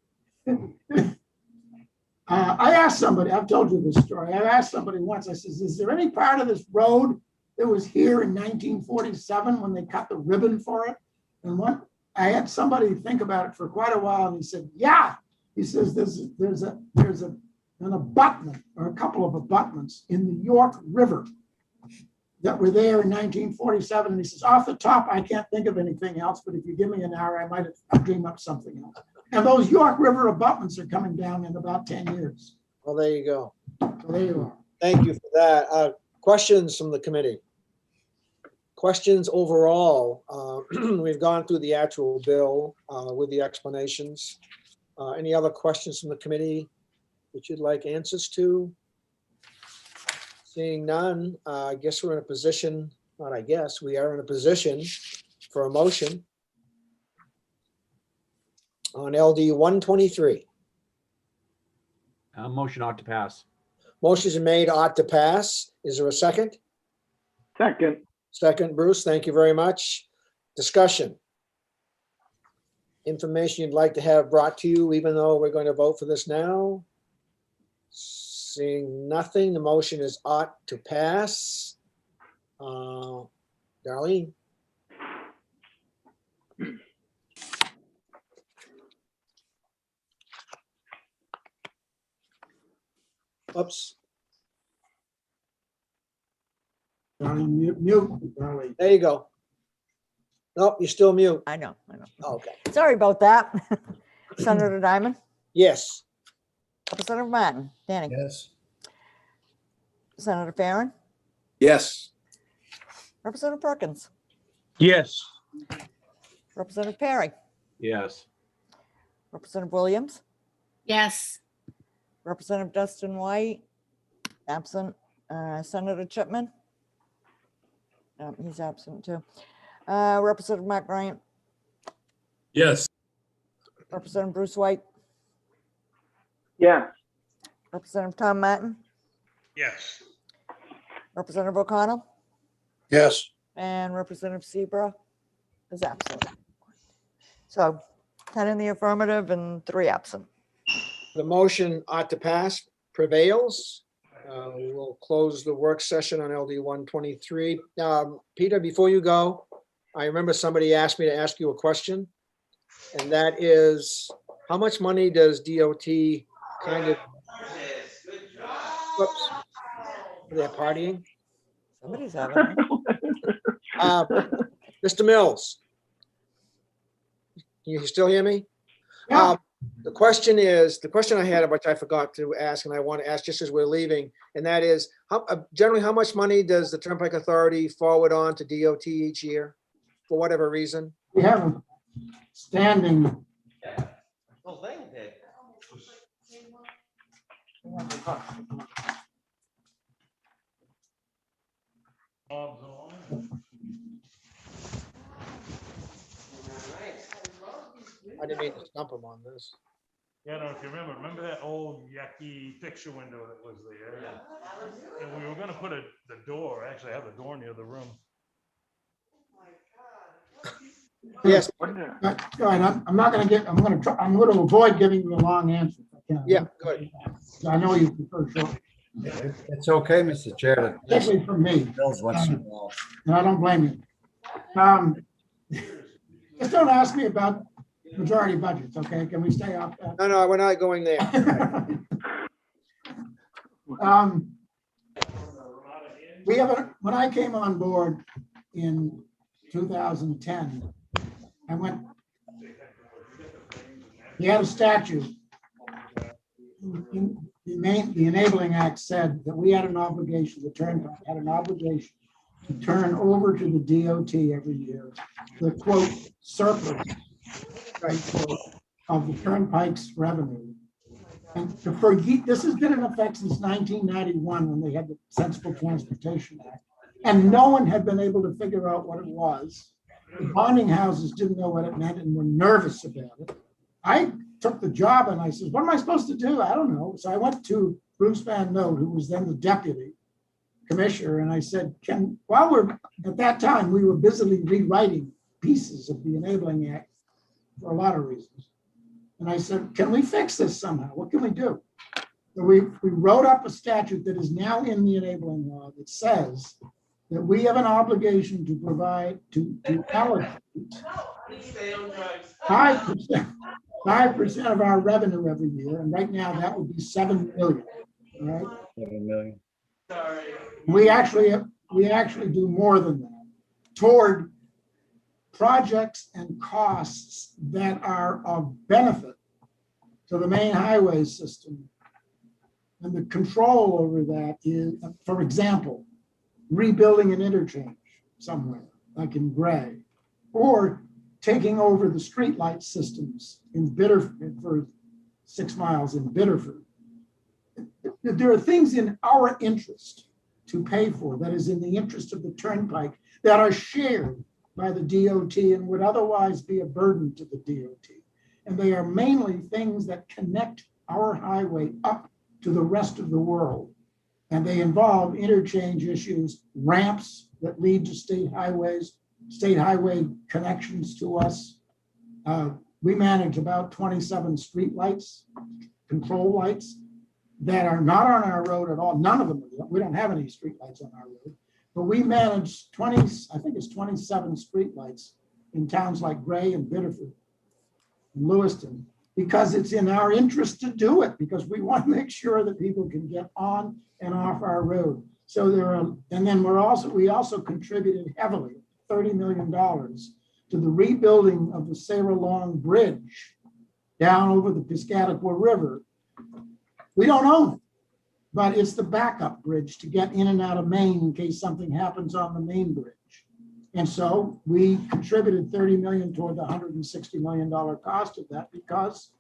I asked somebody, I've told you this story. I asked somebody once, I says, is there any part of this road that was here in 1947 when they cut the ribbon for it? And I had somebody think about it for quite a while, and he said, yeah. He says there's an abutment or a couple of abutments in the York River that were there in 1947. And he says, off the top, I can't think of anything else, but if you give me an hour, I might have dreamed up something else. And those York River abutments are coming down in about 10 years. Well, there you go. So there you are. Thank you for that. Questions from the committee? Questions overall? We've gone through the actual bill with the explanations. Any other questions from the committee that you'd like answers to? Seeing none, I guess we're in a position, not I guess, we are in a position for a motion on LD 123. Motion ought to pass. Motions are made, ought to pass. Is there a second? Second. Second, Bruce, thank you very much. Discussion. Information you'd like to have brought to you, even though we're going to vote for this now? Seeing nothing, the motion is ought to pass. Darlene? Oops. Mute, Darlene. There you go. Nope, you're still mute. I know. Oh, okay. Sorry about that. Senator Diamond, Yes. Representative Martin, Danny, Yes. Senator Farren, Yes. Representative Perkins, Yes. Representative Perry, Yes. Representative Williams, Yes. Representative Dustin White, absent. Senator Chipman. He's absent too. Representative Mark Bryant, Yes. Representative Bruce White, Yes. Representative Tom Martin, Yes. Representative O'Connell, Yes. and Representative Seabrook is absent. So 10 in the affirmative and 3 absent. The motion ought to pass, prevails. We'll close the work session on LD 123. Peter, before you go, I remember somebody asked me to ask you a question. And that is, how much money does DOT kind of, whoops, they're partying? Somebody's having. Mr. Mills? Can you still hear me? Yeah. The question I had, which I forgot to ask, and I want to ask just as we're leaving, and that is, generally, how much money does the Turnpike Authority forward on to DOT each year, for whatever reason? We have a standing. I didn't mean to stump him on this. Yeah, no, if you remember that old yucky picture window that was there? And we were gonna put the door, actually I have the door near the room. Yes. Go ahead. I'm not going to get, I'm going to avoid giving you a long answer. If I can. Yeah, good. I know you prefer short. It's okay, Mr. Chair. Especially from me. Bills once in a while. And I don't blame you. Just don't ask me about majority budgets, okay? Can we stay off that? No, we're not going there. We have when I came on board in 2010, we had a statute. The Enabling Act said that we had an obligation, the Turnpike had an obligation to turn over to the DOT every year the quote surplus, right, quote, of the Turnpike's revenue. And this has been in effect since 1991 when they had the Sensible Transportation Act. And no one had been able to figure out what it was. The bonding houses didn't know what it meant and were nervous about it. I took the job and I said, what am I supposed to do? I don't know. So I went to Bruce Van Note, who was then the deputy commissioner, and I said, at that time, we were busily rewriting pieces of the Enabling Act for a lot of reasons. And I said, can we fix this somehow? What can we do? So we wrote up a statute that is now in the enabling law that says that we have an obligation to provide, to allocate 5% of our revenue every year. And right now that would be 7 million, right? 7 million. We actually do more than that toward projects and costs that are of benefit to the main highway system. And the control over that is, for example, rebuilding an interchange somewhere, like in Gray, or taking over the streetlight systems in Biddeford for 6 miles in Biddeford. There are things in our interest to pay for that is in the interest of the Turnpike that are shared by the DOT and would otherwise be a burden to the DOT. And they are mainly things that connect our highway up to the rest of the world. And they involve interchange issues, ramps that lead to state highways, state highway connections to us. We manage about 27 street lights, control lights that are not on our road at all. None of them, we don't have any street lights on our road, but we manage 27 street lights in towns like Gray and Biddeford and Lewiston, because it's in our interest to do it, because we want to make sure that people can get on and off our road. So and then we also contributed heavily, $30 million to the rebuilding of the Sarah Long Bridge down over the Piscataqua River. We don't own it, but it's the backup bridge to get in and out of Maine in case something happens on the main bridge. And so we contributed 30 million toward the $160 million cost of that because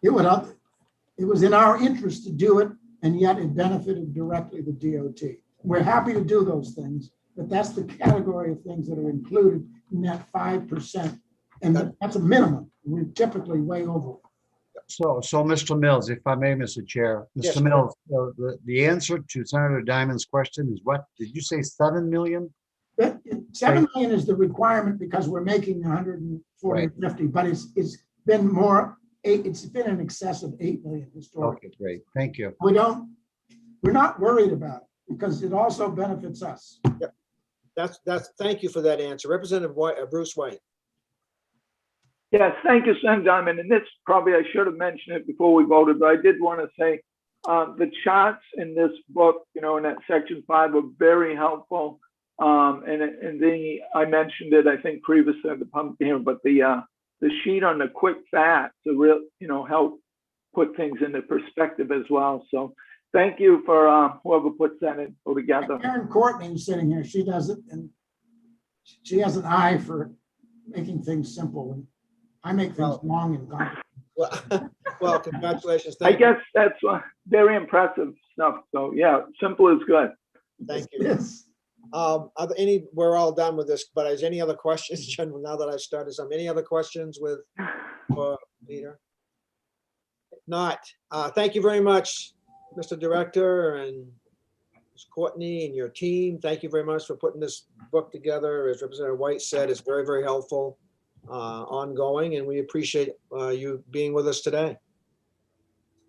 it was in our interest to do it, and yet it benefited directly the DOT. We're happy to do those things, but that's the category of things that are included in that 5% And that's a minimum. We're typically way over. So, Mr. Mills, if I may, Mr. Chair, Yes, Mr. Mills, the answer to Senator Diamond's question is what? Did you say 7 million? 7 million is the requirement because we're making 140, Right. 50, but it's been more, it's been in excess of 8 million historically. Okay, great. Thank you. We're not worried about it because it also benefits us. Thank you for that answer. Representative White, Bruce White. Yes, thank you, Senator Diamond. And this probably, I should have mentioned it before we voted, but I did want to say the charts in this book, in that section 5 were very helpful. I mentioned it, I think previously at the public hearing, but the sheet on the quick facts to real, help put things into perspective as well. So thank you for whoever puts that in together. Karen Courtney is sitting here. She does it, and she has an eye for making things simple. And I make things long and complicated. Well, congratulations. I guess that's very impressive stuff. So yeah, simple is good. Thank you. Yes. Are there we're all done with this, but is any other questions, General, now that I've started some, any other questions for Peter? If not, thank you very much, Mr. Director and Ms. Courtney and your team. Thank you very much for putting this book together. As Representative White said, it's very, very helpful, ongoing, and we appreciate you being with us today.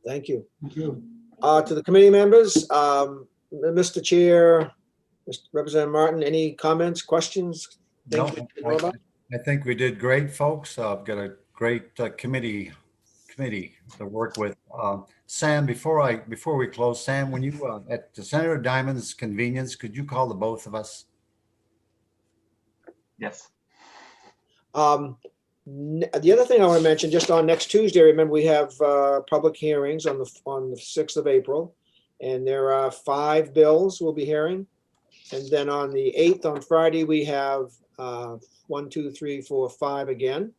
Thank you. Thank you. To the committee members, Mr. Chair, Representative Martin, any comments, questions? No, things we should know about? I think we did great, folks. I've got a great committee to work with. Sam, before we close, Sam, when you at Senator Diamond's convenience, could you call the both of us? Yes. The other thing I want to mention, just on next Tuesday, remember we have public hearings on the 6th of April, and there are 5 bills we'll be hearing. And then on the 8th, on Friday, we have 1, 2, 3, 4, 5 again.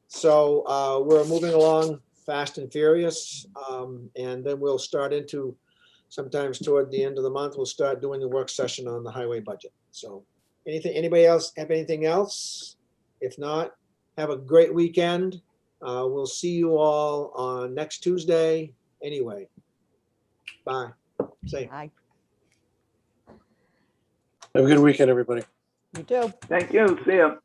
So we're moving along fast and furious. And then we'll start into, sometimes toward the end of the month, we'll start doing the work session on the highway budget. So anybody else have anything else? If not, have a great weekend. We'll see you all on next Tuesday anyway. Bye. Say. Bye. Have a good weekend, everybody. You too. Thank you. See ya.